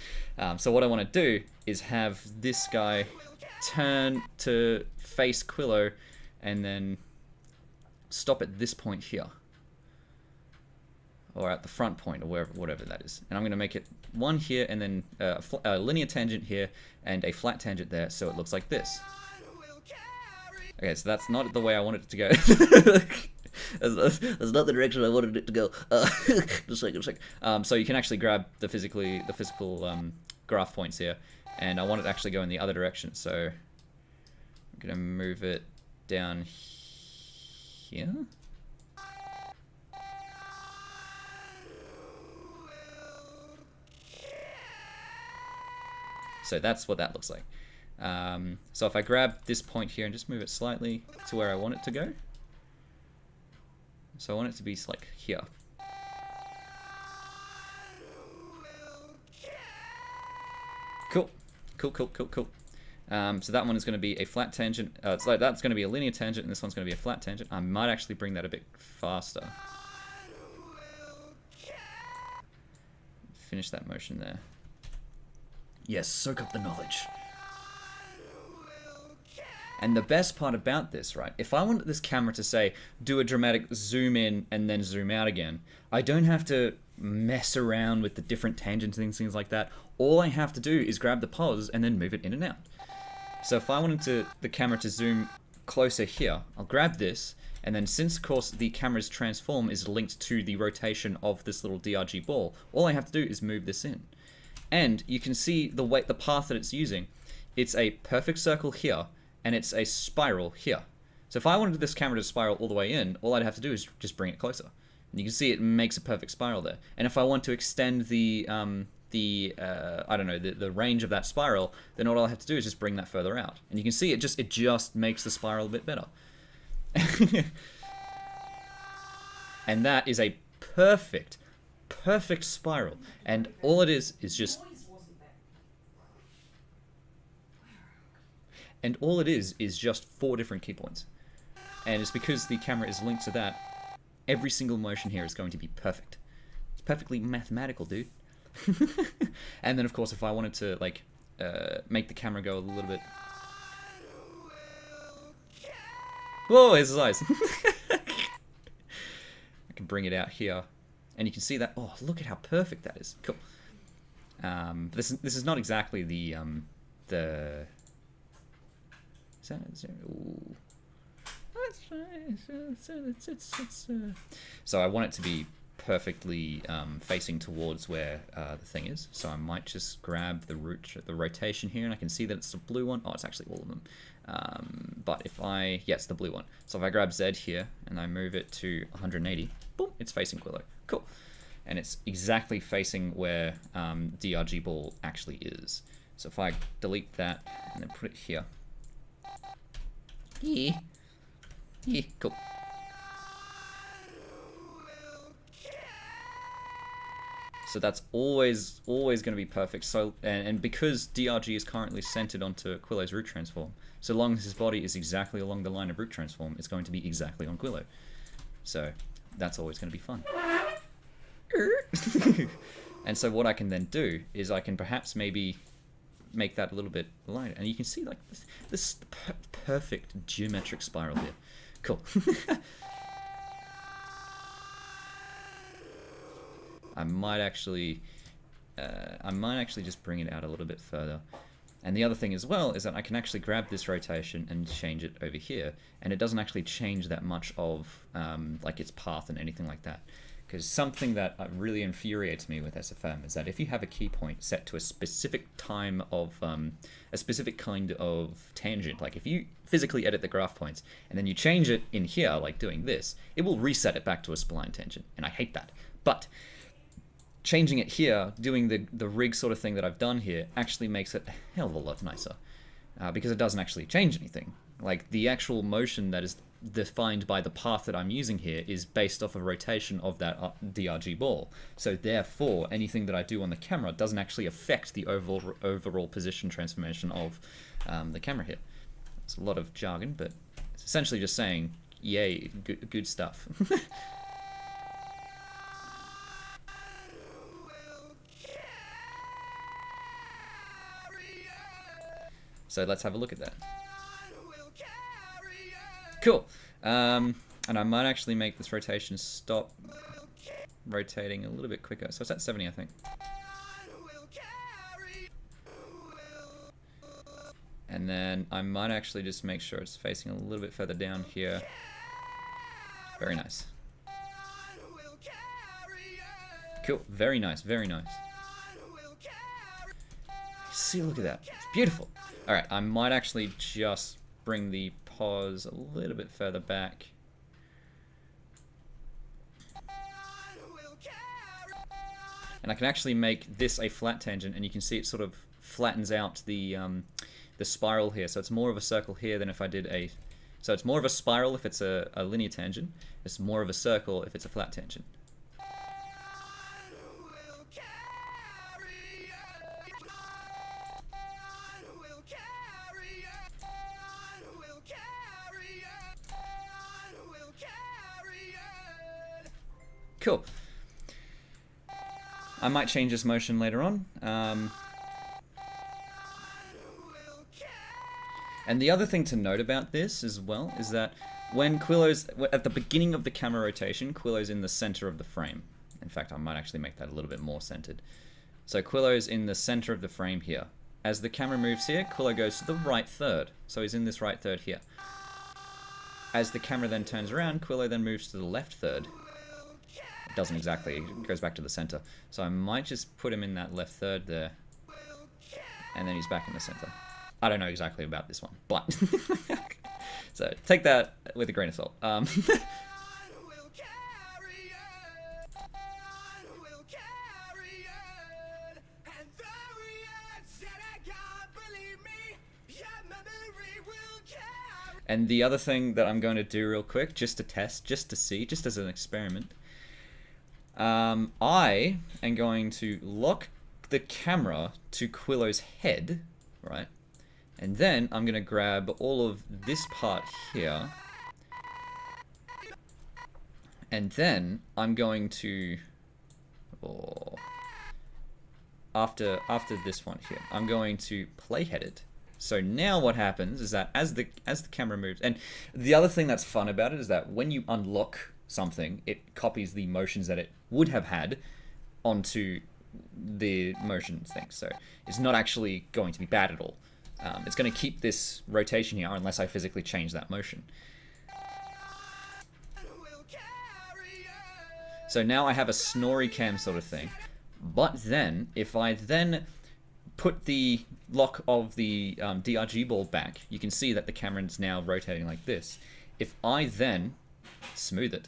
So what I want to do is have this guy turn to face Quillo and then stop at this point here, or at the front point, or whatever that is. And I'm going to make it one here and then a linear tangent here and a flat tangent there, so it looks like this. Okay, so that's not the way I wanted it to go. That's not the direction I wanted it to go. Just a sec. So you can actually grab the physical graph points here, and I want it to actually go in the other direction. So I'm gonna move it down here. So that's what that looks like. So if I grab this point here and just move it slightly to where I want it to go. So I want it to be like here. Cool. Cool. So that one is going to be a flat tangent. It's like that's going to be a linear tangent, and this one's going to be a flat tangent. I might actually bring that a bit faster. Finish that motion there. Yes, soak up the knowledge. And the best part about this, right, if I wanted this camera to say, do a dramatic zoom in and then zoom out again, I don't have to mess around with the different tangents and things like that. All I have to do is grab the pause and then move it in and out. So if I wanted the camera to zoom closer here, I'll grab this, and then since, of course, the camera's transform is linked to the rotation of this little DRG ball, all I have to do is move this in. And you can see the path that it's using. It's a perfect circle here, and it's a spiral here. So if I wanted this camera to spiral all the way in, all I'd have to do is just bring it closer. And you can see it makes a perfect spiral there. And if I want to extend the range of that spiral, then all I have to do is just bring that further out. And you can see it just makes the spiral a bit better. And that is a perfect spiral. And all it is just... And all it is just 4 different key points. And it's because the camera is linked to that, every single motion here is going to be perfect. It's perfectly mathematical, dude. And then, of course, if I wanted to, like, make the camera go a little bit... Whoa, here's his eyes. I can bring it out here. And you can see that, oh, look at how perfect that is. Cool. This is not exactly the... Ooh. So I want it to be perfectly facing towards where the thing is. So I might just grab the rotation here, and I can see that it's the blue one. Oh, it's actually all of them. But if it's the blue one. So if I grab Z here and I move it to 180, boom, it's facing Quillo. Cool. And it's exactly facing where DRG ball actually is. So if I delete that and then put it here. Yeah, cool. So that's always going to be perfect. So and because DRG is currently centered onto Quillo's root transform, so long as his body is exactly along the line of root transform, it's going to be exactly on Quillo. So that's always going to be fun. And so what I can then do is I can perhaps maybe make that a little bit lighter, and you can see like this perfect geometric spiral here. Cool. I might actually just bring it out a little bit further. And the other thing as well is that I can actually grab this rotation and change it over here, and it doesn't actually change that much of like its path and anything like that. Because something that really infuriates me with SFM is that if you have a key point set to a specific time of a specific kind of tangent, like if you physically edit the graph points and then you change it in here, like doing this, it will reset it back to a spline tangent, and I hate that. But changing it here, doing the rig sort of thing that I've done here, actually makes it a hell of a lot nicer, because it doesn't actually change anything. Like the actual motion that is defined by the path that I'm using here is based off of rotation of that DRG ball. So therefore, anything that I do on the camera doesn't actually affect the overall position transformation of the camera here. It's a lot of jargon, but it's essentially just saying, yay, good stuff. So let's have a look at that. Cool. And I might actually make this rotation stop rotating a little bit quicker. So it's at 70, I think. And then I might actually just make sure it's facing a little bit further down here. Very nice. Cool. Very nice. Very nice. See, look at that. It's beautiful. Alright, I might actually just bring the pause a little bit further back. And I can actually make this a flat tangent, and you can see it sort of flattens out the spiral here. So it's more of a circle here than if I did a... So it's more of a spiral if it's a linear tangent. It's more of a circle if it's a flat tangent. Cool. I might change this motion later on. And the other thing to note about this as well is that when Quillo's at the beginning of the camera rotation, Quillo's in the center of the frame. In fact, I might actually make that a little bit more centered. So Quillo's in the center of the frame here. As the camera moves here, Quillo goes to the right third. So he's in this right third here. As the camera then turns around, Quillo then moves to the left third. It doesn't exactly, it goes back to the center. So I might just put him in that left third there. And then he's back in the center. I don't know exactly about this one, but... So take that with a grain of salt. And the other thing that I'm going to do real quick, just to test, just to see, just as an experiment, I am going to lock the camera to Quillo's head, right? And then I'm going to grab all of this part here. And then I'm going to... Oh, after this one here, I'm going to playhead it. So now what happens is that as the camera moves... And the other thing that's fun about it is that when you unlock something, it copies the motions that it would have had onto the motion thing. So it's not actually going to be bad at all. It's going to keep this rotation here unless I physically change that motion. So now I have a snorri cam sort of thing. But then, if I then put the lock of the DRG ball back, you can see that the camera is now rotating like this. If I then smooth it,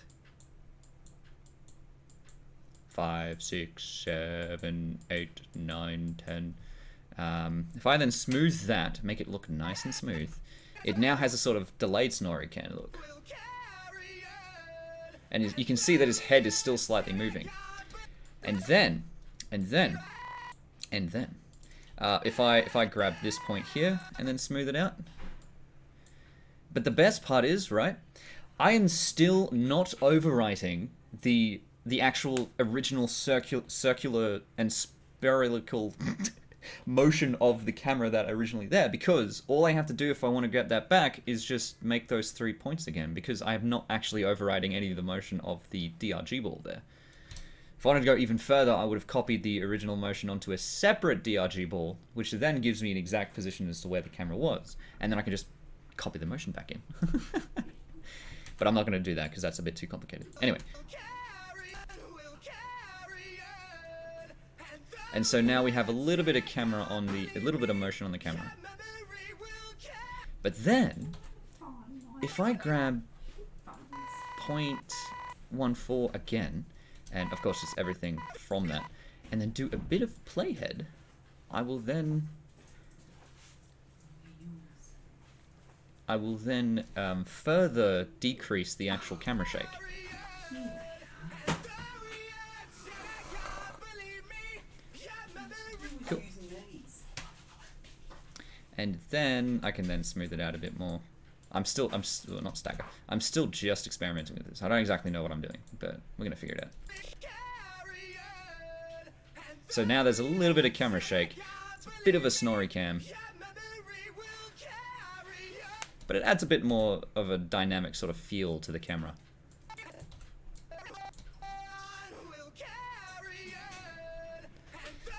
5, 6, 7, 8, 9, 10. If I then smooth that, make it look nice and smooth, it now has a sort of delayed snorri can look. And you can see that his head is still slightly moving. And then, if I grab this point here and then smooth it out. But the best part is, right, I am still not overwriting the actual original circular and spherical motion of the camera that originally there, because all I have to do if I want to get that back is just make those 3 points again, because I am not actually overriding any of the motion of the DRG ball there. If I wanted to go even further, I would have copied the original motion onto a separate DRG ball, which then gives me an exact position as to where the camera was, and then I can just copy the motion back in. But I'm not going to do that because that's a bit too complicated. Anyway. And so now we have a little bit of camera on a little bit of motion on the camera. But then, if I grab 0.14 again, and of course just everything from that, and then do a bit of playhead, I will then further decrease the actual camera shake. Cool. And then I can then smooth it out a bit more. I'm still not stagger. I'm still just experimenting with this. I don't exactly know what I'm doing, but we're gonna figure it out. So now there's a little bit of camera shake. It's a bit of a snorri cam. But it adds a bit more of a dynamic sort of feel to the camera.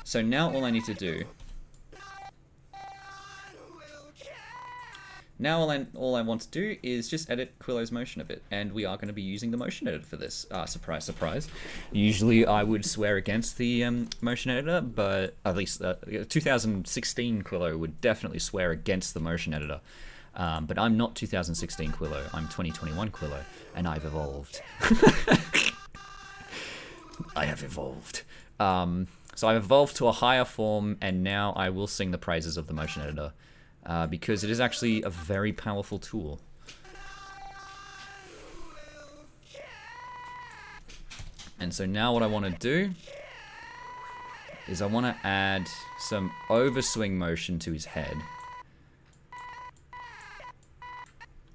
So now all I need to do Now all I want to do is just edit Quillo's motion a bit, and we are going to be using the motion editor for this. Surprise, surprise. Usually I would swear against the motion editor, but at least 2016 Quillo would definitely swear against the motion editor. But I'm not 2016 Quillo, I'm 2021 Quillo, and I've evolved. I have evolved. So I've evolved to a higher form, and now I will sing the praises of the motion editor. Because it is actually a very powerful tool. And so now what I want to do is I want to add some overswing motion to his head.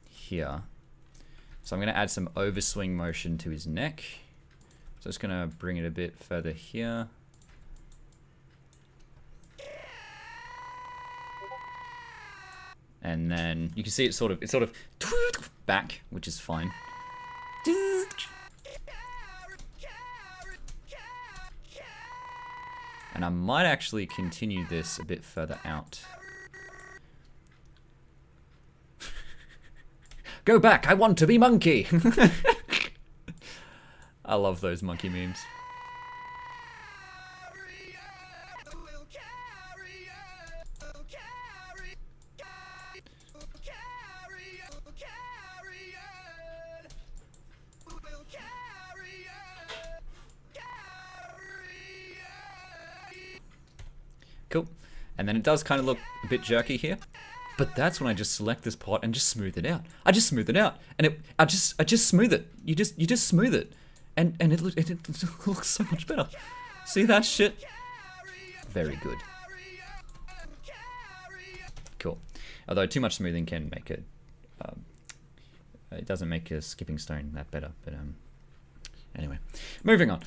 Here. So I'm going to add some overswing motion to his neck. So I'm just going to bring it a bit further here. And then you can see it's sort of back, which is fine. And I might actually continue this a bit further out. Go back, I want to be monkey! I love those monkey memes. Cool. And then it does kind of look a bit jerky here. But that's when I just select this pot and just smooth it out. I just smooth it out. And I just smooth it. You just smooth it. And it looks so much better. See that shit? Very good. Cool. Although too much smoothing can make it it doesn't make a skipping stone that better, but anyway. Moving on.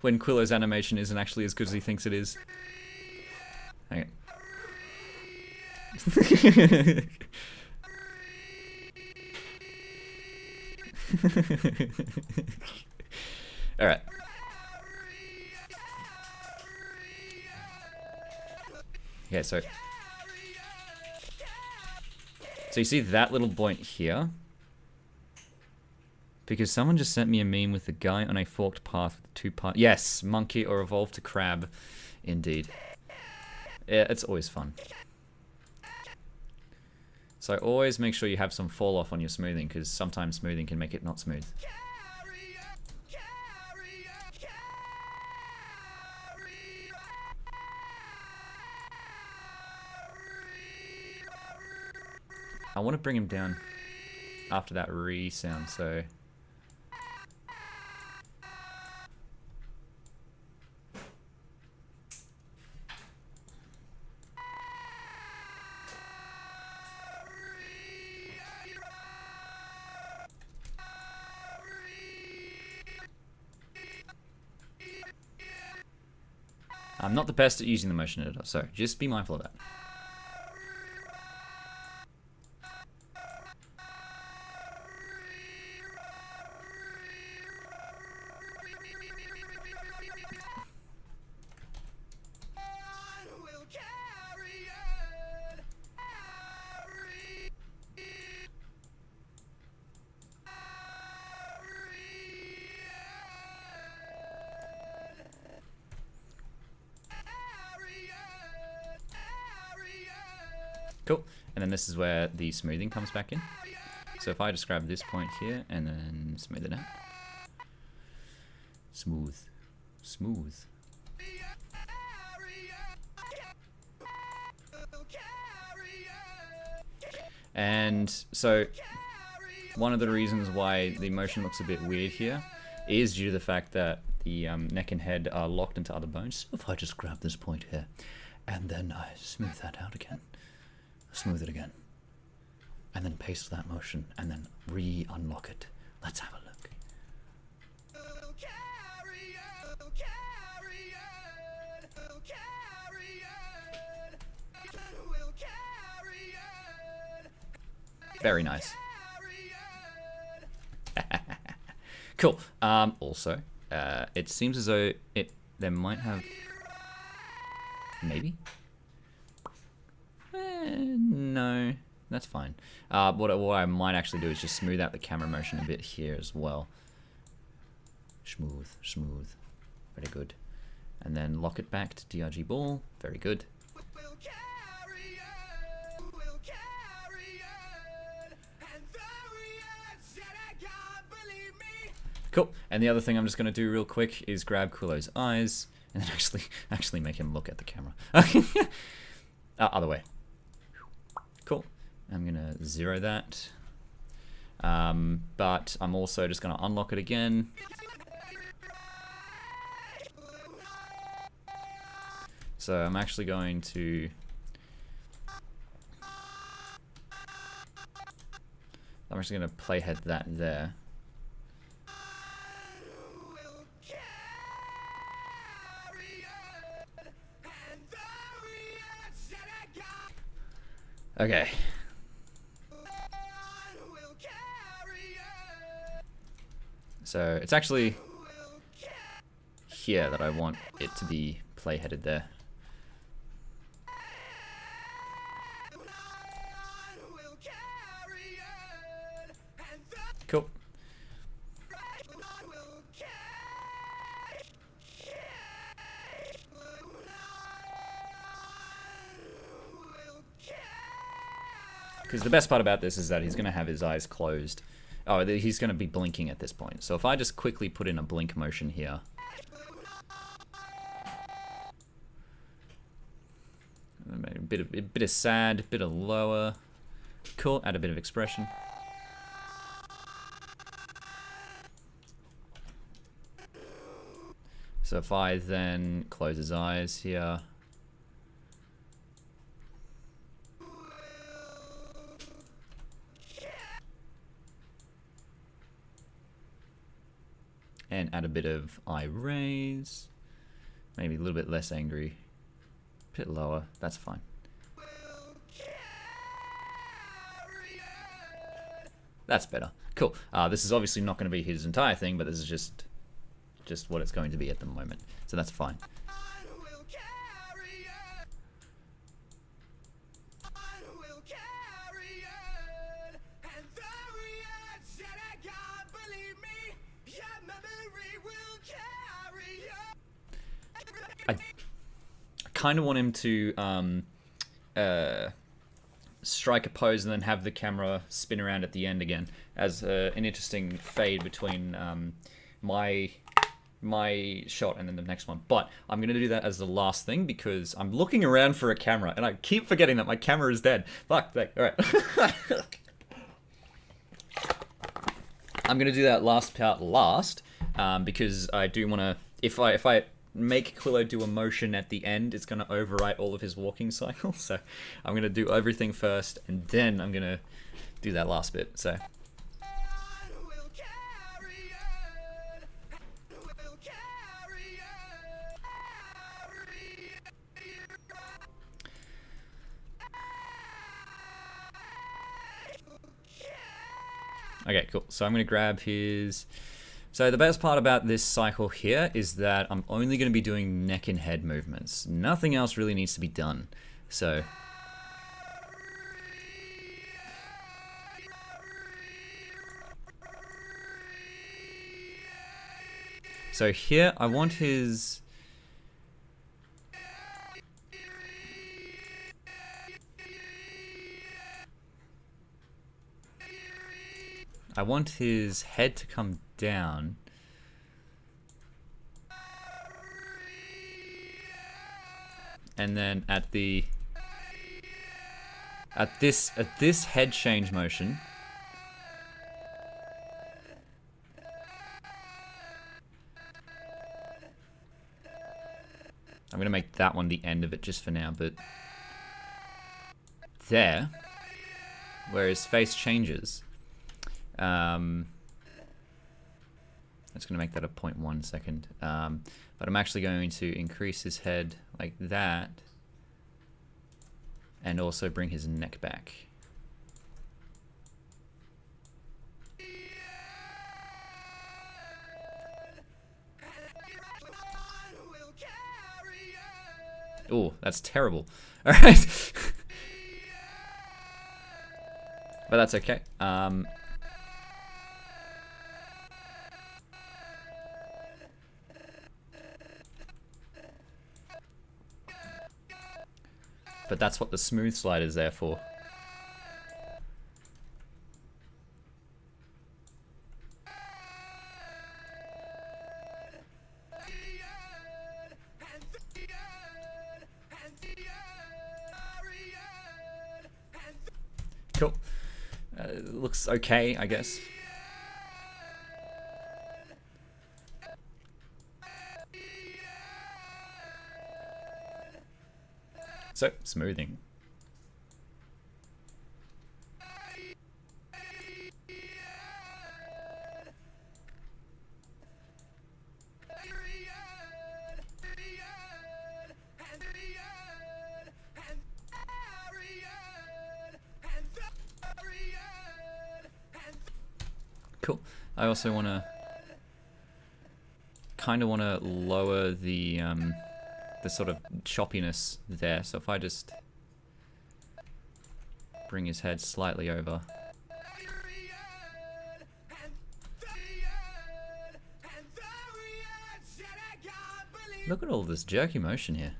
When Quillo's animation isn't actually as good as he thinks it is. Okay. Alright. Okay, so you see that little point here? Because someone just sent me a meme with a guy on a forked path with 2 parts. Yes, monkey or evolve to crab. Indeed. Yeah, it's always fun. So always make sure you have some fall off on your smoothing, because sometimes smoothing can make it not smooth. I want to bring him down after that re sound, so I'm not the best at using the motion editor, so just be mindful of that. Cool. And then this is where the smoothing comes back in. So if I just grab this point here and then smooth it out. Smooth. Smooth. And so one of the reasons why the motion looks a bit weird here is due to the fact that the neck and head are locked into other bones. So if I just grab this point here and then I smooth that out again. Smooth it again, and then paste that motion, and then re-unlock it. Let's have a look. Very nice. Cool. Also, it seems as though there might have maybe. No, that's fine. What I might actually do is just smooth out the camera motion a bit here as well. Smooth, smooth, very good. And then lock it back to DRG ball. Very good. We'll carry on, we'll carry on, and though we had said I can't believe me. Cool. And the other thing I'm just going to do real quick is grab Quillo's eyes and then actually make him look at the camera. Other way. Cool. I'm going to 0 that. But I'm also just going to unlock it again. So I'm actually going to going to playhead that there. We'll carry on, and though we had said I can't Okay. we'll carry on, So it's actually we'll here that I want it to be playheaded there. we'll carry on, and though Cool. we'll Because the best part about this is that he's going to have his eyes closed. Oh, he's going to be blinking at this point. So if I just quickly put in a blink motion here. A bit of sad, a bit of lower. Cool, add a bit of expression. So if I then close his eyes here. And add a bit of eye raise. Maybe a little bit less angry. A bit lower, that's fine. That's better. Cool. This is obviously not going to be his entire thing, but this is just what it's going to be at the moment. So that's fine. we'll carry on, we'll carry on, and though we had said I can't believe me, your memory will carry on. I kind of want him to strike a pose and then have the camera spin around at the end again as an interesting fade between my shot and then the next one. But I'm going to do that as the last thing because I'm looking around for a camera and I keep forgetting that my camera is dead. Fuck. All right. I'm going to do that last part last because I do want to... If I make Quillo do a motion at the end, it's going to overwrite all of his walking cycle. So I'm going to do everything first and then I'm going to do that last bit. So... We'll carry on, we'll carry on. Okay, cool. So I'm going to grab his... So the best part about this cycle here is that I'm only going to be doing neck and head movements. Nothing else really needs to be done. So here I want his... I want his head to come down. And then at this head change motion, I'm going to make that one the end of it just for now, but there, where his face changes, that's going to make that a 0.1 second. But I'm actually going to increase his head like that and also bring his neck back. Oh, that's terrible. All right. But that's okay. But that's what the smooth slide is there for. Cool. Looks okay, I guess. So, smoothing. Cool. I also want to kind of want to lower the sort of choppiness there. So if I just bring his head slightly over. Look at all this jerky motion here.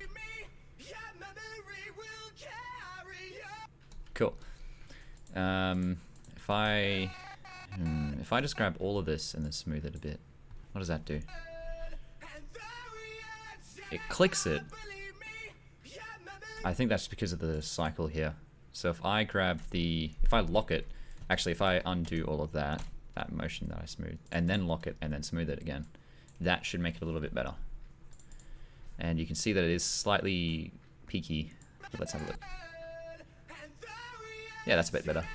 Cool. If I just grab all of this and then smooth it a bit, what does that do? It clicks it. I think that's because of the cycle here. So if I if I lock it, actually if I undo all of that motion that I smoothed, and then lock it and then smooth it again, that should make it a little bit better. And you can see that it is slightly peaky. Let's have a look. Yeah, that's a bit better.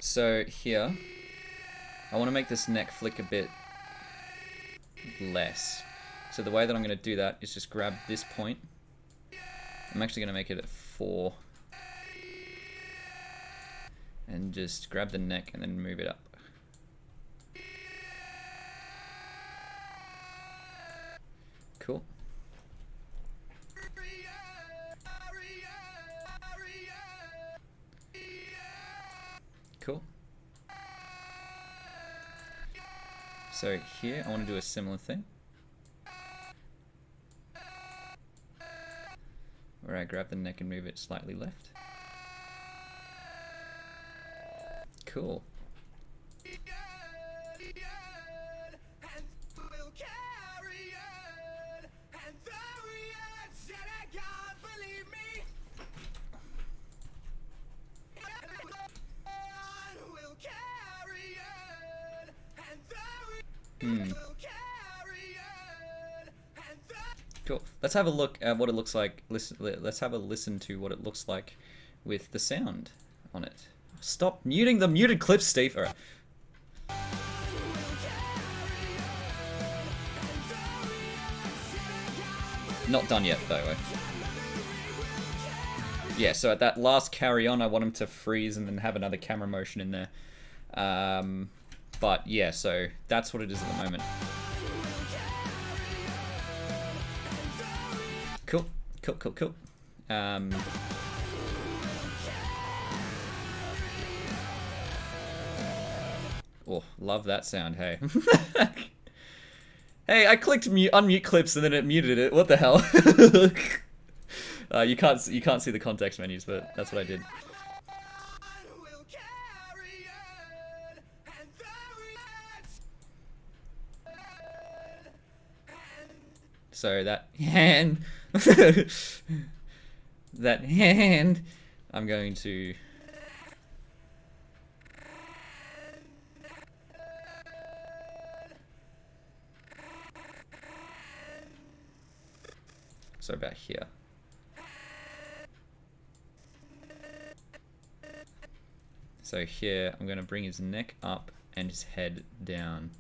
So here, I want to make this neck flick a bit less. So the way that I'm going to do that is just grab this point. I'm actually going to make it at 4. And just grab the neck and then move it up. Cool. Cool. So here, I want to do a similar thing. Where I grab the neck and move it slightly left. Cool. Cool. Let's have a look at what it looks like. Let's have a listen to what it looks like with the sound on it. Stop muting the muted clips, Steve. All right. Not done yet, by the way. Yeah, so at that last carry on, I want him to freeze and then have another camera motion in there. But yeah, so that's what it is at the moment. Cool, cool, cool, cool. Oh, love that sound, hey. Hey, I clicked unmute clips and then it muted it. What the hell? You can't see the context menus, but that's what I did. So that hand, I'm going to. So about here. So here, I'm going to bring his neck up and his head down.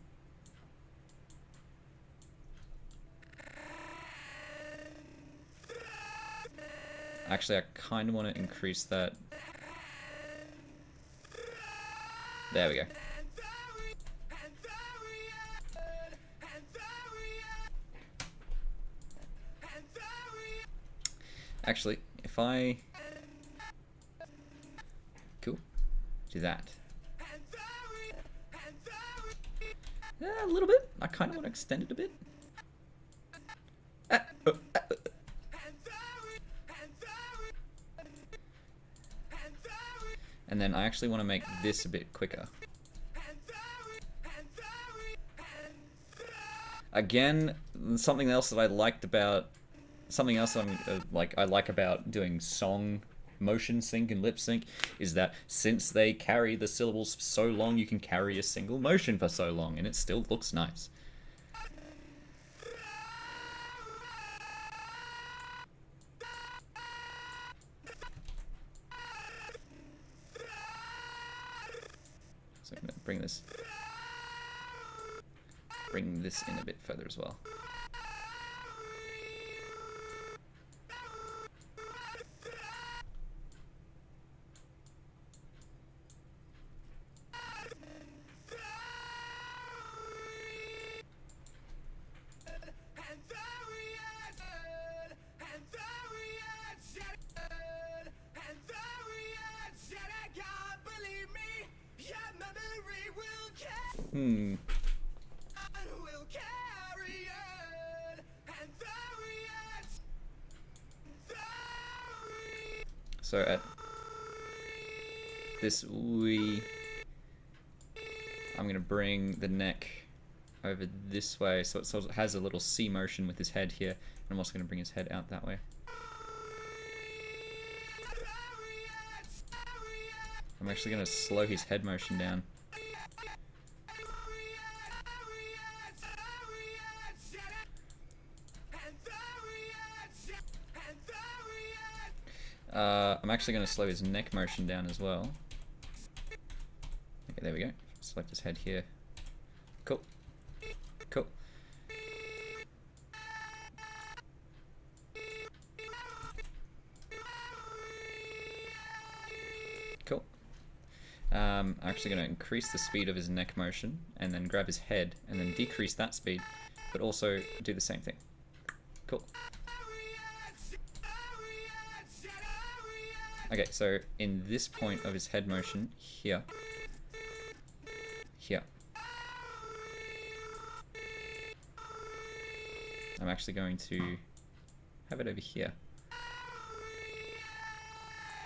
Actually, I kind of want to increase that. There we go. Actually, if I... Cool. Do that. A little bit. I kind of want to extend it a bit. And then I actually want to make this a bit quicker. Again, something else that I liked about... Something else I'm I like about doing song motion sync and lip sync is that since they carry the syllables for so long, you can carry a single motion for so long, and it still looks nice. So I'm gonna bring this in a bit further as well. So at this I'm going to bring the neck over this way so it sort of has a little C motion with his head here, and I'm also going to bring his head out that way. I'm actually going to slow his head motion down. I'm actually going to slow his neck motion down as well. Okay, there we go. Select his head here. Cool. Cool. Cool. I'm actually going to increase the speed of his neck motion and then grab his head and then decrease that speed, but also do the same thing. Cool. Okay, so in this point of his head motion, here, I'm actually going to have it over here.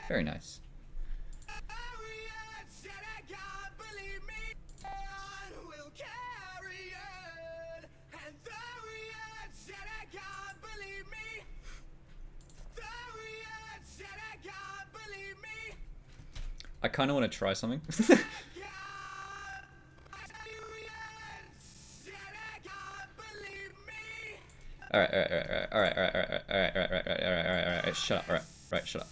Very nice. I kind of want to try something. Alright, shut up, right, shut up.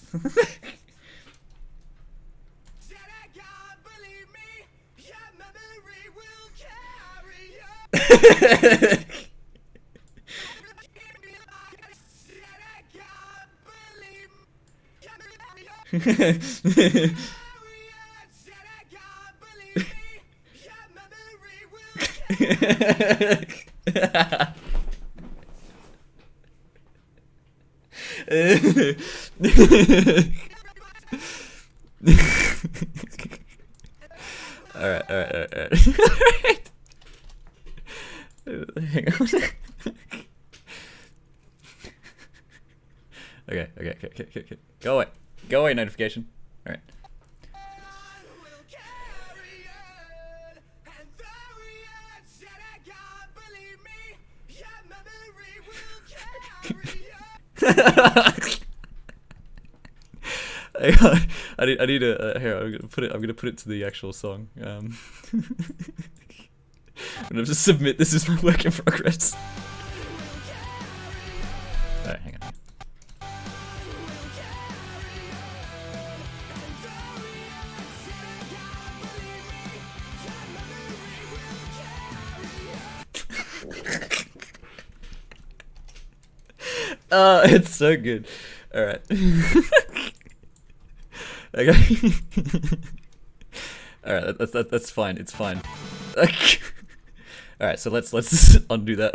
Alright. Hang on. Okay. Go away, notification. Alright. I need to here. I'm gonna put it to the actual song. I'm gonna just submit this as my work in progress. Alright, hang on. It's so good. Alright. Okay. Alright, that's fine, it's fine. Alright, so let's undo that.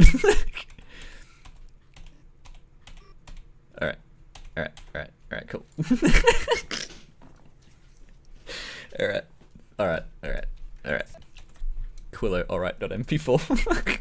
Alright, cool. Alright. Quillo, alright.mp4.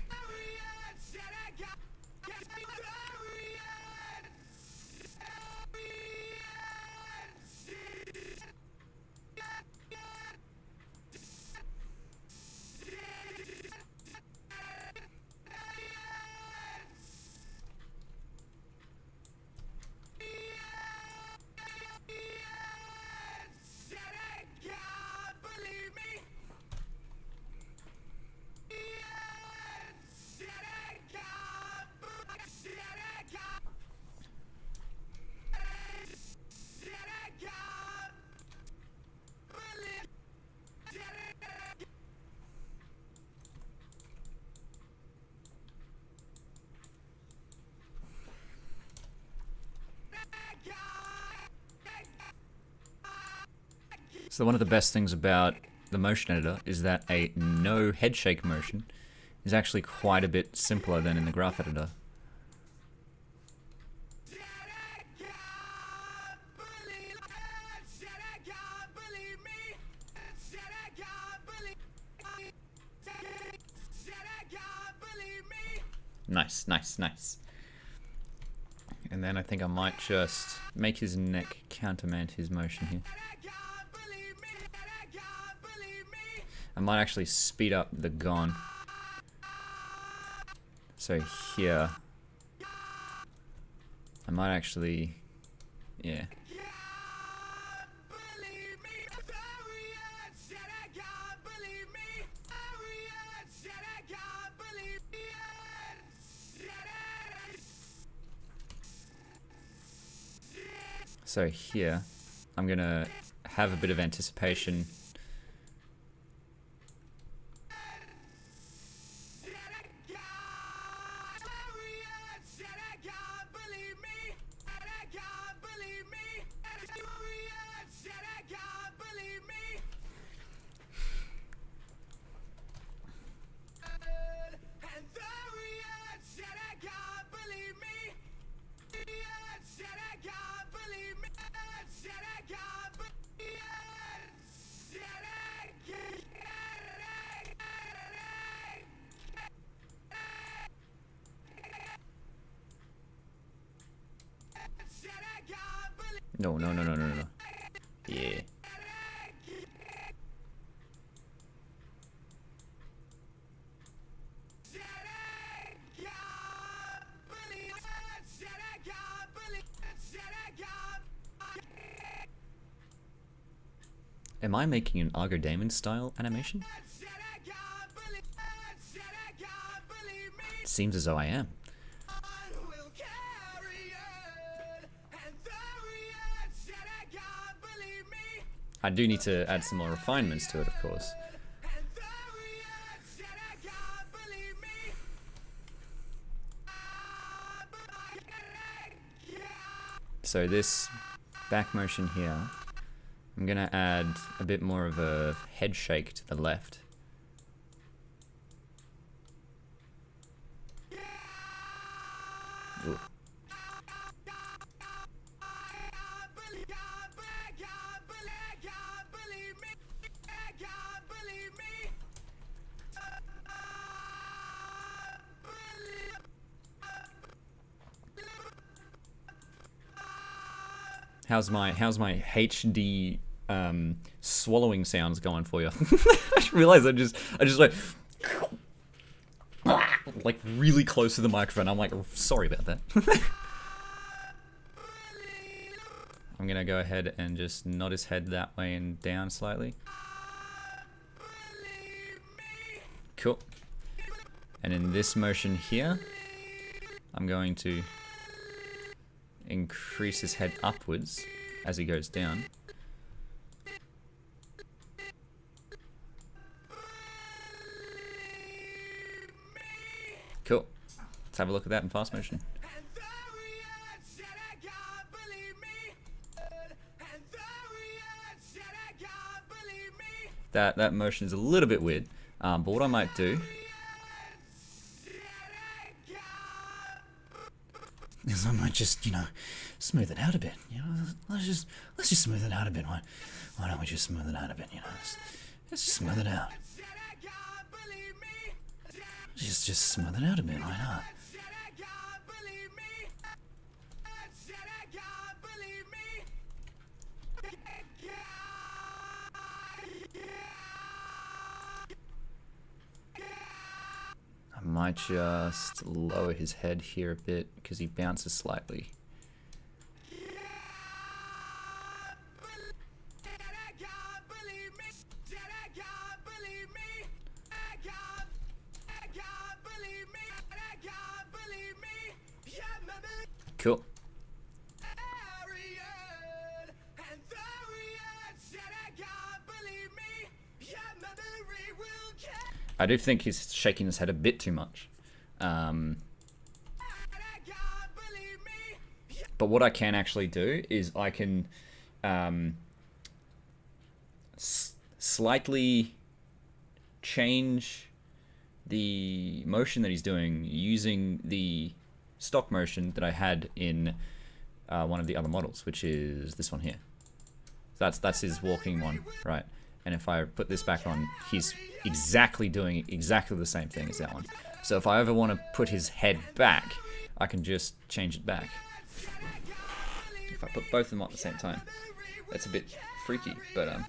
So one of the best things about the motion editor is that a no head shake motion is actually quite a bit simpler than in the graph editor. Nice. And then I think I might just make his neck countermand his motion here. I might actually speed up the gone. So here, I might actually, yeah. So here, I'm gonna have a bit of anticipation. No. Yeah. Am I making an Argo Damon style animation? Seems as though I am. I do need to add some more refinements to it, of course. So this back motion here, I'm gonna add a bit more of a head shake to the left. Ooh. How's my HD swallowing sounds going for you? I realize I just like really close to the microphone. I'm like, sorry about that. I'm gonna go ahead and just nod his head that way and down slightly. Cool. And in this motion here, I'm going to increase his head upwards as he goes down. Cool. Let's have a look at that in fast motion. That motion is a little bit weird. But what I might do is I might just, you know, smooth it out a bit. You know, let's just smooth it out a bit. Why don't we just smooth it out a bit? You know, let's just smooth it out. Just smooth it out a bit. Why not? I might just lower his head here a bit because he bounces slightly. Cool. I do think he's shaking his head a bit too much. But what I can actually do is I can slightly change the motion that he's doing using the stock motion that I had in one of the other models, which is this one here. That's his walking one, right? And if I put this back on, he's doing exactly the same thing as that one. So if I ever want to put his head back, I can just change it back. If I put both of them on at the same time, that's a bit freaky, but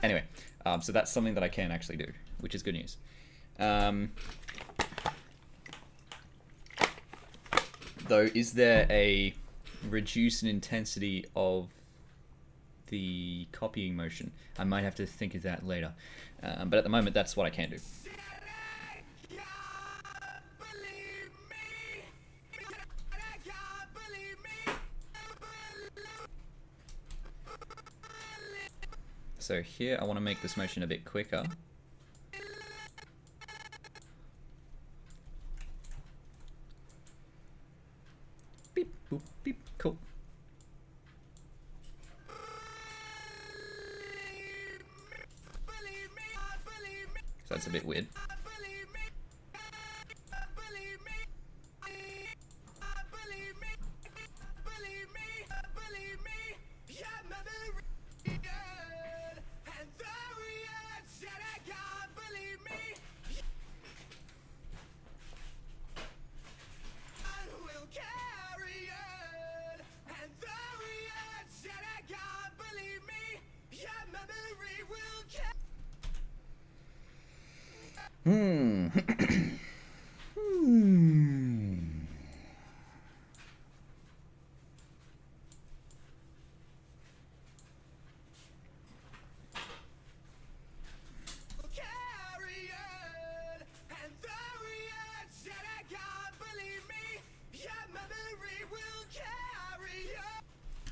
anyway, so that's something that I can actually do, which is good news. Though, is there a reduce in intensity of the copying motion? I might have to think of that later. But at the moment, that's what I can do. So here, I want to make this motion a bit quicker. Beep, boop, beep, cool. So that's a bit weird.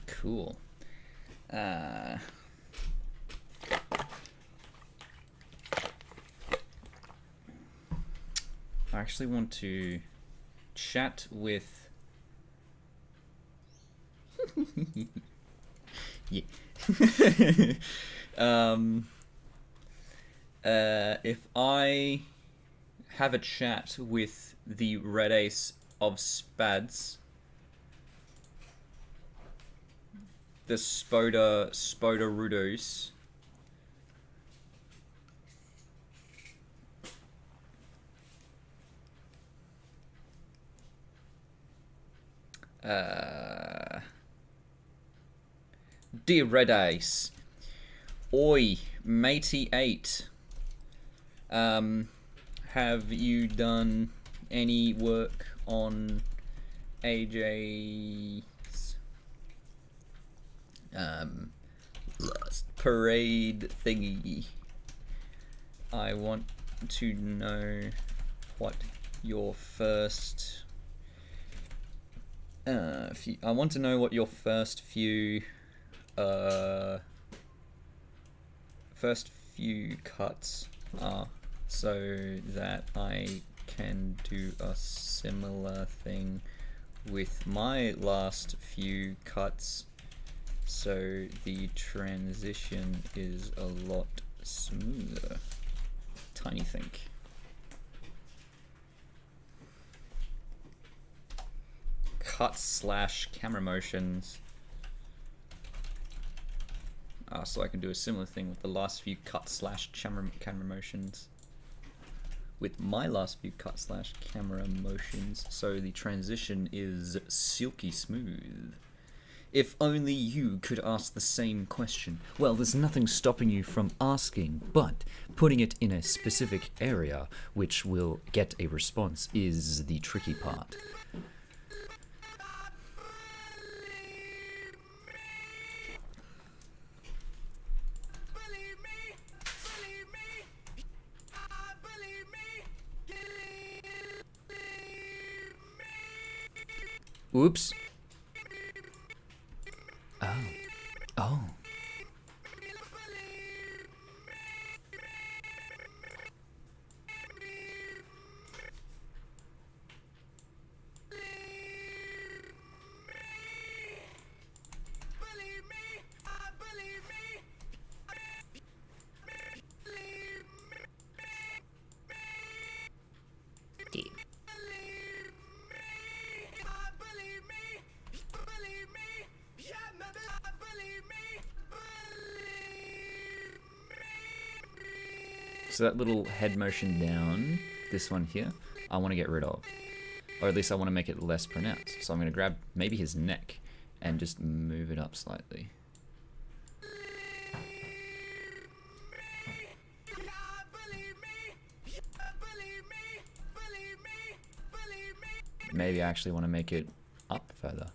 Cool. I actually want to chat with yeah. If I have a chat with the red ace of spads, the Spoda Rudos, dear red ace, oi matey 8, have you done any work on AJ's parade thingy? I want to know what your first I want to know what your first few cuts are, so that I can do a similar thing with my last few cuts, so the transition is a lot smoother. Tiny think. Cut/camera motions. So I can do a similar thing with the last few cut/camera motions. With my last few cut/camera motions, so the transition is silky smooth. If only you could ask the same question. Well, there's nothing stopping you from asking, but putting it in a specific area which will get a response is the tricky part. Oops. Oh. So that little head motion down, this one here, I want to get rid of. Or at least I want to make it less pronounced. So I'm going to grab maybe his neck and just move it up slightly. Maybe I actually want to make it up further.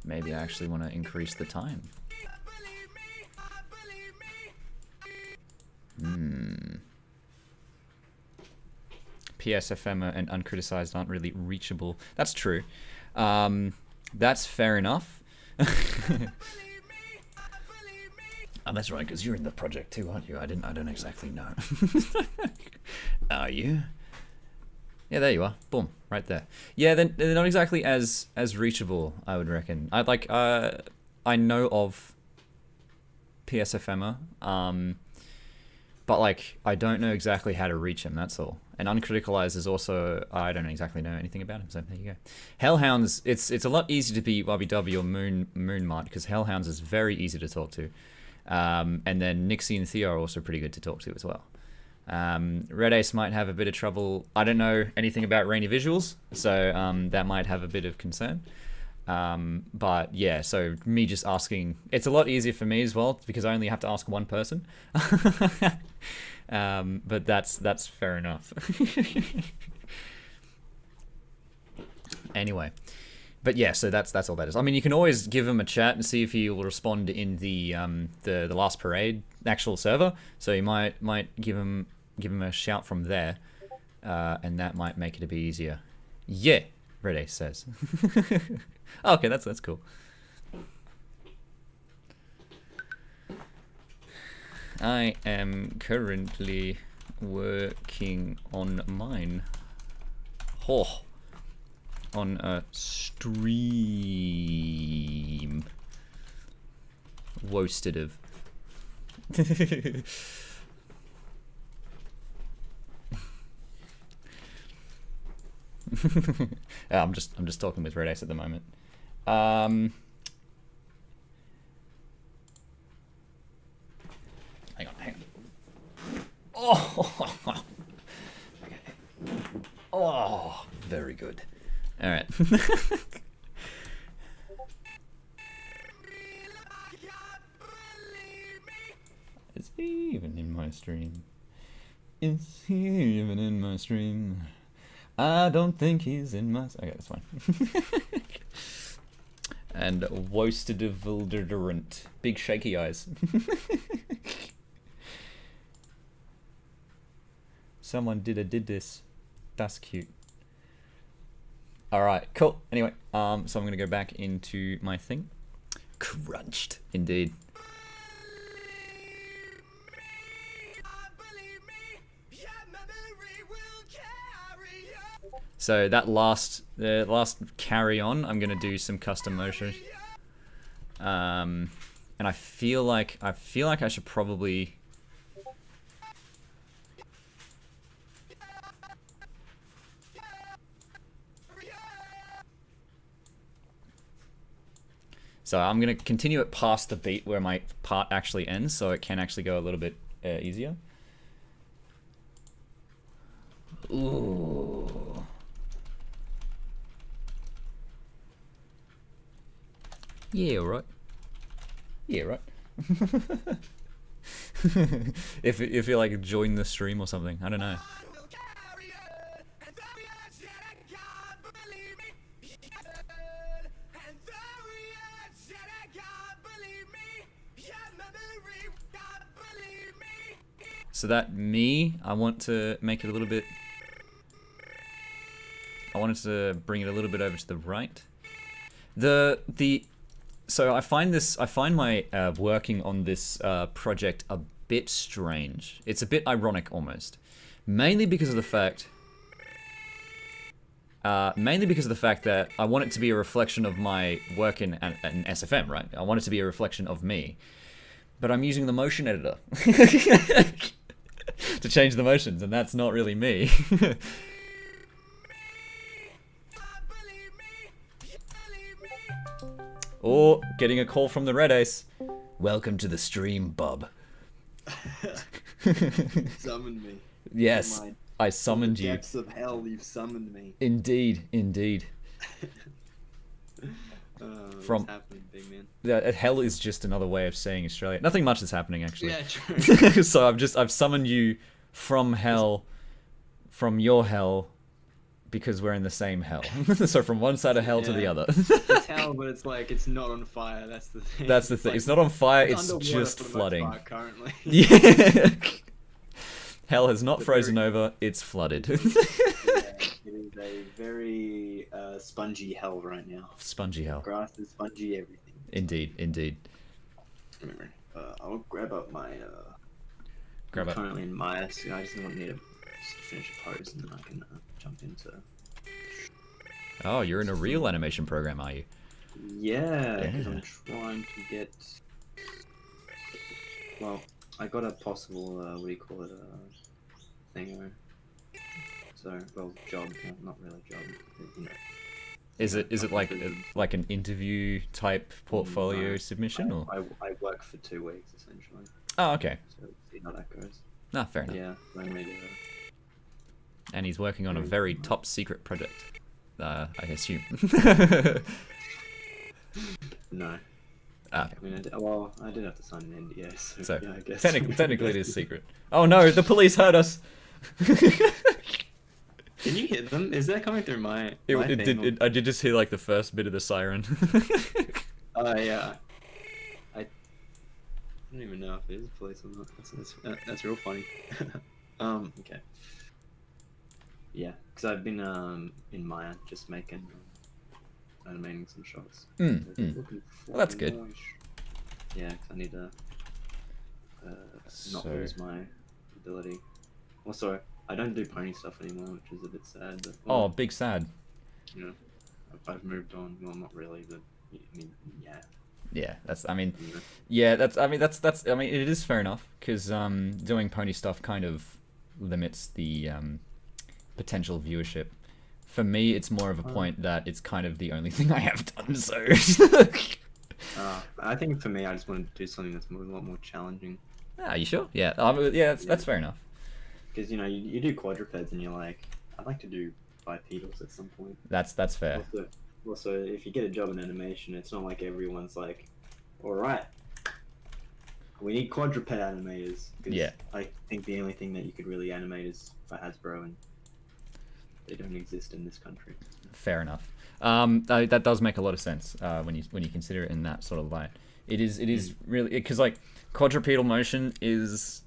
Maybe I actually want to increase the time. PSFM and uncriticized aren't really reachable. That's true. That's fair enough. Oh, that's right, because you're in the project too, aren't you? I don't exactly know. Are you? Yeah, there you are. Boom, right there. Yeah, they're not exactly as reachable, I would reckon. I know of PSFM, but like I don't know exactly how to reach him. That's all. And Uncriticalized is also, I don't exactly know anything about him, so there you go. Hellhounds, it's a lot easier to be WW or Moonmart, because Hellhounds is very easy to talk to. And then Nixie and Theo are also pretty good to talk to as well. Red Ace might have a bit of trouble. I don't know anything about Rainy Visuals, so that might have a bit of concern. But yeah, so me just asking, it's a lot easier for me as well, because I only have to ask one person. But that's fair enough. Anyway, but yeah, so that's all that is. I mean, you can always give him a chat and see if he will respond in the last parade actual server. So you might give him a shout from there, and that might make it a bit easier. Yeah, Red Ace says. Okay, that's cool. I am currently working on mine. Oh, on a stream. Woastative. I'm just talking with Red Ace at the moment. Hang on. Oh, okay. Oh, very good. All right. Is he even in my stream? Is he even in my stream? I don't think he's in my... Okay, that's fine. And Woastadevilderant. Big shaky eyes. Someone did this. That's cute. Alright, cool. Anyway, so I'm going to go back into my thing. Crunched, indeed. So that last carry on, I'm gonna do some custom motion. And I feel like I should probably. So I'm gonna continue it past the beat where my part actually ends, so it can actually go a little bit easier. Ooh. Yeah, right. Yeah, right. if you like join the stream or something, I don't know. will carry on, and the odds that I can't believe me. And the odds that I can't believe me. Your memory can't believe me. So that me, I want to make it a little bit. I wanted to bring it a little bit over to the right. So I find my working on this project a bit strange. It's a bit ironic almost, mainly because of the fact that I want it to be a reflection of my work in SFM, right? I want it to be a reflection of me, but I'm using the motion editor to change the motions, and that's not really me. Or getting a call from the Red Ace. Welcome to the stream, bub. Summoned me. Yes, My I summoned you. depths of hell, you've summoned me. Indeed, indeed. What's happening, big man? Hell is just another way of saying Australia. Nothing much is happening actually. Yeah, true. So I've summoned you from hell, from your hell, because we're in the same hell. So from one side of hell to the Yeah. other. It's hell, but it's like it's not on fire. That's the thing. That's the thing. It's not on fire. It's underwater just for the most flooding. part currently. Yeah. Hell has not But frozen very- over. It's flooded. Yeah, it is a very spongy hell right now. Spongy hell. Grass is spongy, everything. Indeed, indeed. Remember, I'll grab up my. Grab I'm up. currently in Maya, so I just need to finish a pose and then I can jump into. Oh, you're in a real animation program, are you? Yeah, because Yeah. I'm trying to get. Well, I got a possible what do you call it, thing. So, well, job, not really job, but, you know. Is it like Competition. like an interview type portfolio No, submission or? I work for 2 weeks essentially, Oh, okay. so see how that goes. Ah, fair enough. Yeah, so I made And he's working on a very top secret project. I assume. no. Ah, okay. I mean, I did have to sign an NDA, so, So yeah, I guess. technically it is secret. Oh no, the police heard us. Can you hear them? Is that coming through my thing? I did just hear like the first bit of the siren. Oh yeah. I don't even know if it is a police or not. That's real funny. Okay. Yeah, because I've been in Maya just making animating some shots. Looking Well, that's good. fucking nice. Yeah, because I need to not So- lose my ability. Also, I don't do pony stuff anymore, which is a bit sad. But, Oh, well, big sad. you know, I've moved on. Well, not really, but I mean, yeah. Yeah, that's. I mean, You know. yeah, that's. I mean, that's. I mean, it is fair enough because doing pony stuff kind of limits the potential viewership. For me, it's more of a point that it's kind of the only thing I have done. So. I think for me, I just want to do something that's a lot more challenging. Are you sure? Yeah. Yeah, that's fair enough. Because, you know, you do quadrupeds and you're like, I'd like to do bipedals at some point. That's fair. Also, if you get a job in animation, it's not like everyone's like, alright, we need quadruped animators. 'Cause Yeah. I think the only thing that you could really animate is for Hasbro, and they don't exist in this country. Fair enough. That does make a lot of sense when you consider it in that sort of light. It is really because like quadrupedal motion is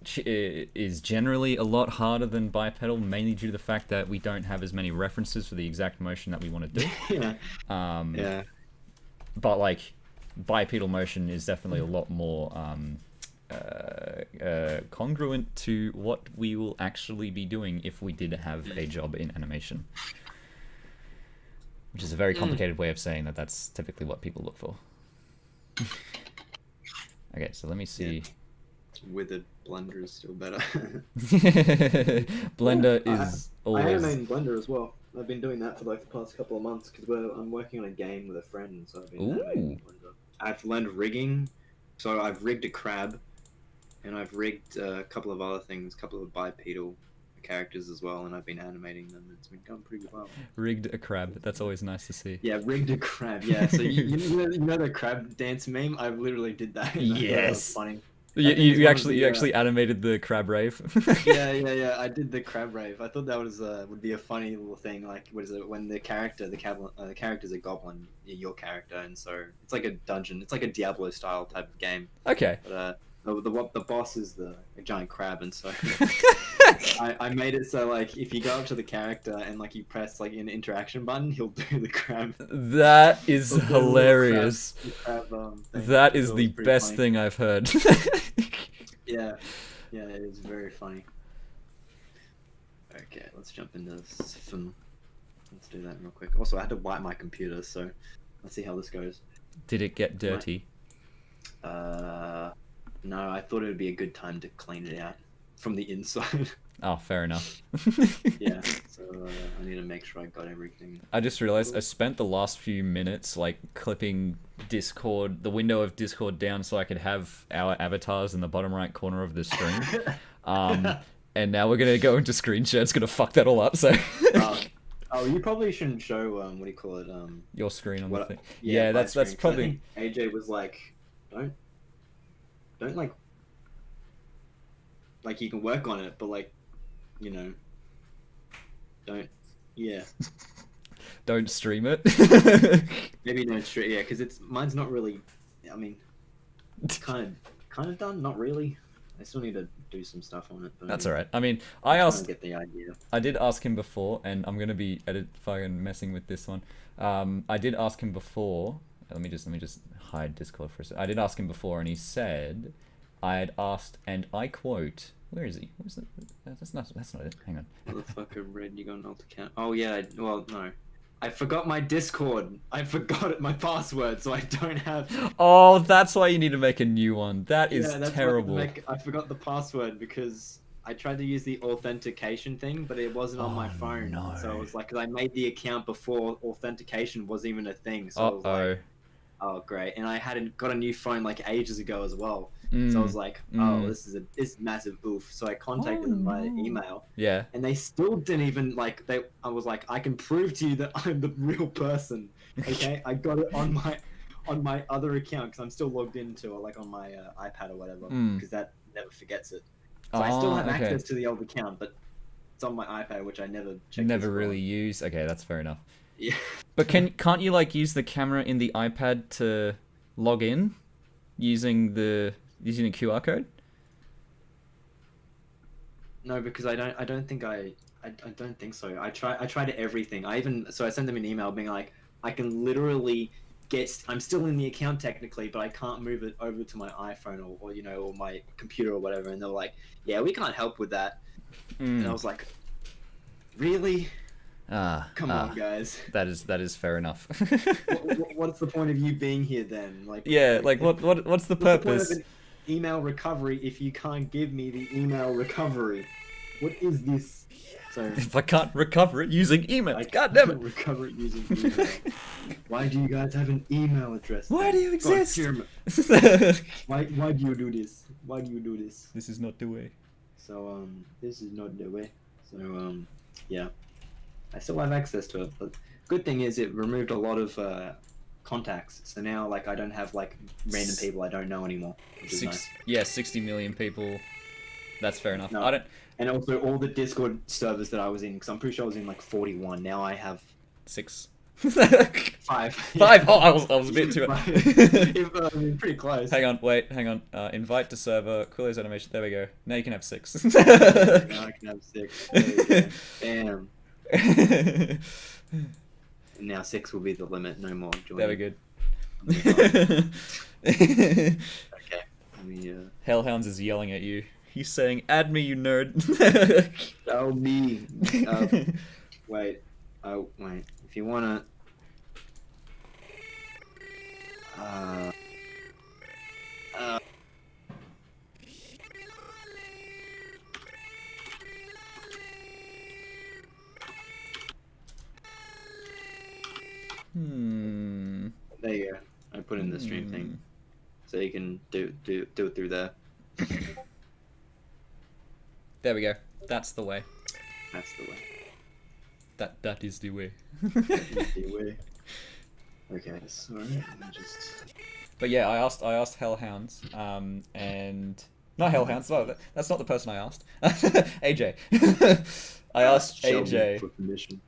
generally a lot harder than bipedal, mainly due to the fact that we don't have as many references for the exact motion that we want to do. Yeah. Yeah. But like bipedal motion is definitely a lot more congruent to what we will actually be doing if we did have a job in animation. which is a very complicated way of saying that that's typically what people look for. Okay, so let me see. Withered Blender is still better. Blender is I always. animate in Blender as well. I've been doing that for like the past couple of months because I'm working on a game with a friend, so I've been animating in Blender. I've learned rigging, so I've rigged a crab, and I've rigged a couple of other things, a couple of bipedal characters as well, and I've been animating them. It's been going pretty well. Rigged a crab. That's always nice to see. Yeah, rigged a crab. Yeah, so you know the crab dance meme? I literally did that. That Yes. was funny. You actually animated the crab rave. Yeah. I did the crab rave. I thought that was would be a funny little thing. Like, what is it? When the character's a goblin, your character, and so it's like a dungeon. It's like a Diablo style type of game. Okay. But the boss is a giant crab, and so I made it so like if you go up to the character and like you press like an interaction button, he'll do the crab. That is He'll do the little hilarious. crab, thing. That is It the was pretty best funny. thing I've heard. Yeah, it is very funny. Okay, let's jump into this film. Let's do that real quick. Also, I had to wipe my computer, so let's see how this goes. Did it get dirty? No, I thought it would be a good time to clean it out from the inside. Oh, fair enough. Yeah, so I need to make sure I got everything. I just realized I spent the last few minutes like clipping Discord, the window of Discord down so I could have our avatars in the bottom right corner of the stream. And now we're gonna go into screen share. It's gonna fuck that all up. So Oh, you probably shouldn't show what do you call it? your screen on the thing. Yeah, Yeah, my that's screen, 'cause probably. I think AJ was like, don't like you can work on it, but like, you know, don't. Yeah, Don't stream it. maybe no straight. Yeah, because mine's not really. I mean, kind of done. Not really. I still need to do some stuff on it. But That's I mean, alright. I mean, I'm trying to get the idea. I did ask him before, and I'm gonna be fucking messing with this one. I did ask him before. Let me just hide Discord for a second. I did ask him before, and he said, I had asked, and I quote, where is he? Where's it? That's not it. Hang on. Motherfucker, Red, you got an alt account. Oh yeah. Well, no. I forgot my Discord. I forgot my password, so I don't have. Oh, that's why you need to make a new one. That is that's why terrible. I forgot the password because I tried to use the authentication thing, but it wasn't on my phone. no. So it was like, 'cause I made the account before authentication was even a thing. So I was like, oh great, and I hadn't got a new phone like ages ago as well. So I was like, oh, this is massive oof. So I contacted them via email, Yeah. and they still didn't even like. I was like, I can prove to you that I'm the real person. Okay, I got it on my other account because I'm still logged into it, like on my iPad or whatever, because that never forgets it. So I still have okay. access to the old account, but it's on my iPad, which I never checked. Never as well. really use. Okay, that's fair enough. Yeah. But can't you like use the camera in the iPad to log in using the QR code? No, because I don't think so. I tried everything. I sent them an email being like, I can literally I'm still in the account technically, but I can't move it over to my iPhone or my computer or whatever. And they're like, yeah, we can't help with that. And I was like, really? Come on, guys. That is fair enough. What's the point of you being here then? Like, yeah, like what's the what's the point purpose? of an email recovery if you can't give me the email recovery? What is this? So If I can't recover it using email, I god damn it! can't recover it using email. Why do you guys have an email address? Why then? do you God exist? damn it. Why do you do this? Why do you do this? This is not the way. So this is not the way. So yeah, I still have access to it. But good thing is it removed a lot of contacts. So now like I don't have like random people I don't know anymore. Which is nice. Yeah, 60 million people. That's fair enough. No. I don't. And also all the Discord servers that I was in, because I'm pretty sure I was in like 41. Now I have 6. 5. 5. Oh, I was a bit too. I mean, pretty close. Hang on. Invite to server. Quillo's animation. There we go. Now you can have 6. Now I can have 6. There we go. Bam. And now 6 will be the limit. No more joining. Very good. Okay. Let me, Hellhounds is yelling at you. He's saying, "Add me, you nerd." oh me. Wait. Oh wait. If you wanna. Hmm. There you go. I put in the stream thing, so you can do it through there. There we go. That's the way. That's the way. That is the way. Anyway. Okay, sorry. Let me just. But yeah, I asked Hellhounds, and not Hellhounds. Well, that's not the person I asked. AJ. I asked Shelby AJ, for permission.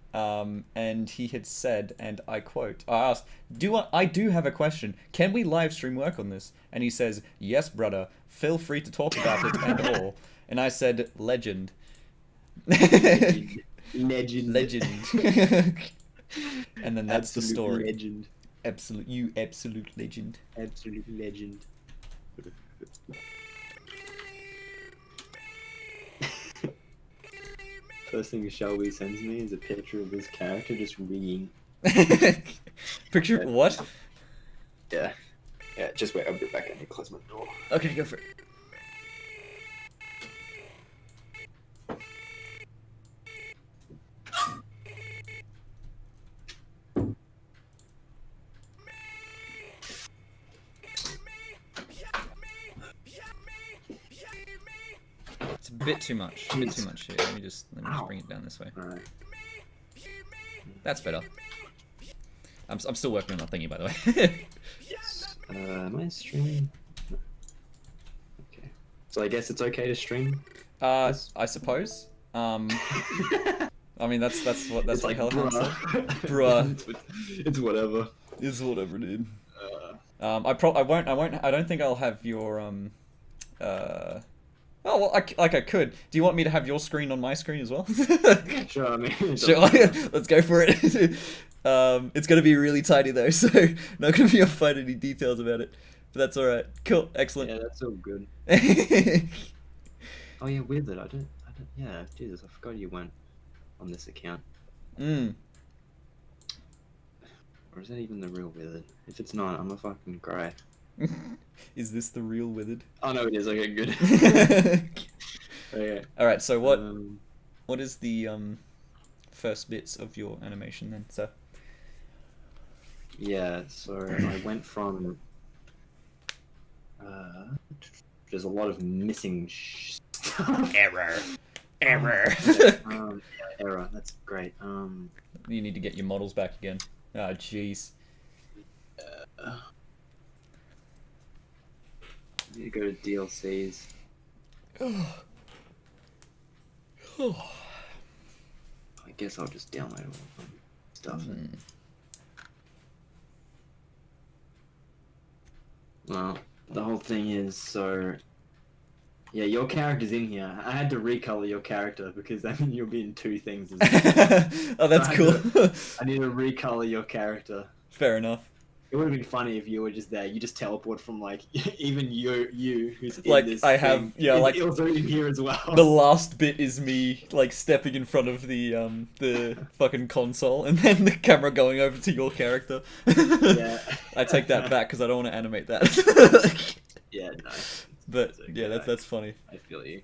and he had said, and I quote, I asked, I do have a question. Can we live stream work on this? And he says, yes, brother. Feel free to talk about it and all. And I said, legend. Legend. Legend. And then that's the Absolute story. Legend. Absolute legend. Absolute legend. First thing Shelby sends me is a picture of his character just reading. Picture what? Yeah. Yeah, just wait, I'll be back. I need to close my door. Okay, go for it. It's a bit too much. A bit too much here. Let me just bring it down this way. Alright. That's better. I'm still working on that thingy, by the way. Am I streaming? No. Okay. So I guess it's okay to stream? I suppose. I mean that's what It's like, Hellhound said. Bruh. It's whatever. Is whatever, dude. I don't think I'll have your Oh well, I could. Do you want me to have your screen on my screen as well? Sure, I mean. Sure, let's go for it. It's gonna be really tiny though, so not gonna be able to find any details about it. But that's all right. Cool, excellent. Yeah, that's all good. Oh yeah, Wizard. I don't. Yeah, Jesus, I forgot you went on this account. Mm. Or is that even the real Wizard? If it's not, I'm a fucking cry. Is this the real Withered? Oh no, it is. Okay, good. Okay. All right. So what is the first bits of your animation then? So. Yeah, so I went from. There's a lot of missing stuff. Error. Yeah, error. That's great. You need to get your models back again. Oh, jeez. I need to go to DLCs. I guess I'll just download all of them stuff. Well, the whole thing is so. Yeah, your character's in here. I had to recolor your character because I mean you'll be in two things. As well. Oh, that's cool. I need to recolor your character. Fair enough. It would have been funny if you were just there. You just teleport from like even you who's in Like, this I have- thing, yeah, is like- also in here as well. The last bit is me like stepping in front of the fucking console, and then the camera going over to your character. Yeah. I take that back because I don't want to animate that. Yeah, no. But It's okay. yeah, that's funny. I feel you.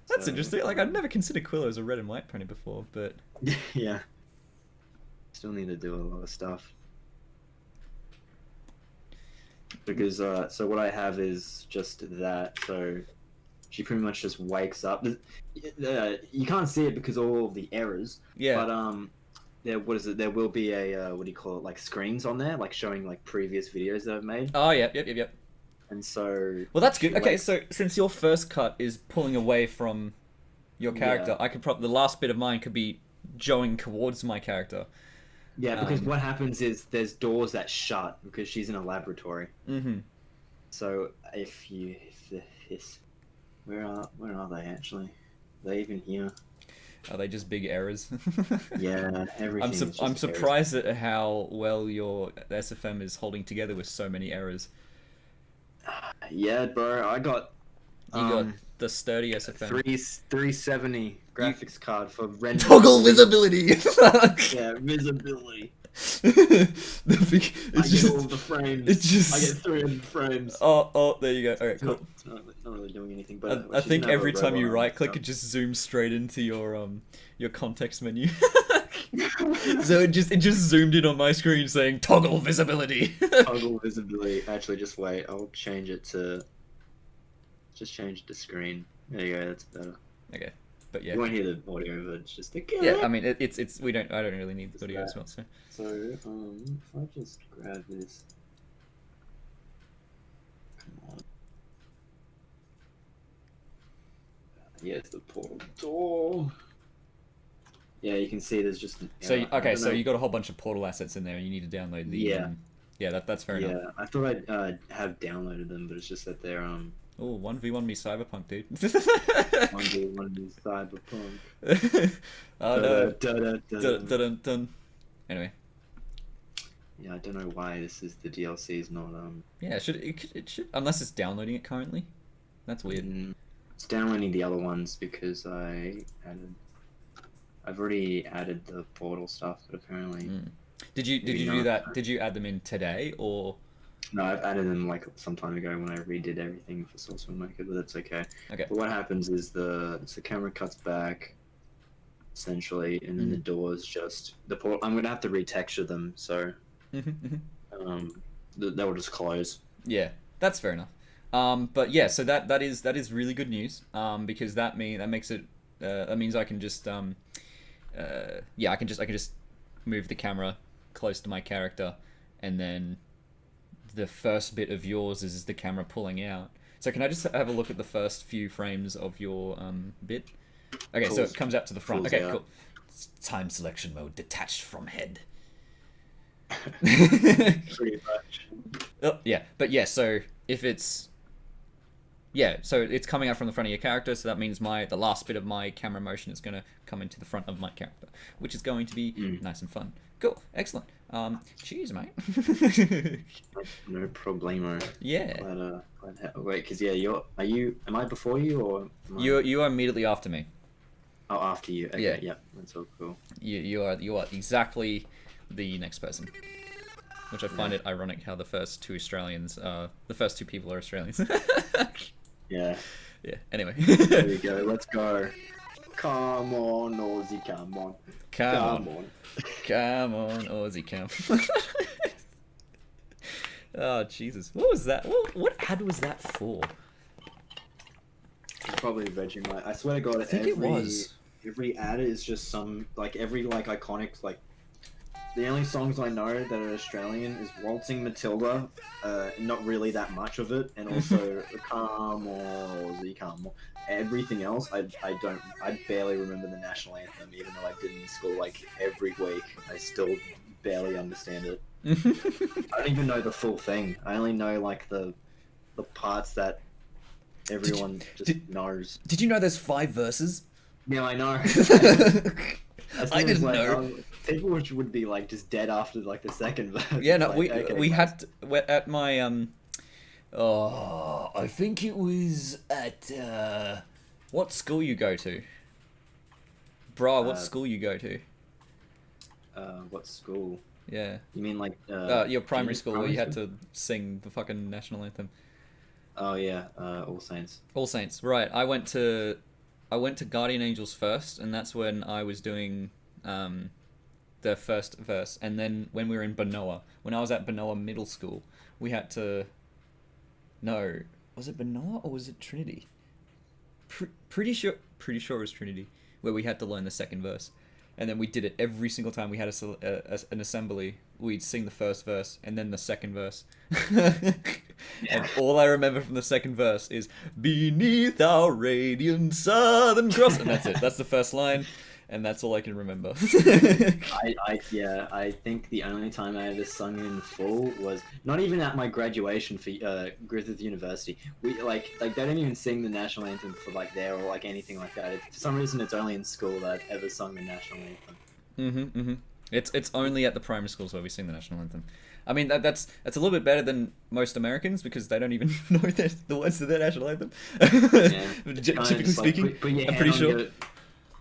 That's So, interesting. Like I'd never considered Quillo as a red and white pony before, but Yeah. Still need to do a lot of stuff. Because so what I have is just that. So she pretty much just wakes up. You can't see it because of all of the errors. yeah. But there will be a what do you call it? Like screens on there, like showing like previous videos that I've made. Oh yeah, yep. And so. Well, that's good. she Okay, wakes- so since your first cut is pulling away from your character, Yeah. I could probably the last bit of mine could be going towards my character. Yeah, because what happens is there's doors that shut because she's in a laboratory. Mm-hmm. So where are they actually? Are they even here? Are they just big errors? Yeah, everything. I'm surprised at how well your SFM is holding together with so many errors. Yeah, bro, I got. You got the sturdy SFM. 370 graphics card for render. Toggle visibility. Yeah, visibility. I get all the frames. It's just. I get 300 frames. Oh, there you go. All right, It's cool. not really doing anything, but I think every time you right click, it just zooms straight into your context menu. So it just zoomed in on my screen saying toggle visibility. toggle visibility. Actually, just wait. I'll change it to. Just change the screen. There you go. That's better. Okay, but yeah. You won't hear the audio, but it's just the. Yeah, I mean it's I don't really need the audio as well. So. So if I just grab this. Come on. Yes, the portal door. Yeah, you can see there's just. So I okay, don't so know. you got a whole bunch of portal assets in there, and you need to download the. Yeah. Yeah, that's fair enough. Yeah, I thought I'd have downloaded them, but it's just that they're Oh, 1v1 me Cyberpunk, dude. one of these cyberpunk. Oh no. Dun. Dun, dun. Anyway. Yeah, I don't know why this is the DLC is not Yeah, it should unless it's downloading it currently. That's weird. It's downloading the other ones because I've already added the portal stuff, but apparently. Did you do that? Did you add them in today or? No, I've added them like some time ago when I redid everything for Source Maker, but that's okay. Okay. But what happens is the camera cuts back, essentially, and then the doors just the port. I'm gonna have to retexture them, so that will just close. Yeah, that's fair enough. But yeah, so that is really good news. Because that means I can just I can just move the camera close to my character, and then the first bit of yours is the camera pulling out. So can I just have a look at the first few frames of your bit? Okay, so it comes out to the front. Okay, cool. It's time selection mode, detached from head. Pretty much. Oh, yeah, but yeah, so if it's so it's coming out from the front of your character, so that means the last bit of my camera motion is going to come into the front of my character, which is going to be nice and fun. Cool, excellent. Cheers, mate. No problemo. Yeah. Wait, because am I before you or? You are immediately after me. Oh, after you. Okay, yeah, that's all cool. You are exactly the next person. Which I find it ironic how the first two people are Australians. Yeah. Yeah. Anyway. There we go. Let's go. Come on, Aussie, come on. Come on. Come on, Aussie, come. Oh, Jesus. What was that? What ad was that for? Probably Vegemite. I swear to God, I think it was. Every ad is just some, every, iconic, the only songs I know that are Australian is Waltzing Matilda, not really that much of it, and also Come on, Aussie, come on. Everything else, I barely remember the national anthem, even though I did it in school, every week. I still barely understand it. I don't even know the full thing. I only know, the parts that everyone knows. Did you know there's 5 verses? Yeah, I know. I didn't know. People would be just dead after the second verse. Yeah, no, we had at my I think it was at what school you go to? Bruh, what school you go to? What school? Yeah. You mean your primary school where you had to sing the fucking national anthem? Oh yeah, All Saints. All Saints, right. I went to Guardian Angels first, and that's when I was doing the first verse. And then when we were in Benoa, when I was at Benoa Middle School, we had to... No, was it Benoa or was it Trinity? Pretty sure it was Trinity, where we had to learn the second verse. And then we did it every single time we had an assembly. We'd sing the first verse and then the second verse. And all I remember from the second verse is "Beneath our radiant southern cross," and that's it. That's the first line, and that's all I can remember. I think the only time I ever sung in full was not even at my graduation for Griffith University. We they don't even sing the national anthem for there or anything like that. For some reason, it's only in school that I've ever sung the national anthem. It's only at the primary schools where we sing the national anthem. I mean that's a little bit better than most Americans because they don't even know the words to their national anthem. Yeah. Typically speaking, I'm pretty sure.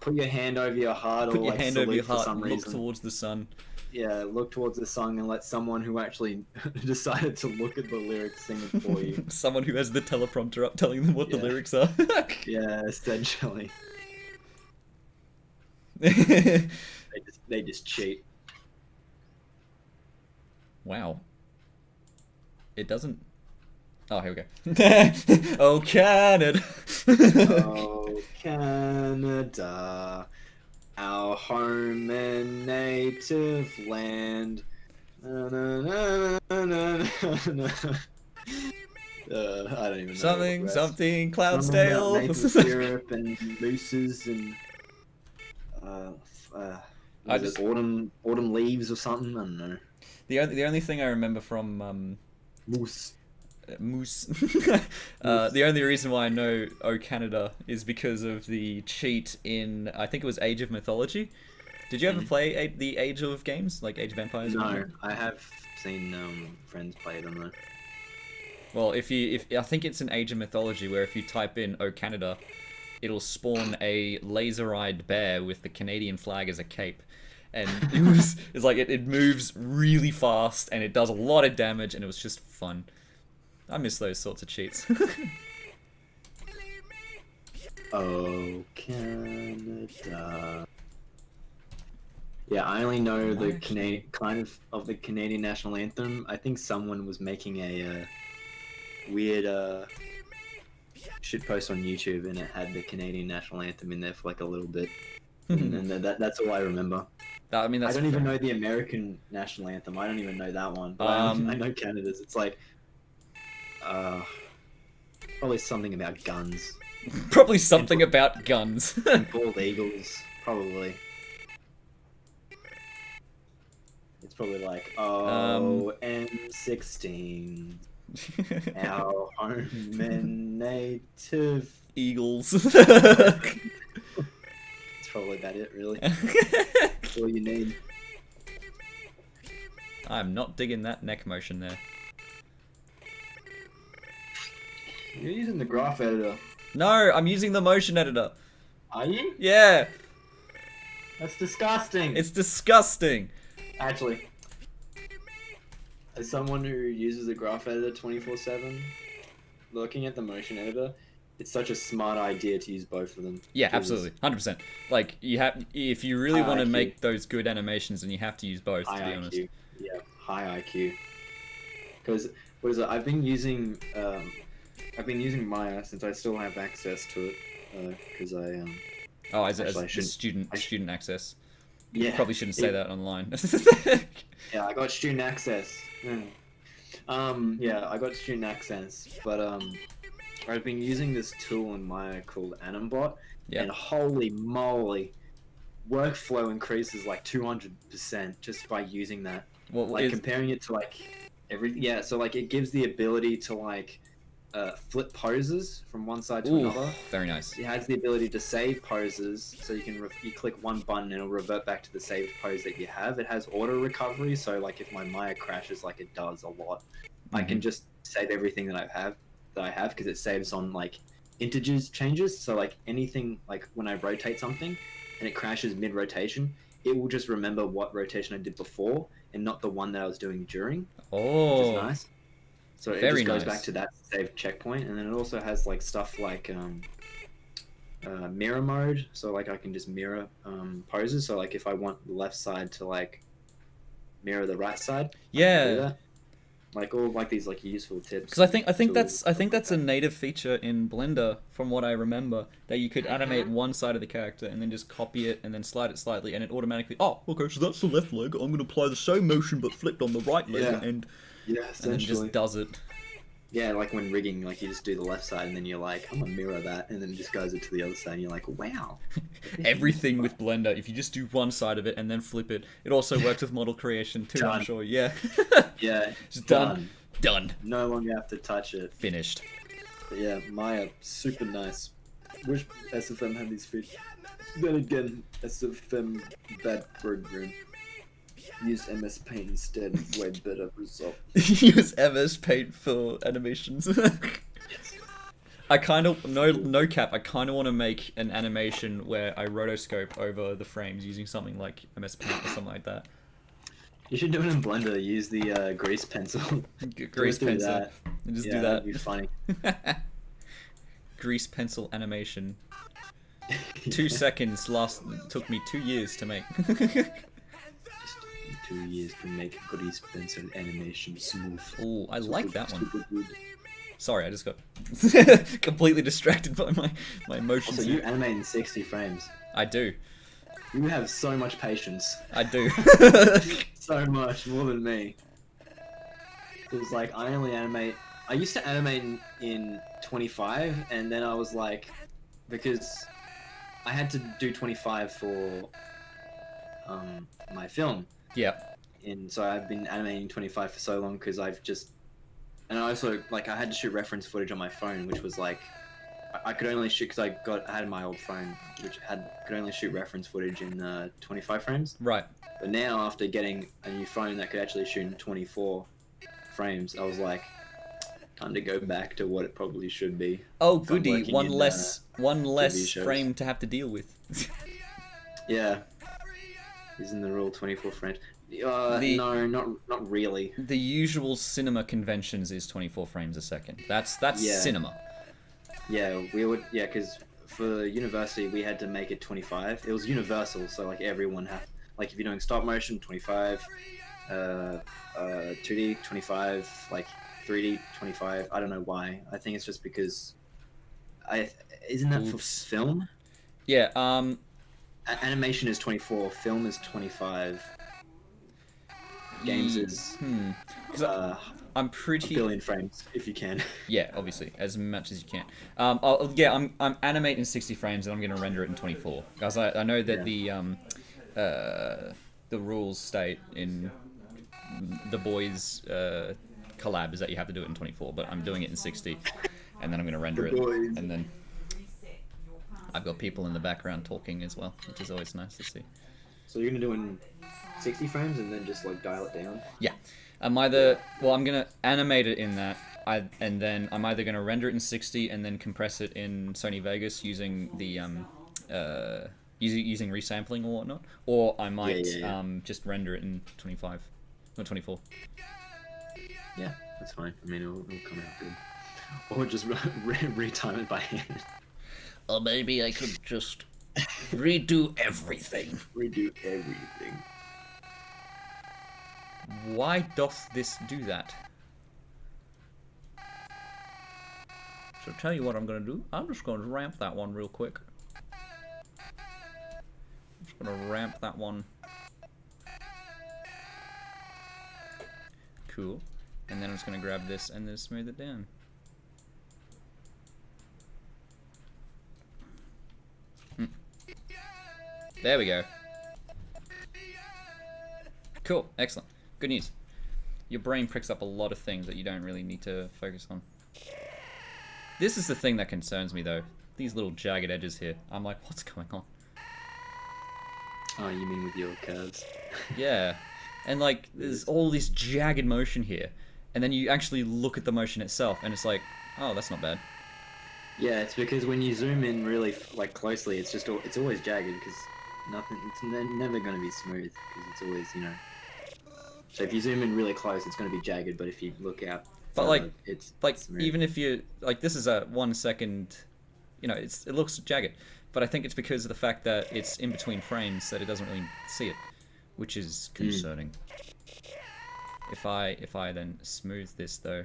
Put your hand over your heart, Put or your hand over your heart, for some look reason. towards the sun. look towards the song and let someone who actually decided to look at the lyrics sing it for you. Someone who has the teleprompter up telling them what the Yeah. lyrics are. Yeah, essentially. They just cheat. Wow. It doesn't. Oh, here we go. Oh, Canada. Oh, Canada, our home and native land. Na, na, na, na, na, na. I don't even know. Something, the rest. something, Something about Cloudsdale. maple syrup and mooses and I was just- it autumn leaves or something? I don't know. The only thing I remember from Moose. Moose. The only reason why I know Oh Canada is because of the cheat in, I think it was Age of Mythology. Did you ever play the Age of games, like Age of Empires? or No, whatever? I have seen friends play them though. Well, if I think it's an Age of Mythology where if you type in Oh Canada, it'll spawn a laser-eyed bear with the Canadian flag as a cape. And it's like it moves really fast and it does a lot of damage and it was just fun. I miss those sorts of cheats. Oh, Canada. Yeah, I only know the kind of the Canadian national anthem. I think someone was making a weird shit post on YouTube, and it had the Canadian national anthem in there for like a little bit, and that's all I remember. I mean, that's I don't even fair. know the American national anthem. I don't even know that one. But I know Canada's. It's like, probably something about guns. Probably something about guns. And bald eagles, probably. It's probably like, M16, our home and native. Eagles. It's probably about it, really. That's all you need. I'm not digging that neck motion there. You're using the graph editor. No, I'm using the motion editor. Are you? Yeah, That's disgusting. it's disgusting. Actually, as someone who uses the graph editor 24/7, looking at the motion editor, it's such a smart idea to use both of them. Yeah, because absolutely, 100%. Like if you really High want to IQ. make those good animations, then you have to use both. To High be IQ. honest. Yeah, high IQ. Because what is it? I've been using Maya since I still have access to it. Because I Oh, as Actually, I a shouldn't- student access. yeah Probably shouldn't say that online. Yeah, I got student access. Yeah, I got student access, but I've been using this tool in Maya called Animbot, Yep. and holy moly, workflow increases like 200% just by using that. What Like is? comparing it to like so like it gives the ability to like flip poses from one side to Ooh, another. very nice. It has the ability to save poses, so you can you click one button and it'll revert back to the saved pose that you have. It has auto recovery, so like if my Maya crashes, like it does a lot, I can just save everything that I have because it saves on like integers changes. So like anything like when I rotate something and it crashes mid rotation, it will just remember what rotation I did before and not the one that I was doing during, which is Oh, nice. So it very just goes nice. back to that saved checkpoint, and then it also has like stuff like mirror mode. So like I can just mirror poses. So like if I want the left side to like mirror the right side, I can do yeah. that. Like all like these like useful tips. Because I think tools, that's a native feature in Blender, from what I remember, that you could animate one side of the character and then just copy it and then slide it slightly, and it automatically. Oh, okay, so that's the left leg. I'm gonna apply the same motion but flipped on the right leg, Yeah. and yeah, then essentially. just does it. Yeah, like when rigging, like you just do the left side and then you're like, I'm gonna mirror that, and then it just goes into the other side, and you're like, wow. Everything with Blender, if you just do one side of it and then flip it, it also works with model creation too. I'm Done. sure. Yeah. Yeah, Just done. Done. No longer have to touch it. Finished. But yeah, Maya, super nice. Wish SFM had these features. Then again, SFM bad program. Use MS Paint instead, way better result. Use MS Paint for animations. I kind of no cap. I kind of want to make an animation where I rotoscope over the frames using something like MS Paint or something like that. You should do it in Blender. Use the grease pencil. Grease Do pencil. that. And just Yeah, do that'd that. be funny. Grease pencil animation. 2 seconds took me 2 years to make. Just 2 years to make grease pencil animation smooth. Oh, I like that one. Super good. Sorry, I just got completely distracted by my emotions. Also, you animate in 60 frames. I do. You have so much patience. I do. So much, more than me. It was like, I only animate... I used to animate in 25, and then I was like... Because I had to do 25 for my film. Yeah. And so I've been animating 25 for so long because I've just... And I also, like, I had to shoot reference footage on my phone, which was like... I could only shoot, because I had my old phone, which could only shoot reference footage in 25 frames. Right. But now, after getting a new phone that could actually shoot in 24 frames, I was like, time to go back to what it probably should be. Oh, If I'm goody! working One in, less shows. frame to have to deal with. Yeah. Isn't the rule 24 frames? The- No, not really. The usual cinema conventions is 24 frames a second. That's Yeah. cinema. Yeah, because for university we had to make it 25. It was universal, so like everyone like if you're doing stop motion, 25, 2D, 25, like 3D, 25. I don't know why. I think it's just because isn't that Oops. for film? Yeah. Animation is 24, film is 25. Games is 'Cause I'm a pretty. billion frames if you can. Yeah, obviously, as much as you can. I'm animating 60 frames and I'm gonna render it in 24 because I know that the rules state in the boys collab is that you have to do it in 24, but I'm doing it in 60, and then I'm gonna render it, boys. and then I've got people in the background talking as well, which is always nice to see. So you're gonna do in 60 frames and then just like dial it down? Yeah. I'm gonna animate it in that, and then I'm either gonna render it in 60 and then compress it in Sony Vegas using the using resampling or whatnot, or I might just render it in 25 or 24. Yeah, that's fine. I mean, it'll come out good. Or just retime it by hand. Or maybe I could just redo everything. Redo everything. Why doth this do that? So tell you what I'm gonna do. I'm just gonna ramp that one real quick. I'm just gonna ramp that one. Cool. And then I'm just gonna grab this and then smooth it down. There we go. Cool, excellent. Good news. Your brain picks up a lot of things that you don't really need to focus on. This is the thing that concerns me though. These little jagged edges here. I'm like, what's going on? Oh, you mean with your curves? Yeah. And like, there's all this jagged motion here. And then you actually look at the motion itself and it's like, oh, that's not bad. Yeah, it's because when you zoom in really like closely, it's always jagged because it's never going to be smooth because it's always, you know. So if you zoom in really close, it's going to be jagged, but if you look out, But like, it's smooth. even if you like, this is a 1 second, you know, it looks jagged, but I think it's because of the fact that it's in between frames that it doesn't really see it, which is concerning. If I then smooth this though,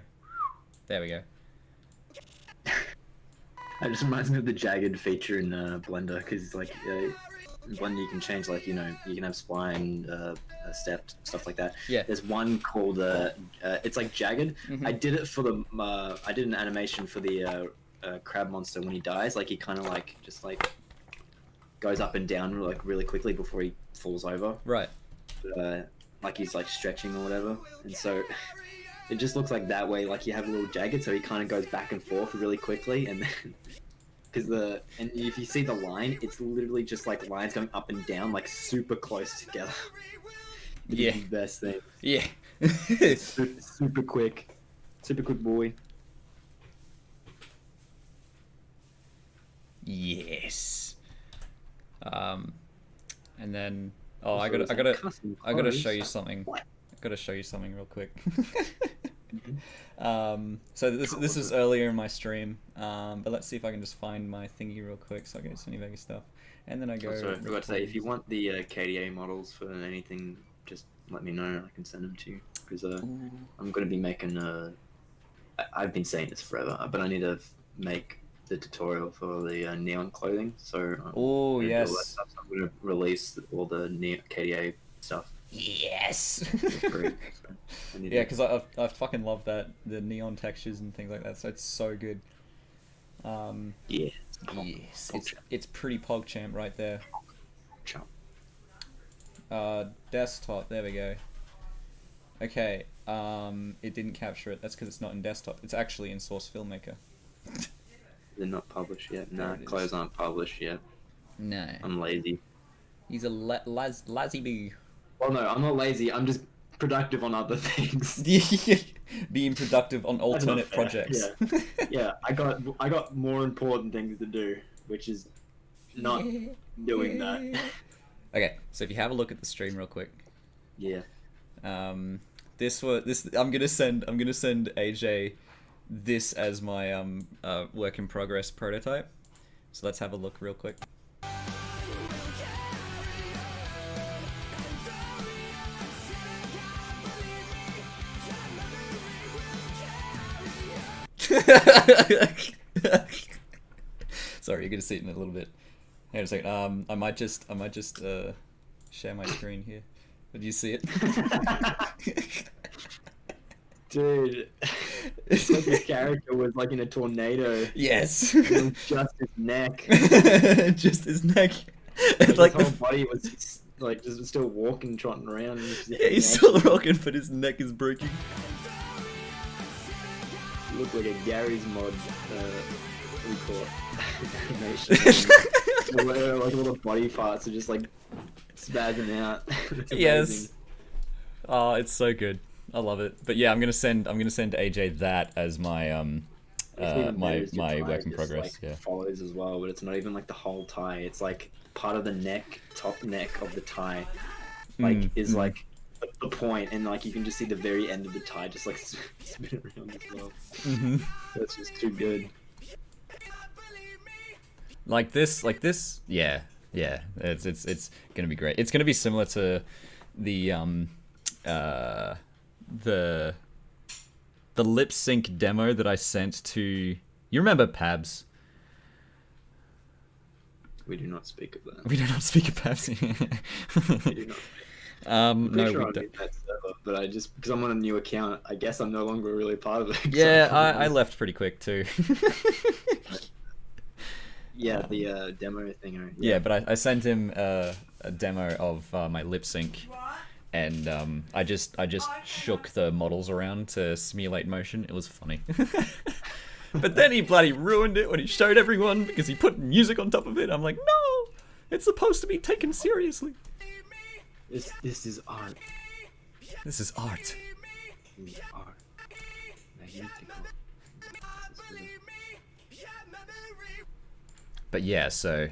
there we go. It just reminds me of the jagged feature in Blender because like in Blender you can change like, you know, you can have spline, step, stuff like that. Yeah. There's one called it's like jagged. Mhm. I did it for I did an animation for the crab monster when he dies. Like he kind of like just like goes up and down like really quickly before he falls over. Right. Like he's like stretching or whatever, and so it just looks like that way. Like you have a little jagged, so he kind of goes back and forth really quickly, and then and if you see the line, it's literally just like lines going up and down, like super close together. Yeah. It's the best thing. Yeah. Super quick boy. Yes. And then I Also, gotta it's like custom show clothes. you something. What? got to show you something real quick. So this is earlier in my stream, but let's see if I can just find my thingy real quick. So I go to Sony Vegas stuff, and then I go. Also, I forgot to say, if you want the KDA models for anything, just let me know. I can send them to you because I'm going to be making I've been saying this forever, but I need to make the tutorial for the neon clothing. So Oh yes. all that stuff, so I'm going to release all the KDA stuff. Yes. Great. So I need Yeah, to- because I fucking love the neon textures and things like that. So it's so good. Yeah. Yes, it's pretty PogChamp right there. Chump. Desktop. There we go. Okay. It didn't capture it. That's because it's not in desktop. It's actually in Source Filmmaker. They're not published yet. There No, it is. clothes aren't published yet. No. I'm lazy. He's a lazy boo. Well, no, I'm not lazy. I'm just productive on other things. Being productive on alternate fair, projects. Yeah, I got more important things to do, which is not doing that. Okay, so if you have a look at the stream real quick, Yeah. I'm gonna send AJ this as my work in progress prototype. So let's have a look real quick. Sorry, you're gonna see it in a little bit. Hang on a second. I might just share my screen here. Did you see it? Dude, it's like the character was like in a tornado. Yes. It was just his neck. Just his neck. His Like whole the body was like just still walking, trotting around. And just yeah, he's neck. still rocking, but his neck is breaking. He looked like a Gary's mod. What do you call it? Animation. Where like all the body parts are just like spazzing out. It's Yes. amazing. Oh, it's so good. I love it. But yeah, I'm gonna send AJ that as my It's even better is your my tie work in just, progress. like, Yeah. follows as well, but it's not even like the whole tie. It's like part of the neck, top neck of the tie, like is like the point, and like you can just see the very end of the tie just like spin around as well. Mm-hmm. That's just too good. Like this. Yeah. It's gonna be great. It's gonna be similar to the lip sync demo that I sent to. You remember Pabs? We do not speak of that. We do not speak of Pabs. We do not. No, Pretty sure we I'm don't. in that server, but I just because I'm on a new account, I guess I'm no longer really part of it. Yeah, I left pretty quick too. Yeah, the demo thing. Yeah, but I sent him a demo of my lip sync, and I just shook the models around to simulate motion. It was funny. But then he bloody ruined it when he showed everyone because he put music on top of it. I'm like, no, it's supposed to be taken seriously. This is art. This is art. This is art. Magnifico. This is really- But yeah, so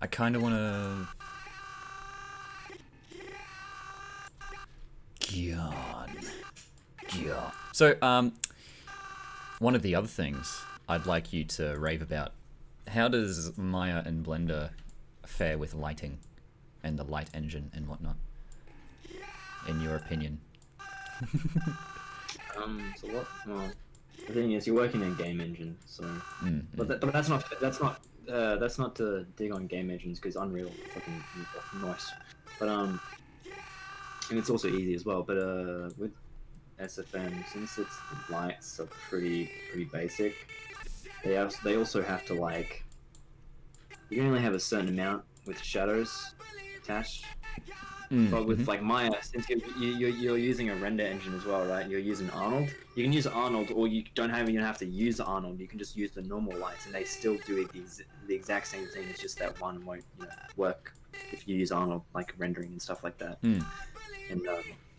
I kind of want to. God. So, one of the other things I'd like you to rave about: how does Maya and Blender fare with lighting and the light engine and whatnot? In your opinion? So what? Well, the thing is, you're working in game engine, so. But that's not to dig on game engines because Unreal is fucking nice. But and it's also easy as well. But with SFM, since its lights are pretty basic, they also have to like. You can only have a certain amount with shadows attached. But with like Maya, since you're using a render engine as well, right? You're using Arnold. You can use Arnold, or you don't even have to use Arnold. You can just use the normal lights, and they still do the exact same thing. It's just that one won't work if you use Arnold, like rendering and stuff like that. And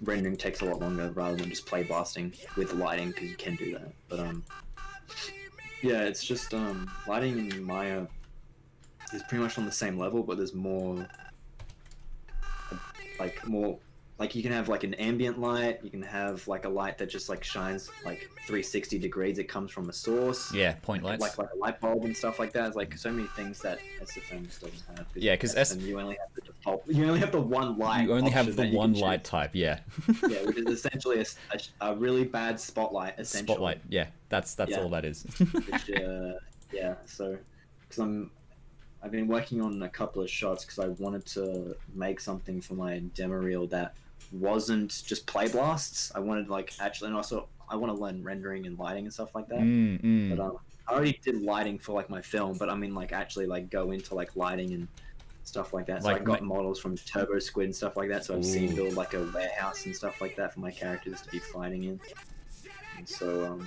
rendering takes a lot longer rather than just play blasting with lighting because you can do that. But Yeah, it's just lighting in Maya is pretty much on the same level, but there's more like you can have like an ambient light, you can have like a light that just like shines like 360 degrees. It comes from a source. Yeah, point lights. Like a light bulb and stuff like that. It's like so many things that SFM just doesn't have. Yeah, because you only have the default. You only have the one light. You only have option the that you one can light choose. type. Yeah. Yeah, which is essentially a really bad spotlight. Essentially. Spotlight. Yeah, that's Yeah. all that is. Which, yeah, so because I've been working on a couple of shots because I wanted to make something for my demo reel that wasn't just play blasts. I wanted like actually, and also I want to learn rendering and lighting and stuff like that. But I already did lighting for like my film, but I mean like actually like go into like lighting and stuff like that. So Like I got models from Turbo Squid and stuff like that. So I've seen build like a warehouse and stuff like that for my characters to be fighting in. And so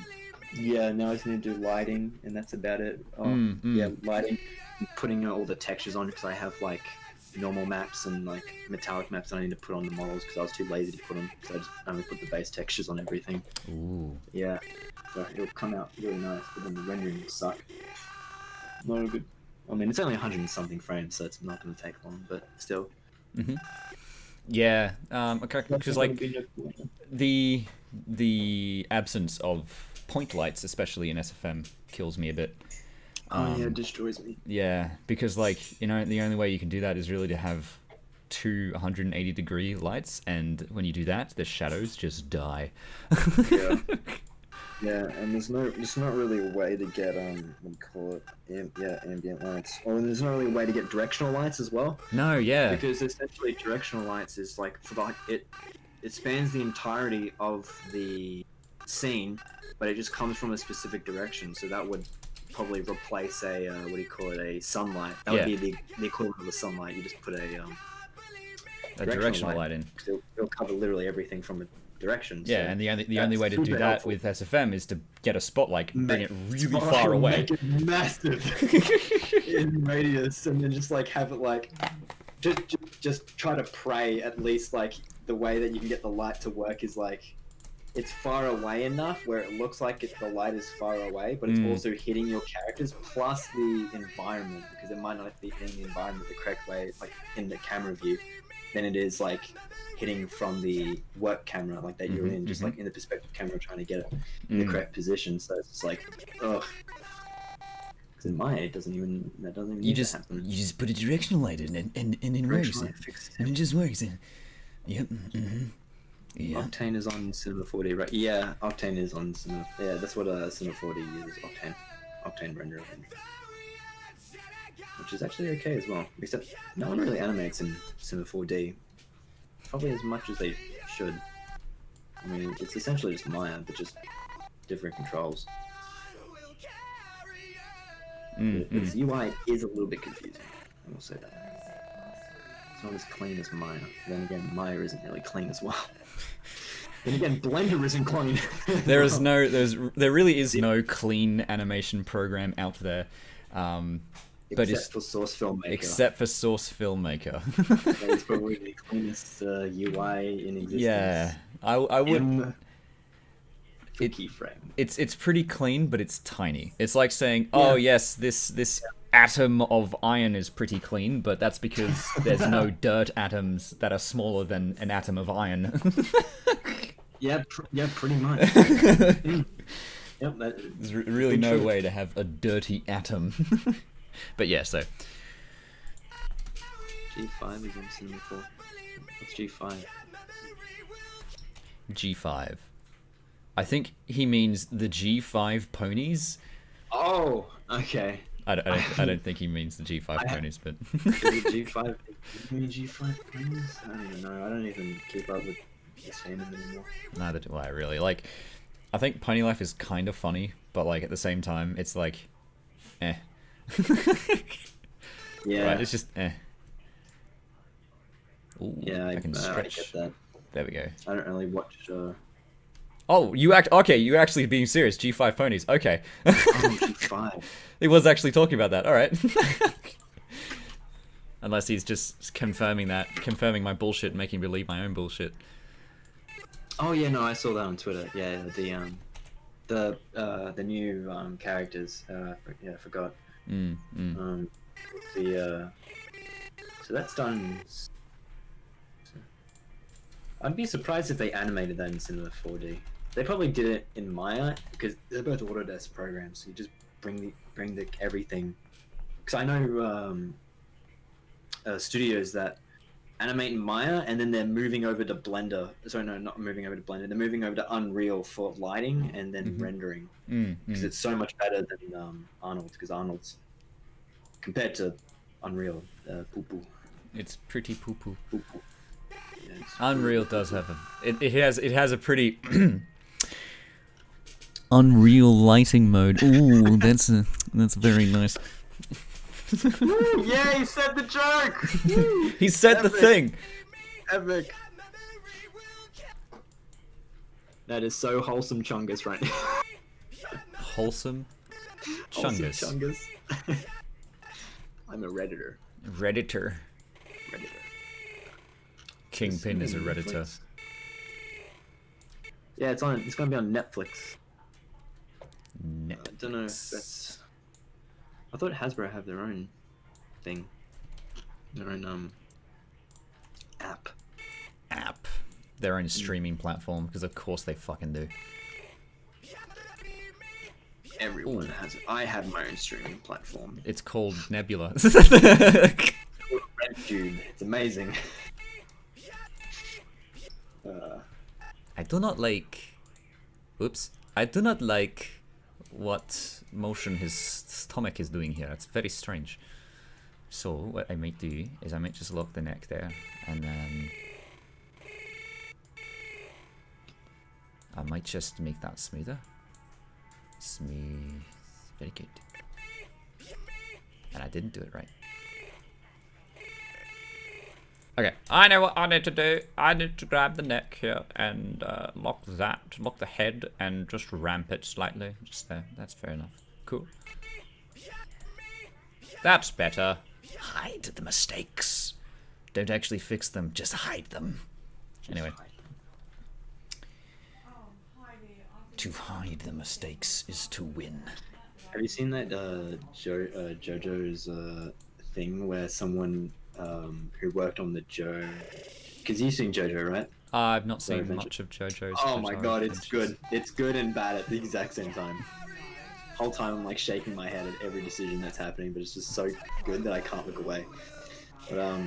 yeah, now I just need to do lighting, and that's about it. Yeah, lighting, and putting all the textures on because I have like normal maps and like metallic maps that I need to put on the models because I was too lazy to put them. So I just only put the base textures on everything. Ooh. Yeah, so it'll come out really nice, but then the rendering will suck. Not good. I mean, it's only 100 and something frames, so it's not going to take long, but still. Yeah. Because like the absence of point lights, especially in SFM, kills me a bit. Oh yeah, it destroys me. Yeah, because like, you know, the only way you can do that is really to have two 180-degree lights, and when you do that, the shadows just die. Yeah. Yeah, and there's not really a way to get what do you call it? Ambient lights. Oh, and there's not really a way to get directional lights as well. No, yeah. Because essentially directional lights is like for like it spans the entirety of the scene, but it just comes from a specific direction. So that would probably replace a what do you call it? A sunlight. That would be the equivalent of a sunlight. You just put a directional light in. It'll cover literally everything from a direction. Yeah, so and the only way to do super that helpful. with SFM is to get a spotlight and bring it really Spotlight, far away. Make it massive in radius, and then just like have it like just try to pray at least like the way that you can get the light to work is like it's far away enough where it looks like the light is far away, but it's also hitting your characters plus the environment, because it might not be hitting the environment the correct way, like in the camera view, than it is like hitting from the work camera like that you're in, just like in the perspective camera trying to get it in the correct position. So it's like, ugh. Because in Maya, that doesn't even You need to just happen. put a directional light in and it works. Directional light fixes And it just works. Yep. Yeah. Octane is on Cinema 4D, right? Yeah, Octane is on Cinema. Yeah, that's what Cinema 4D uses. Octane renderer, which is actually okay as well. Except no one really animates in Cinema 4D, probably as much as they should. I mean, it's essentially just Maya, but just different controls. Its UI is a little bit confusing. I will say that. It's not as clean as Maya. Then again, Maya isn't really clean as well. Then again, Blender isn't clean. There really is no clean animation program out there. But Except for Source Filmmaker. Except for Source Filmmaker. That is probably the cleanest UI in existence. Yeah, I would. Keyframe. It's pretty clean, but it's tiny. It's like saying, oh yes, this atom of iron is pretty clean, but that's because there's no dirt atoms that are smaller than an atom of iron. Yeah, pretty much. Yep, There's really no way to have a dirty atom. But yeah, so G5 is in Cinema 4. What's G5? G5. I think he means the G5 ponies. Oh, okay. I don't think he means the G5 ponies, but Is it G5? You mean G5 ponies? I don't even know. I don't even keep up with this fandom anymore. neither do I really. Like, I think Pony Life is kind of funny, but like at the same time, it's like, eh. Yeah. Right, it's just eh. Ooh, Yeah, I can I stretch. get that. There we go. I don't really watch. Oh, okay, you're actually being serious. G5 ponies. Okay. Oh, G5. He was actually talking about that. All right. Unless he's just confirming my bullshit, making me believe my own bullshit. Oh yeah, no, I saw that on Twitter. Yeah, the new characters. I forgot. So that's done. I'd be surprised if they animated that in Cinema 4D. They probably did it in Maya because they're both Autodesk programs. So you just bring the everything. Because I know studios that animate in Maya and then they're moving over to Blender. Sorry, no, not moving over to Blender. They're moving over to Unreal for lighting and then rendering because it's so much better than Arnold. Because Arnold's compared to Unreal, poo poo. It's pretty poo poo. Yeah, Unreal does have it has a pretty Unreal lighting mode. Ooh, that's very nice. Yeah, he said the joke. He said the thing. Epic. That is so wholesome, Chungus, right now. Wholesome Wholesome Chungus. Chungus. I'm a redditor. Redditor. Kingpin is a redditor. Yeah, it's gonna be on Netflix. I don't know if that's. I thought Hasbro have their own thing, their own app. Their own streaming platform, because of course they fucking do. Everyone has. I have my own streaming platform. It's called Nebula. RedTube. It's amazing. I do not like. Oops. I do not like what motion his stomach is doing here. It's very strange. So what I might do is I might just lock the neck there, and then I might just make that smoother. Smooth. Very good. And I didn't do it right. Okay, I know what I need to do. I need to grab the neck here and lock the head, and just ramp it slightly. Just there. That's fair enough. Cool. That's better. Hide the mistakes. Don't actually fix them, just hide them. Anyway. To hide the mistakes is to win. Have you seen that JoJo's thing where someone who worked on the Joe? Because you've seen JoJo, right? I've not seen much of JoJo's. Oh my god, it's good. It's good and bad at the exact same time. Whole time I'm like shaking my head at every decision that's happening, but it's just so good that I can't look away. But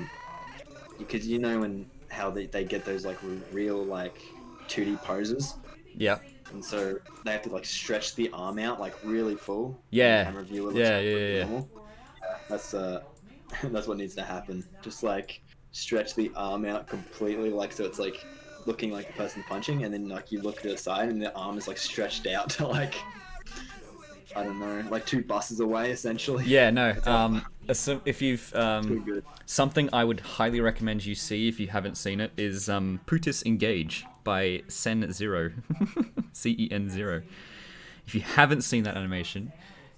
because you know how they get those like real like 2D poses. Yeah. And so they have to like stretch the arm out like really full. Yeah. Camera view, it looks Yeah. normal. That's what needs to happen. Just like stretch the arm out completely, like so it's like looking like the person punching, and then like you look to the side and the arm is like stretched out to like I don't know, like 2 buses away essentially. Yeah, no. If you've good. something I would highly recommend you see if you haven't seen it is Putis Engage by Sen0. CEN0. If you haven't seen that animation,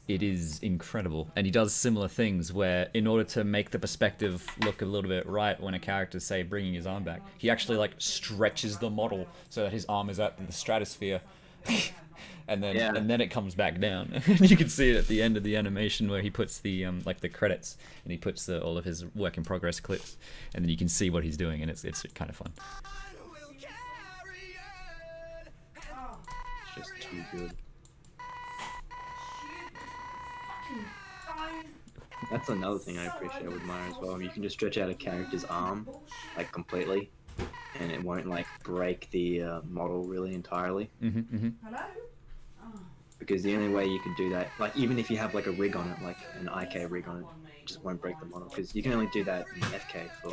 it is incredible, and he does similar things where in order to make the perspective look a little bit right when a character's say bringing his arm back, he actually like stretches the model so that his arm is at the stratosphere. And then it comes back down. You can see it at the end of the animation where he puts the like the credits, and he puts all of his work in progress clips, and then you can see what he's doing, and it's kind of fun. It's just too good. That's another thing I appreciate with Maya as well. You can just stretch out a character's arm like completely, and it won't like break the model really entirely. Hello? Because the only way you can do that, like even if you have like a rig on it, like an IK rig on it, it just won't break the model. Because you can only do that in FK for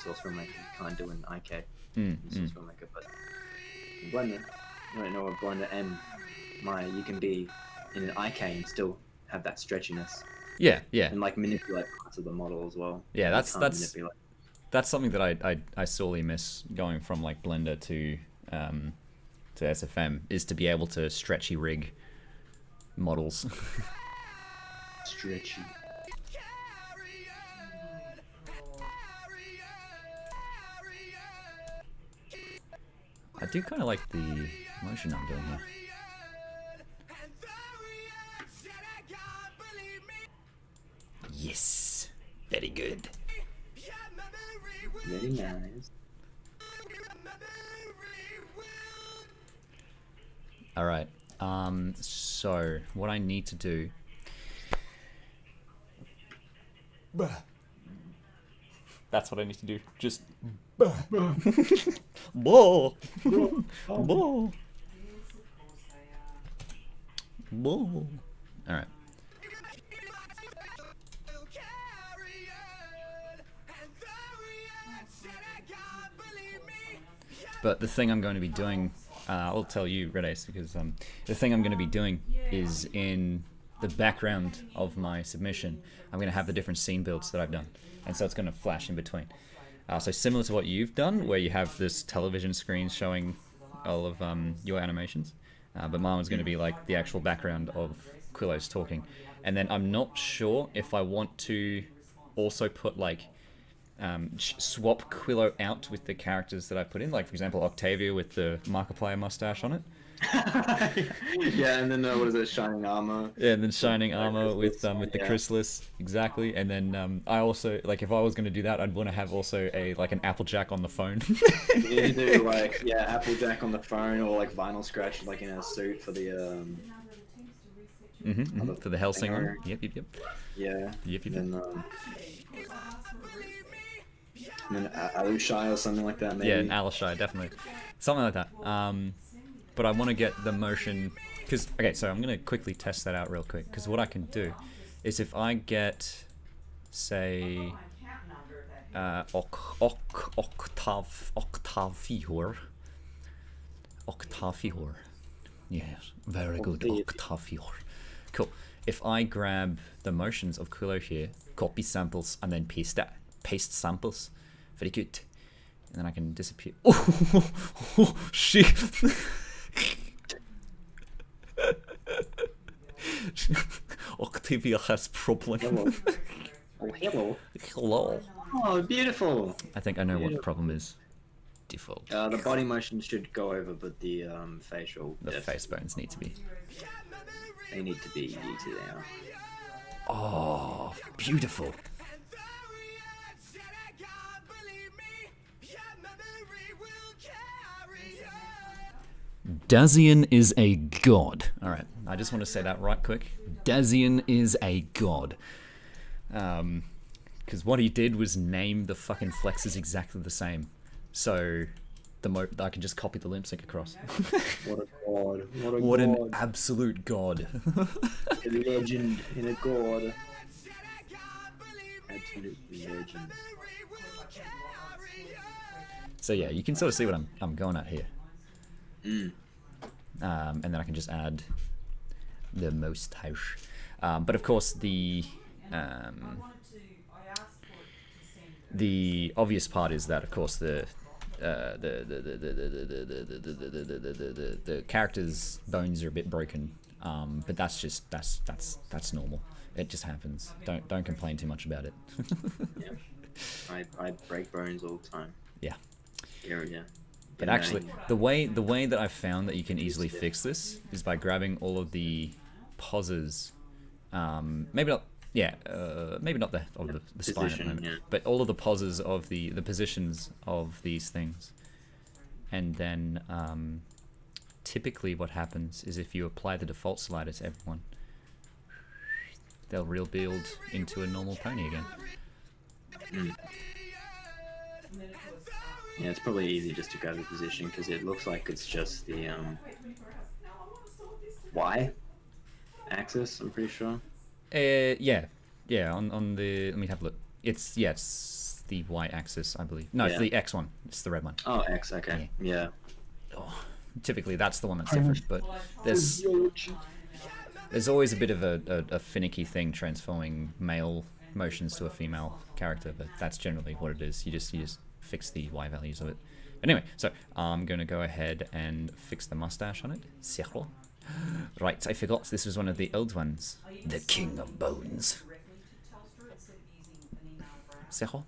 source filmmaker. You can't do an IK in source filmmaker. But in Blender, or Blender and Maya, you can be in an IK and still have that stretchiness. Yeah. And like manipulate parts of the model as well. Yeah, that's something that I sorely miss going from like Blender to SFM, is to be able to stretchy rig models. Stretchy. I do kind of like the motion I'm doing here. All right. So what I need to do. That's what I need to do. Just. Whoa. Whoa. Whoa. All right. But the thing I'm going to be doing, I'll tell you, Red Ace, because the thing I'm going to be doing is in the background of my submission, I'm going to have the different scene builds that I've done. And so it's going to flash in between. So similar to what you've done, where you have this television screen showing all of your animations. But mine was going to be like the actual background of Quillo's talking. And then I'm not sure if I want to also put like swap Quillo out with the characters that I put in, like for example Octavia with the Markiplier mustache on it. Yeah, and then what is it, Shining Armor? Yeah, and then Shining Armor with the Yeah. chrysalis, exactly. And then I also, like, if I was going to do that, I'd want to have also like an Applejack on the phone. You do like Applejack on the phone, or like Vinyl Scratch like in a suit for the For the Hellsing one. Yep. yeah. Yep. And then Alushai or something like that, maybe. Yeah, an Alishai, definitely. Something like that. But I want to get the motion, because, okay, so I'm going to quickly test that out real quick, because what I can do is if I get, say, Octavior. Yes, very good, Octavior. Cool. If I grab the motions of Quillo here, copy samples, and then paste samples, very good. And then I can disappear. Oh shit! Octavia has problem. Hello. Oh, hello. Hello. Oh, beautiful. I think I know what the problem is. Default. The body motion should go over, but the facial. The face bones need to be. They need to be detailed now. Oh, beautiful. Dazian is a god. Alright, I just want to say that right quick. Dazian is a god. Because what he did was name the fucking flexes exactly the same. So I can just copy the limp sync across. What a god. What an absolute god. A legend in a god. Absolute legend. So yeah, you can sort of see what I'm going at here. And then I can just add the mustache. But of course the obvious part is that of course the character's bones are a bit broken. But that's just that's normal. It just happens. Don't complain too much about it. Yeah. I break bones all the time. Yeah. Yeah. But actually, the way that I've found that you can easily fix this is by grabbing all of the poses. Maybe not the spine at the moment, yeah. but all of the poses of the positions of these things. And then typically what happens is if you apply the default slider to everyone, they'll rebuild into a normal pony again. Yeah, it's probably easy just to grab the position because it looks like it's just the Y axis. I'm pretty sure. Yeah. On the, let me have a look. It's the Y axis, I believe. No, it's the X one. It's the red one. Oh, X. Okay. Yeah. Oh, typically that's the one that's different, but there's always a bit of a finicky thing transforming male motions to a female character, but that's generally what it is. You just fix the Y values of it. Anyway, so I'm going to go ahead and fix the mustache on it. Cerro. Right, I forgot this was one of the old ones. The King of Bones. Cerro.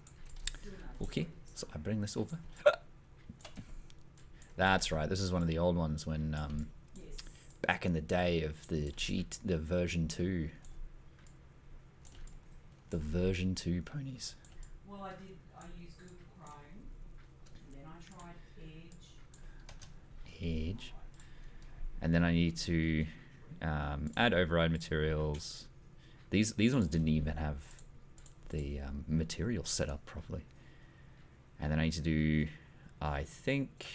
Okay, so I bring this over. That's right, this is one of the old ones when, back in the day of the version 2. The version 2 ponies. Well, I used Google Chrome, and then I tried Edge. Edge. And then I need to add override materials. These ones didn't even have the material set up properly. And then I need to do, I think,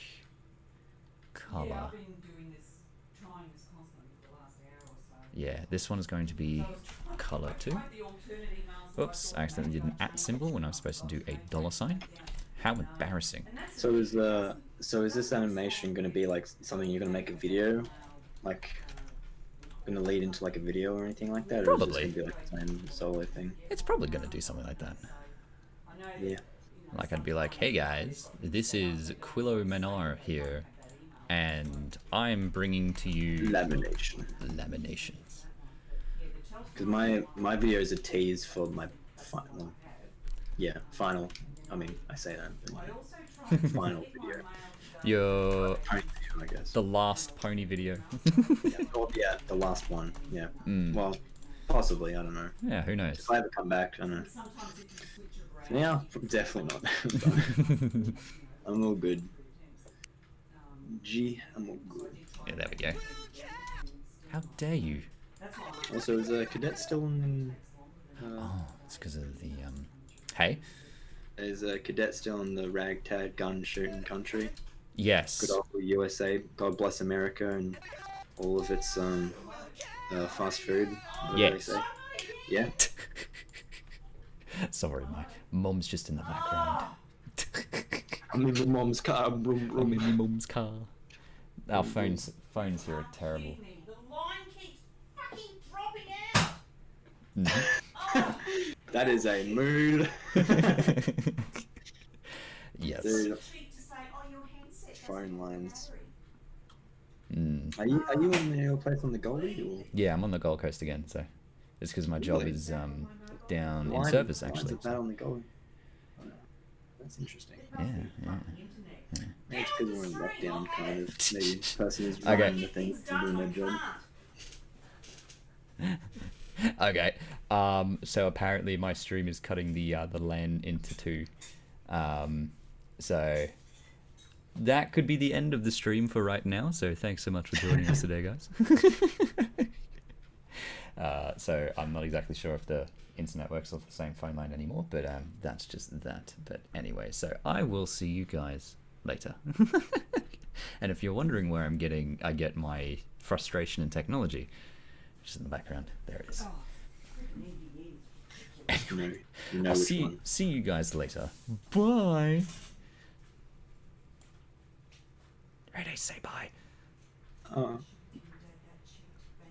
color. Yeah, I've been doing this, trying this constantly for the last hour or so. Yeah, this one is going to be color too. Oops, I accidentally did an @ symbol when I was supposed to do a $sign. How embarrassing. So is this animation going to be like something you're going to make a video, like going to lead into like a video or anything like that, Probably. or is this going to be like its own solo thing? It's probably going to do something like that. Yeah. Like I'd be like, hey guys, this is Quillo Manar here, and I'm bringing to you Lamination. laminations. Because my video is a tease for my final. Yeah, final. I mean, I say that. But final video. Your Pony video, I guess. the last pony video. Yeah, the last one. Yeah. Mm. Well, possibly. I don't know. Yeah, who knows? If I ever come back, I don't know. For now, definitely not. I'm all good. I'm all good. Yeah, there we go. How dare you? Also, is Cadet still in? Oh, it's because of the Hey. Is Cadet still in the ragtag gun shooting country? Yes. Good old USA. God bless America and all of its fast food. Whatever Yes. they say. Yeah. Sorry, my mum's just in the background. I'm in my mom's car. Vroom, I'm vroom. in my mum's car. Our phones here are terrible. The line keeps fucking dropping out. That is a mood. Yes. Dude, Cheap to say, oh, your handset phone lines. Mm. Are you in your place on the Gold League or? Yeah, I'm on the Gold Coast again, so it's because my job Really? is down in Lines- service lines actually. are bad on the Gold League. Oh, that's interesting. Yeah, yeah. Maybe it's because we're in lockdown, kind of. Maybe the person who's Okay. running the thing and doing their job. Okay. So apparently my stream is cutting the LAN into two. So that could be the end of the stream for right now. So thanks so much for joining us today, guys. So I'm not exactly sure if the internet works off the same phone line anymore, but that's just that. But anyway, so I will see you guys later. And if you're wondering where I get my frustration in technology, just in the background, there it is. You know I'll which see one. you guys later. Bye. Ready, say bye.